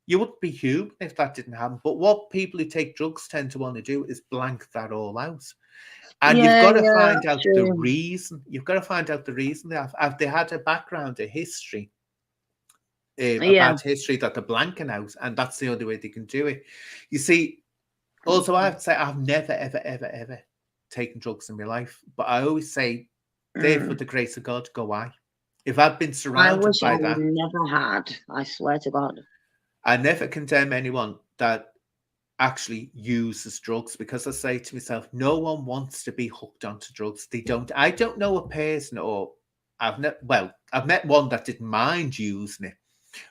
A: You wouldn't be human if that didn't happen. But what people who take drugs tend to want to do is blank that all out. And you've got to find out the reason. You've got to find out the reason. They had a background, a history, a bad history that they're blanking out. And that's the only way they can do it. You see, also I have to say, I've never, ever, ever, ever taken drugs in my life. But I always say, there for the grace of God, go I. If I've been surrounded by that.
B: I never had. I swear to God.
A: I never condemn anyone that actually uses drugs, because I say to myself, no one wants to be hooked onto drugs. They don't. I don't know a person, or I've met one that didn't mind using it.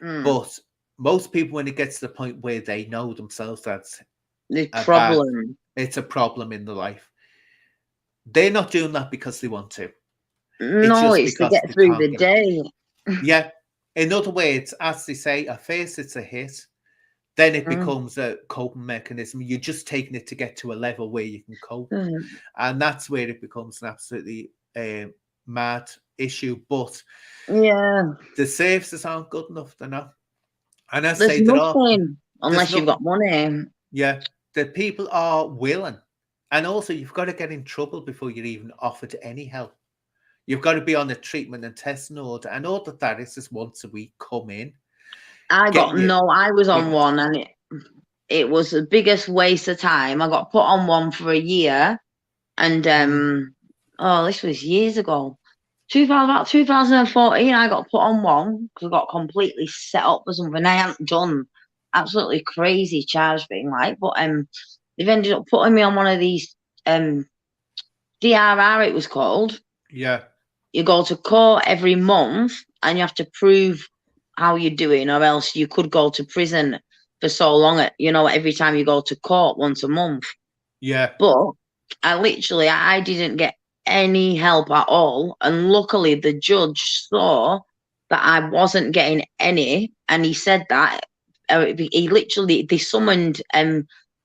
A: But most people, when it gets to the point where they know themselves that's it's a problem in their life, they're not doing that because they want to.
B: It's to get through the day.
A: Yeah. In other words, as they say, at first it's a hit, then it becomes a coping mechanism. You're just taking it to get to a level where you can cope. And that's where it becomes an absolutely mad issue. But the services aren't good enough. They're not. And I say
B: nothing unless you've got money.
A: Yeah. The people are willing. And also, you've got to get in trouble before you're even offered any help. You've got to be on a treatment and testing order. And all that is just once a week, come in.
B: I was on one, and it was the biggest waste of time. I got put on one for a year. And, this was years ago. About 2014, I got put on one because I got completely set up for something I hadn't done. Absolutely crazy charge being like. But they've ended up putting me on one of these DRR, it was called.
A: Yeah.
B: You go to court every month and you have to prove how you're doing, or else you could go to prison for so long, every time you go to court once a month.
A: Yeah.
B: But I didn't get any help at all. And luckily the judge saw that I wasn't getting any. And he said that they summoned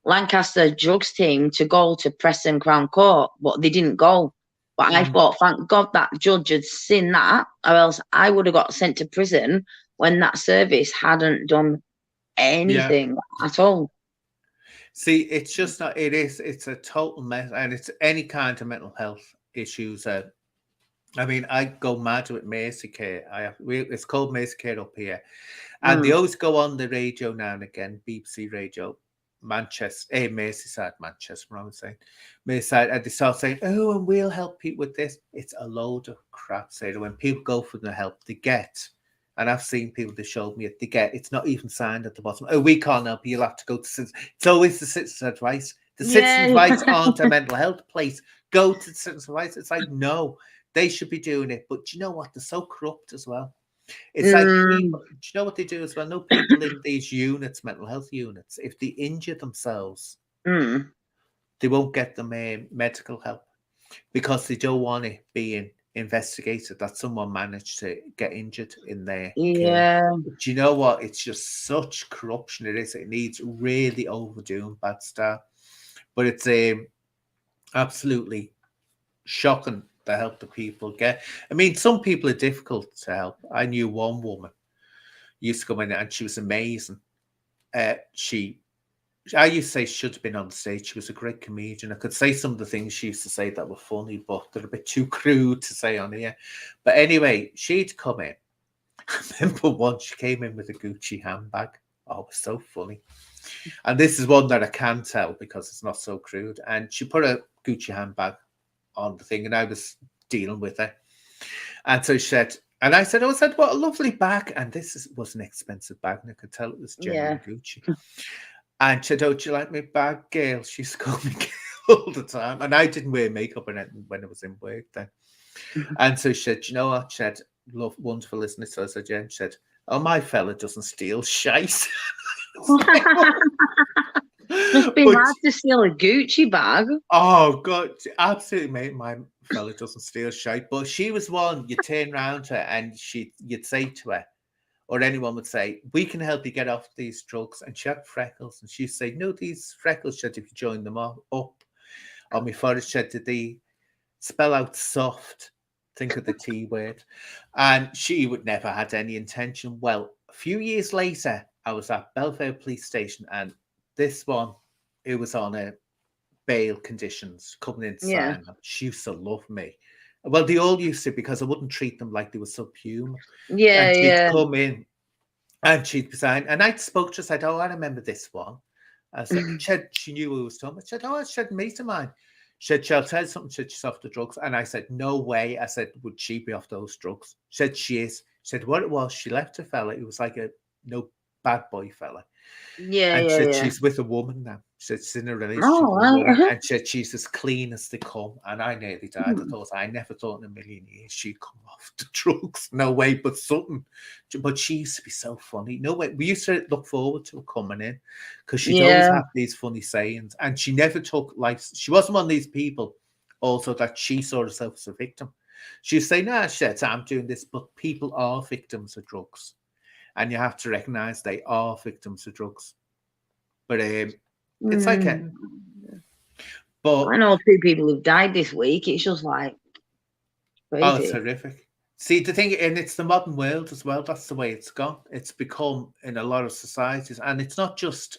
B: Lancaster drugs team to go to Preston Crown Court, but they didn't go. But I thought, thank God that judge had seen that, or else I would have got sent to prison when that service hadn't done anything at all.
A: See, it's just not, it's a total mess, and it's any kind of mental health issues. I mean, I go mad with Mercy Care. It's called Mercy Care up here. And they always go on the radio now and again, BBC Radio, Manchester, Merseyside, Manchester, I'm saying, Merseyside, and they start saying, oh, and we'll help people with this. It's a load of crap, say, when people go for the help they get, and I've seen people that showed me it, it's not even signed at the bottom. Oh, we can't help you, you'll have to go to citizens. It's always the citizens' advice. The citizens' advice aren't a mental health place. Go to the citizens' advice. It's like, no, they should be doing it. But do you know what? They're so corrupt as well. It's like, people, do you know what they do as well? No, people in these units, mental health units, if they injure themselves, they won't get them medical help. because they don't want it being investigated that someone managed to get injured in their care.
B: Yeah.
A: Do you know what? It's just such corruption it is. It needs really overdoing bad stuff. But it's absolutely shocking the help that people get. I mean, some people are difficult to help. I knew one woman used to come in and she was amazing. I used to say she should have been on the stage. She was a great comedian. I could say some of the things she used to say that were funny, but they're a bit too crude to say on here. But anyway, she'd come in. I remember once she came in with a Gucci handbag. Oh, it was so funny. And this is one that I can tell because it's not so crude. And she put a Gucci handbag on the thing, and I was dealing with it. And so she said, and I said, what a lovely bag. And this was an expensive bag, and I could tell it was genuine Gucci. And she said, oh, do you like my bag, Gail? She used to call me Gail all the time. And I didn't wear makeup or anything when I was in work then. And so she said, you know what? She said, love, wonderful listening. So I said, yeah. And she said, oh, my fella doesn't steal shite.
B: Must be hard to steal a Gucci bag.
A: Oh, God. Absolutely, mate. My fella doesn't steal shite. But she was one, you turn around to her and you'd say to her, or anyone would say, we can help you get off these drugs. And she had freckles. And she'd say, no, these freckles, said, if you join them up on my forehead, said, did they spell out soft? Think of the T word. And she would never had any intention. Well, a few years later, I was at Belfair Police Station. And this one, it was on a bail conditions coming in.
B: Yeah.
A: She used to love me. Well, they all used to, because I wouldn't treat them like they were subhuman.
B: Yeah,
A: and she'd
B: yeah.
A: come in and she'd be saying, and I spoke to her, said, oh, I remember this one. I said, she knew who was talking. I said, oh, it's a mate of mine. She said, she'll tell something, she said, she's off the drugs. And I said, no way. I said, would she be off those drugs? She said, she is. She said, what it was, she left a fella. It was like a no bad boy fella.
B: Yeah,
A: and
B: yeah,
A: she said,
B: yeah.
A: she's with a woman now. She said, she's in a relationship
B: Oh,
A: with a woman.
B: right.
A: And she said, she's as clean as they come. And I nearly died. I never thought in a million years she'd come off the drugs. No way, but something. But she used to be so funny. No way. We used to look forward to her coming in because she'd always have these funny sayings. And she never took life. She wasn't one of these people also that she saw herself as a victim. She'd say, no, she said, I'm doing this, but people are victims of drugs. And you have to recognize they are victims of drugs. But it's like it. But
B: I know 2 people who've died this week. It's just like crazy.
A: Oh, it's horrific. See, the thing, and it's the modern world as well. That's the way it's gone. It's become in a lot of societies, and it's not just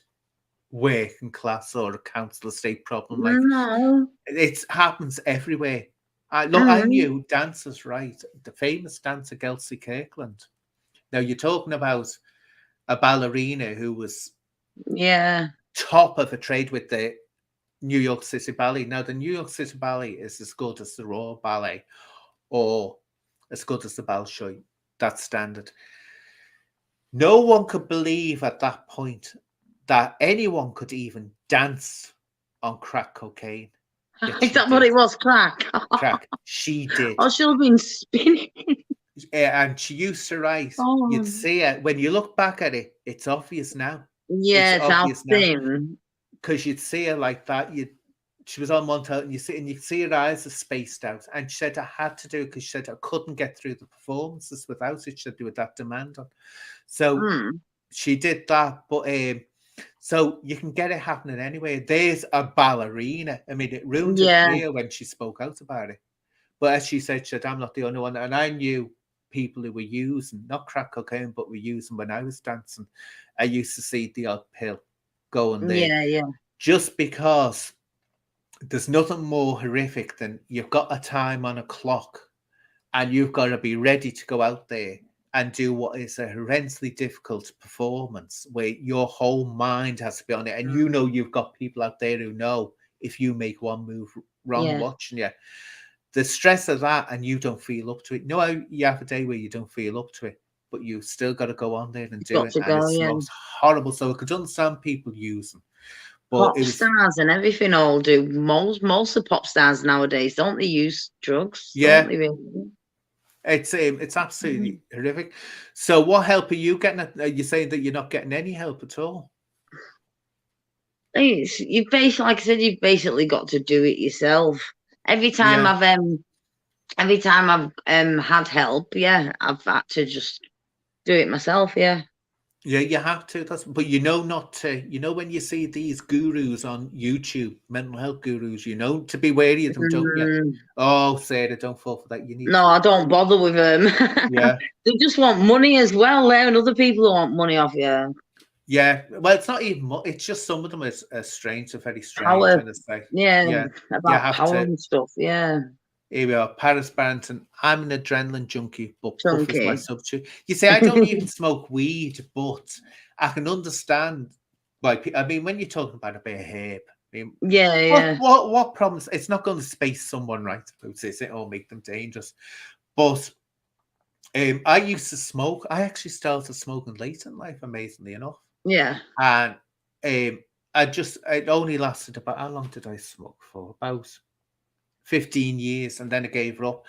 A: work and class or a council estate problem. Like it happens everywhere. I knew dancers, right? The famous dancer Kelsey Kirkland. Now you're talking about a ballerina who was top of a trade with the New York City Ballet. Now the New York City Ballet is as good as the Royal Ballet or as good as the Bolshoi. That's standard. No one could believe at that point that anyone could even dance on crack cocaine.
B: Is that what it was? Crack?
A: Crack. She did.
B: Oh, she'll have been spinning.
A: And she used to write. You'd see it. When you look back at it, it's obvious now.
B: Yeah, it's obvious now.
A: Because you'd see her like that. She was on one and you see her eyes are spaced out. And she said I had to do it because she said I couldn't get through the performances without it. She had to do with that demand on. So she did that. But so you can get it happening anyway. There's a ballerina. I mean, it ruined her career when she spoke out about it. But as she said, I'm not the only one. And I knew people who were using, not crack cocaine, but were using when I was dancing. I used to see the odd pill going there.
B: Yeah.
A: Just because there's nothing more horrific than you've got a time on a clock and you've got to be ready to go out there and do what is a horrendously difficult performance where your whole mind has to be on it. And you know you've got people out there who know if you make one move wrong watching you. The stress of that and you don't feel up to it. No, you have a day where you don't feel up to it, but you still got to go on there and do it. And it's most horrible. So I could understand people using.
B: Pop stars and everything all do. Most of pop stars nowadays, don't they use drugs?
A: Yeah. It's absolutely horrific. So what help are you getting? Are you saying that you're not getting any help at all?
B: You basically, like I said, you've basically got to do it yourself. Every time I've had help, I've had to just do it myself. Yeah.
A: Yeah, you have to. But not to. When you see these gurus on YouTube, mental health gurus, to be wary of them, don't you? Oh, Sarah, don't fall for that. You need.
B: No, I don't bother with them.
A: Yeah.
B: They just want money as well. There and other people who want money off you.
A: Yeah. Well, it's not even. It's just some of them are strange. Are very strange.
B: Power.
A: And it's like,
B: Yeah.
A: you
B: About
A: have
B: power
A: to.
B: and stuff. Yeah.
A: Here we are, Paris Barrington. I'm an adrenaline junkie, but puff is my
B: Chunky.
A: substitute. You see, I don't even smoke weed, but I can understand why. I mean, when you're talking about a bit of herb, I mean,
B: Yeah.
A: what problems? It's not going to space someone right about it or make them dangerous. But I used to smoke. I actually started smoking late in life, amazingly enough.
B: Yeah.
A: And it only lasted about, how long did I smoke for? About 15 years, and then I gave it up.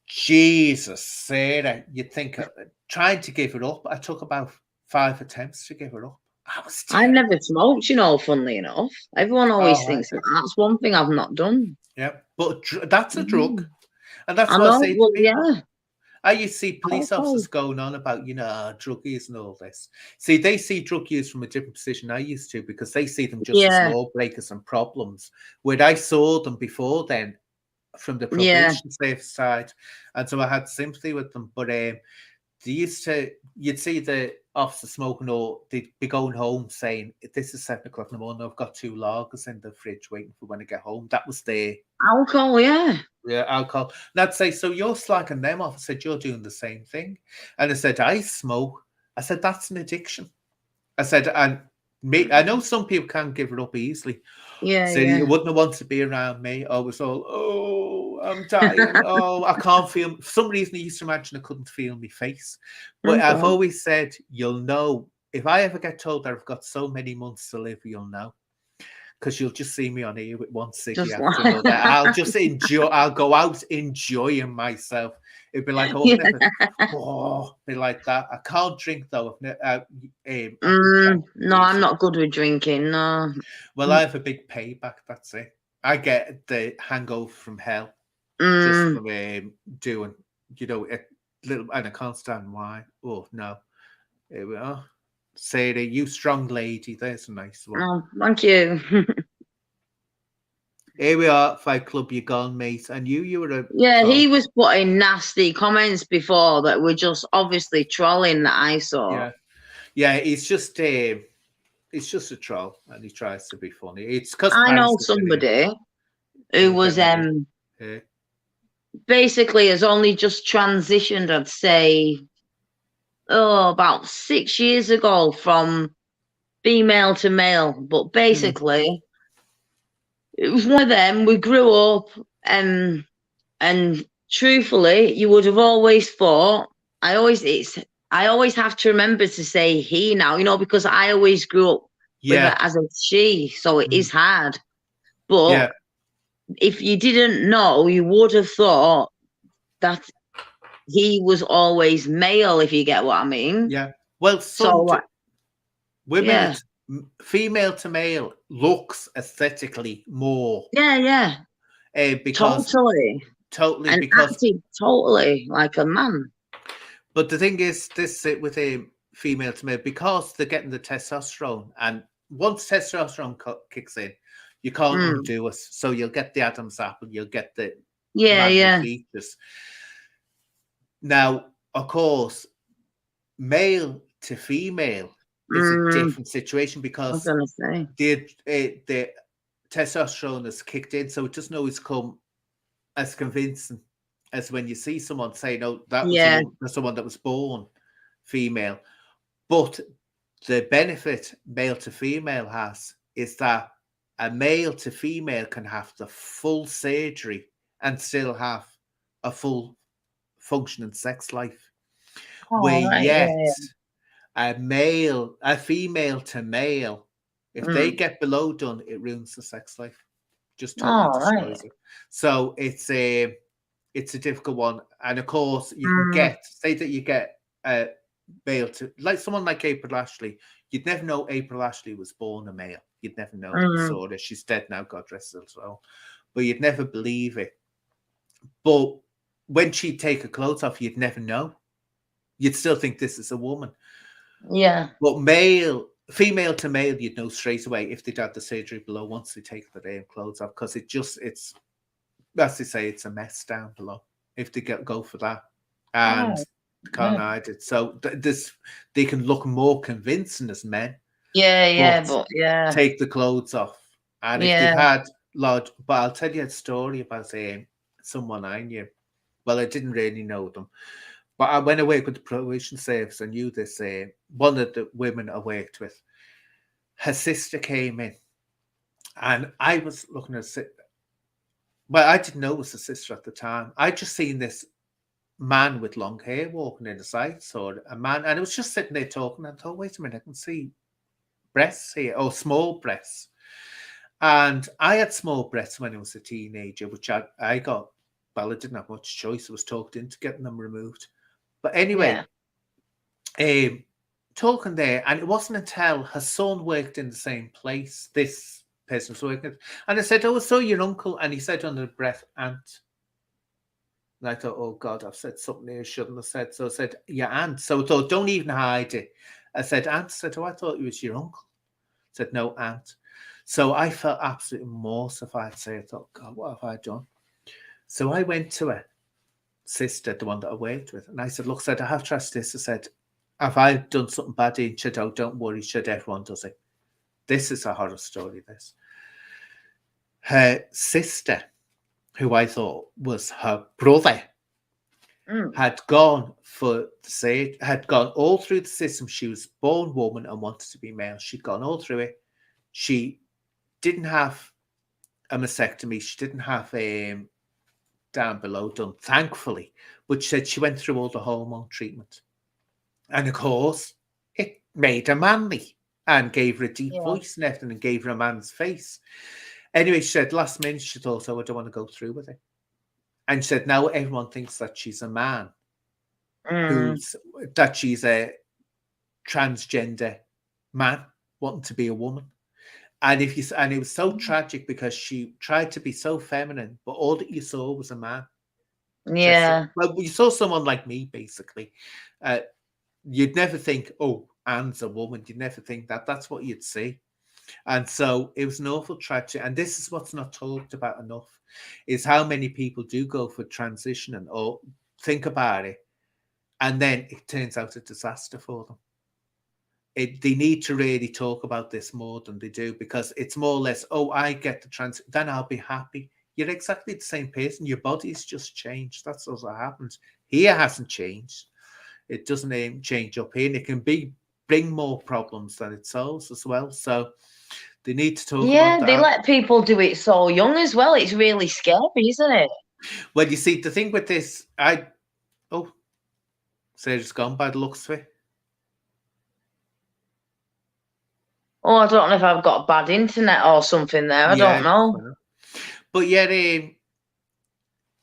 A: Jesus, Sarah, you'd think trying to give it up. I took about 5 attempts to give it up.
B: I've never smoked, funnily enough. Everyone always thinks that's one thing I've not done.
A: Yeah, but that's a drug. And that's
B: I
A: what
B: know,
A: I say to
B: well,
A: people.
B: yeah.
A: I used to see police officers going on about, drug use and all this. See, they see drug use from a different position I used to, because they see them just as lawbreakers and problems. Where I saw them before then from the probation safe side. And so I had sympathy with them. But you'd see the officer smoking, or they'd be going home saying, this is 7 o'clock in the morning, I've got 2 lagers in the fridge waiting for when I get home. That was their
B: alcohol, yeah,
A: alcohol. And I'd say, so you're slacking them off. I said, you're doing the same thing. And I said, I smoke. I said, that's an addiction. I said, and I know some people can't give it up easily.
B: Yeah,
A: so you wouldn't want to be around me. I was all, I'm dying. I can't feel. For some reason, I used to imagine I couldn't feel my face. But I've always said, you'll know. If I ever get told that I've got so many months to live, you'll know. Because you'll just see me on here with one ciggy after another. I'll just enjoy. I'll go out enjoying myself. It'd be like, be like that. I can't drink though.
B: No, I'm not good with drinking. No.
A: Well, I have a big payback. That's it. I get the hangover from hell just from doing, a little, and I can't stand wine. Oh no, here we are. Sarah, you strong lady. There's a nice one.
B: Oh, thank you.
A: Here we are, Fight Club. You gone, mate? And you were a
B: he was putting nasty comments before that were just obviously trolling that I saw.
A: Yeah. It's just a troll, and he tries to be funny. It's because
B: I know somebody who was basically has only just transitioned, I'd say, about 6 years ago from female to male. But basically, it was one of them. We grew up, and truthfully, you would have always thought. I always have to remember to say he now, because I always grew up with it as a she, so it is hard. But if you didn't know, you would have thought that he was always male, if you get what I mean.
A: Yeah. Well, women, female to male looks aesthetically more.
B: Yeah.
A: Because totally,
B: and
A: because
B: acted totally like a man.
A: But the thing is, this with a female to male, because they're getting the testosterone, and once testosterone kicks in, you can't undo it. So you'll get the Adam's apple, you'll get the features. Now, of course, male to female is a different situation, because the testosterone has kicked in, so it doesn't always come as convincing as when you see someone say, no, that was someone that was born female. But the benefit male to female has is that a male to female can have the full surgery and still have a full functioning sex life. A female to male, if they get below done, it ruins the sex life. Just totally destroys it. So it's a difficult one. And of course, you can say that you get a male to, like someone like April Ashley. You'd never know April Ashley was born a male. You'd never know. So she's dead now, God rest her soul. but you'd never believe it. But when she'd take her clothes off, you'd never know. You'd still think this is a woman.
B: Yeah.
A: But female to male, you'd know straight away if they'd had the surgery below once they take the damn clothes off, because it's, as they say, it's a mess down below if they go for that. And
B: Oh,
A: can't
B: yeah.
A: hide it. So they can look more convincing as men.
B: Yeah,
A: But
B: but yeah.
A: take the clothes off. And if they've had large, but I'll tell you a story about someone I knew. Well, I didn't really know them, but I went away with the probation service. I knew this. One of the women I worked with, her sister came in, and I was looking at it. Well, I didn't know it was a sister at the time. I just seen this man with long hair walking in the sights, or a man, and I was just sitting there talking. And I thought, wait a minute, I can see breasts here, or small breasts. And I had small breasts when I was a teenager, which I got. Well, I didn't have much choice. I was talked into getting them removed. But anyway, talking there, and it wasn't until her son worked in the same place, this person was working, and I said, oh, so your uncle, and he said under the breath, aunt. And I thought, oh God, I've said something here I shouldn't have said. So I said, your aunt. So I thought, don't even hide it. I said, aunt. I said, oh, I thought it was your uncle. I said, no, aunt. So I felt absolutely mortified. I thought, God, what have I done? So I went to her sister, the one that I worked with, and I said, look, I have trust this. I said, have I done something bad? And she said, oh, don't worry, everyone does it. This is a horror story, this. Her sister, who I thought was her brother, had gone all through the system. She was born woman and wanted to be male. She'd gone all through it. She didn't have a mastectomy. She didn't have down below done, thankfully. But she said she went through all the hormone treatment. And of course, it made her manly and gave her a deep voice and everything, and gave her a man's face. Anyway, she said last minute she thought, oh, I don't want to go through with it. And she said now everyone thinks that she's a man, that she's a transgender man wanting to be a woman. And it was so tragic because she tried to be so feminine, but all that you saw was a man.
B: Yeah.
A: Well, you saw someone like me, basically. You'd never think, oh, Anne's a woman. You'd never think that. That's what you'd see. And so it was an awful tragedy. And this is what's not talked about enough, is how many people do go for transitioning or think about it, and then it turns out a disaster for them. They need to really talk about this more than they do, because it's more or less, oh, I get the trans, then I'll be happy. You're exactly the same person. Your body's just changed. That's what happens. Here hasn't changed. It doesn't change up here. And it can bring more problems than it solves as well. So they need to talk about that.
B: They let people do it so young as well. It's really scary, isn't it?
A: Well, you see, the thing with this, Sarah's gone by the looks of it.
B: Oh, I don't know if I've got bad internet or something there. I don't know.
A: But yeah,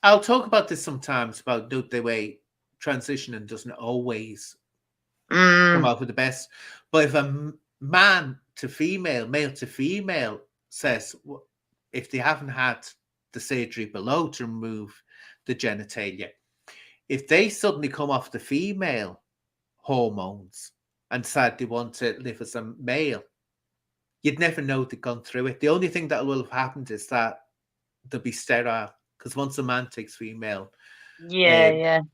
A: I'll talk about this sometimes, about the way transitioning doesn't always come out with the best. But if a man to female, male to female says, if they haven't had the surgery below to remove the genitalia, if they suddenly come off the female hormones and decide they want to live as a male, you'd never know they've gone through it. The only thing that will have happened is that they'll be sterile, because once a man takes female estrogen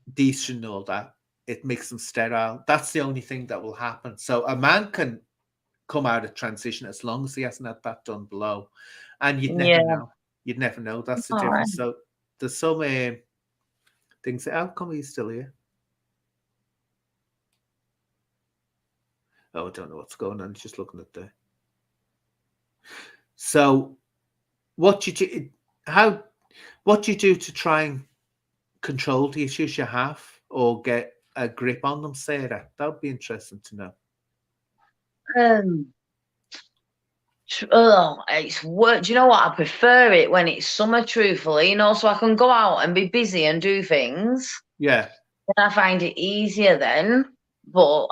A: and all that, it makes them sterile. That's the only thing that will happen. So a man can come out of transition as long as he hasn't had that done below, and you'd never know. You'd never know. That's the difference. So there's some things. How come he's still here? Oh, I don't know what's going on. Just looking at there. So what do you do to try and control the issues you have, or get a grip on them, Sarah? That would be interesting to know.
B: It's work. Do you know what? I prefer it when it's summer, truthfully, so I can go out and be busy and do things.
A: Yeah.
B: And I find it easier then. But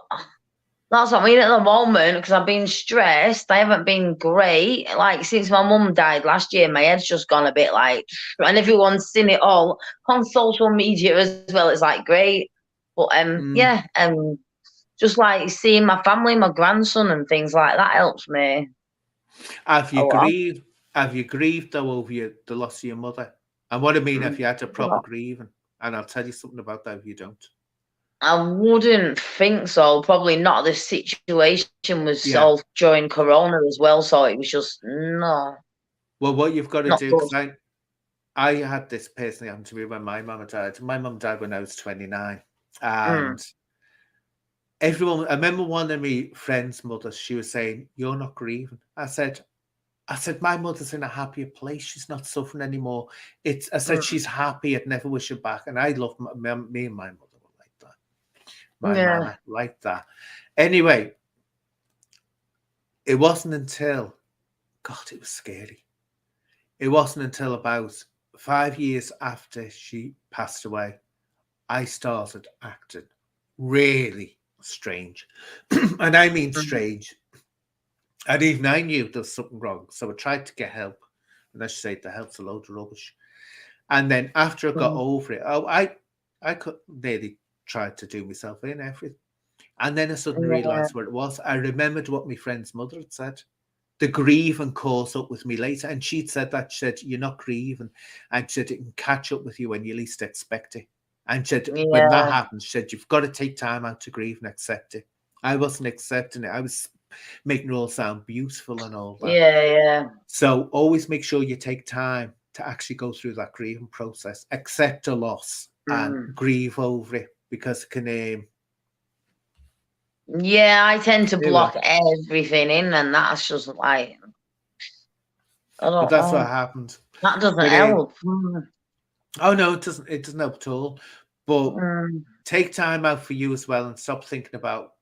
B: That's what I mean at the moment, because I've been stressed. I haven't been great. Like, since my mum died last year, my head's just gone a bit like, and everyone's seen it all on social media as well. It's like great. But yeah, just like seeing my family, my grandson and things like that helps me
A: Have
B: a
A: you
B: lot.
A: grieved? Have you grieved though over the loss of your mother? And what I mean, if you had a proper grieving, and I'll tell you something about that if you don't.
B: I wouldn't think so. Probably not. The situation was
A: Yeah.
B: all during Corona as well, so it was just no,
A: Well, what you've got to
B: not
A: do,
B: good.
A: because I had this personally happen to me when my mum died. My mum died when I was 29, and everyone. I remember one of my friends' mothers. She was saying, "You're not grieving." I said, my mother's in a happier place. She's not suffering anymore. I said, she's happy. I'd never wish her back. And I love me and my mother were like that. My mama like that. Anyway, it wasn't until, God, it was scary. It wasn't until about 5 years after she passed away, I started acting really strange. And I mean strange. And even I knew there was something wrong. So I tried to get help. And as you say, the help's a load of rubbish. And then after I got over it, I could nearly tried to do myself in everything. And then I suddenly realised what it was. I remembered what my friend's mother had said. The grieving caught up with me later. And she'd said that. She said, you're not grieving. And she said, it can catch up with you when you least expect it. And she said, when that happens, she said, you've got to take time out to grieve and accept it. I wasn't accepting it. I was making it all sound beautiful and all that.
B: Yeah.
A: So always make sure you take time to actually go through that grieving process, accept a loss and grieve over it, because it can
B: yeah, I tend to block everything in, and that's just like, I don't
A: but that's
B: know.
A: what happened.
B: That doesn't help.
A: Oh no, it doesn't help at all. But take time out for you as well and stop thinking about,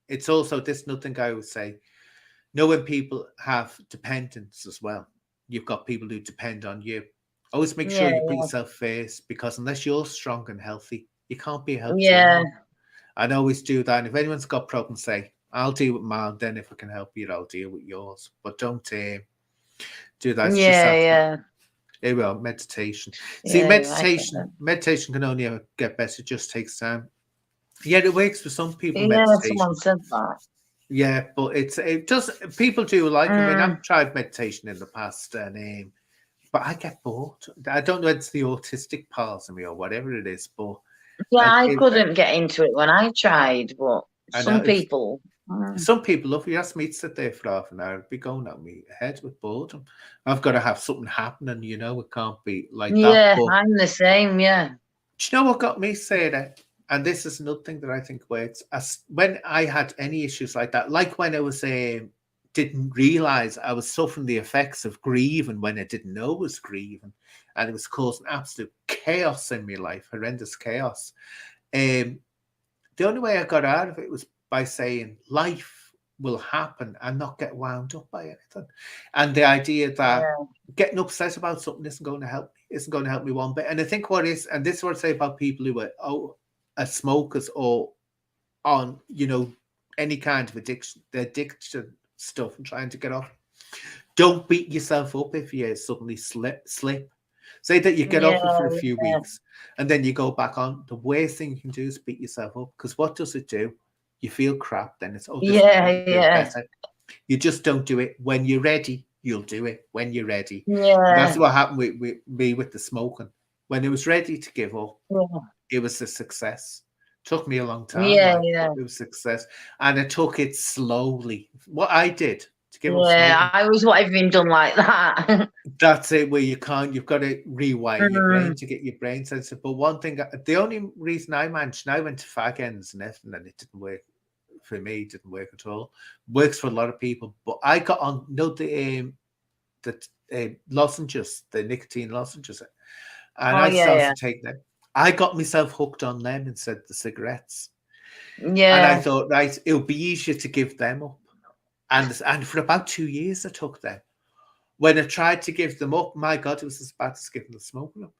A: it's also this nothing I would say. When people have dependents as well, you've got people who depend on you. Always make sure you put yourself first, because unless you're strong and healthy, you can't be a help to anyone. I'd always do that. And if anyone's got problems, say, I'll deal with mine. Then if I can help you, I'll deal with yours. But don't do that. It's just well, meditation. See, meditation can only ever get better. It just takes time. Yeah, it works for some people. Meditation.
B: Someone said that.
A: Yeah, but it does. People do like. I mean, I've tried meditation in the past, and but I get bored. I don't know if it's the autistic part of me or whatever it is, but
B: I couldn't get into it when I tried. But some people
A: love. You ask me to sit there for half an hour, I'd be going at me head with boredom. I've got to have something happening. It can't be like that.
B: Yeah, I'm the same. Yeah.
A: Do you know what got me saying it? And this is another thing that I think works. As when I had any issues like that, like when I was didn't realize I was suffering the effects of grieving when I didn't know I was grieving, and it was causing absolute chaos in my life, horrendous chaos. The only way I got out of it was by saying life will happen and not get wound up by anything. And the idea that getting upset about something isn't going to help me one bit. And I think what is, and this is what I say about people who are smokers or on, any kind of addiction, the addiction stuff and trying to get off. Don't beat yourself up if you suddenly slip. Say that you get off it for a few weeks and then you go back on. The worst thing you can do is beat yourself up, because what does it do? You feel crap. Then it's better. You just don't do it. When you're ready, you'll do it. When you're ready. That's what happened with me with the smoking. When it was ready to give up, it was a success. Took me a long time. It was a success, and I took it slowly. What I did to give up smoking.
B: I always want everything done like that.
A: That's it. Where you've got to rewire your brain to get your brain sensitive. But one thing, the only reason I mentioned, I went to fag ends and everything, and it didn't work for me. It didn't work at all. Works for a lot of people, but I got on the lozenges, the nicotine lozenges, and I started to take them. I got myself hooked on them instead of the cigarettes. And I thought, right, it'll be easier to give them up. And for about 2 years, I took them. When I tried to give them up, my God, it was as bad as giving the smoking up.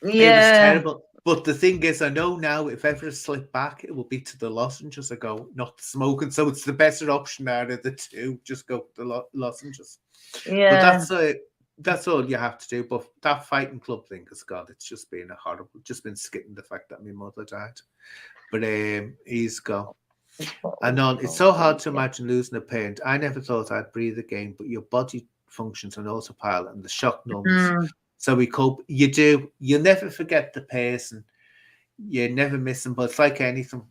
A: It was terrible. But the thing is, I know now if ever I slip back, it will be to the lozenges I go, not smoking. So it's the better option out of the two. Just go to the lozenges. But
B: Yeah.
A: that's all you have to do. But that fighting club thing, because God, it's just been just been skipping the fact that my mother died. But he's gone. And it's so hard to imagine losing a parent. I never thought I'd breathe again, but your body functions on autopilot and the shock numbs. So we cope. You do. You'll never forget the person. You never miss them. But it's like anything.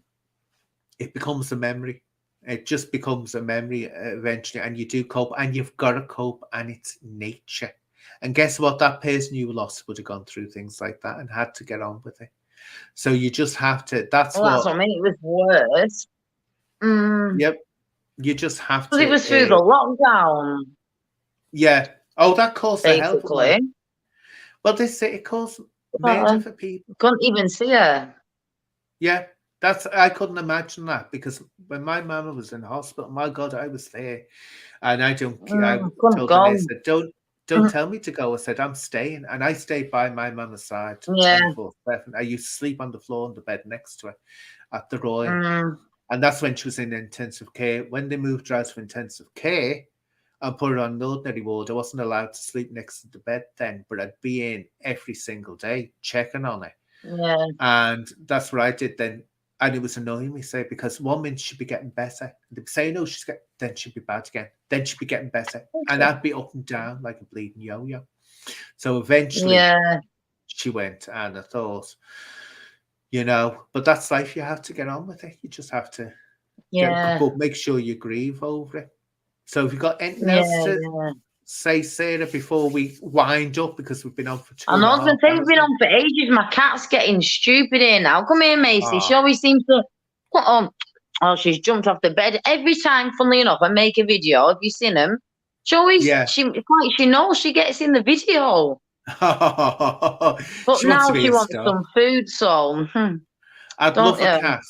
A: It becomes a memory. It just becomes a memory eventually. And you do cope. And you've got to cope. And it's nature. And guess what? That person you lost would have gone through things like that and had to get on with it. So you just have to. That's what
B: I mean. It was worse.
A: Yep. You just have to.
B: Because it was through the lockdown.
A: Yeah. Oh, that caused a hell of a lot.
B: Basically.
A: Well, they say it caused murder for people.
B: Couldn't even see her.
A: Yeah. I couldn't imagine that, because when my mama was in hospital, my God, I was there. And I told them, I said, don't tell me to go. I said, I'm staying. And I stayed by my mama's side 24/7. I used to sleep on the floor on the bed next to her at the Royal. And that's when she was in intensive care. When they moved her out of intensive care and put her on an ordinary ward, I wasn't allowed to sleep next to the bed then, but I'd be in every single day checking on her.
B: Yeah.
A: And that's what I did then. And it was annoying me, say, because 1 minute she'd be getting better. They'd say, no, then she'd be bad again. Then she'd be getting better. And I'd be up and down like a bleeding yo-yo. So eventually she went, and I thought, but that's life. You have to get on with it. You just have to but make sure you grieve over it. So have you got anything else to say, Sarah, before we wind up, because we've been on for 2
B: I know, we've been on for ages. My cat's getting stupid here now. Come here, Macy. She always seems to put on. Oh, she's jumped off the bed. Every time, funnily enough, I make a video. Have you seen them? She always, she knows she gets in the video. But now she wants some food, so.
A: I'd love a cat.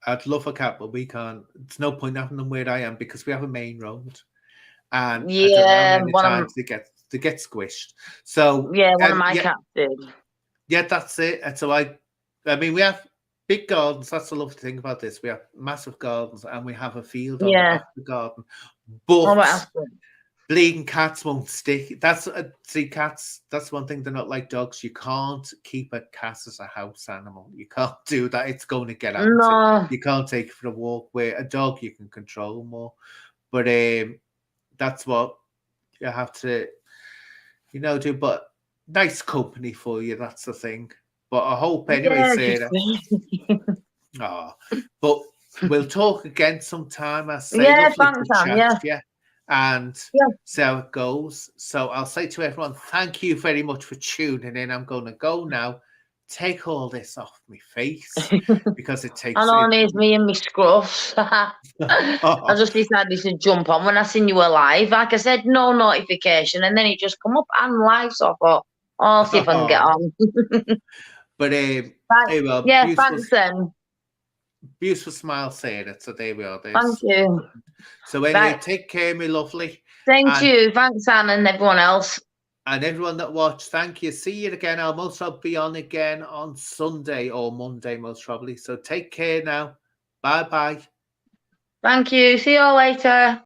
A: I'd love a cat, but we can't. It's no point having them where I am, because we have a main road. And I don't know how many times they get squished. So
B: one of my cats did.
A: Yeah, that's it. And so I mean, we have big gardens. That's the lovely thing about this. We have massive gardens, and we have a field on the back of the garden. But bleeding cats won't stick. Cats. That's one thing. They're not like dogs. You can't keep a cat as a house animal. You can't do that. It's going to get out. No. You can't take it for a walk. Where a dog you can control more. But that's what you have to, do. But nice company for you. That's the thing. But I hope anyway, Sarah. But we'll talk again sometime. I say,
B: thanks, Anne.
A: And see how it goes. So I'll say to everyone, thank you very much for tuning in. I'm going to go now. Take all this off my face, because it takes.
B: I know, it's me and my scruffs. I just decided to jump on when I seen you were live. Like I said, no notification, and then it just come up and live. So I thought, I'll see if I can get on.
A: But
B: thanks then.
A: Beautiful smile, Sarah. So there we are.
B: Thank you.
A: So anyway, take care, my lovely.
B: Thank you. Thanks, Anne, and everyone else.
A: And everyone that watched, thank you. See you again. I'll most probably be on again on Sunday or Monday, most probably. So take care now. Bye-bye.
B: Thank you. See you all later.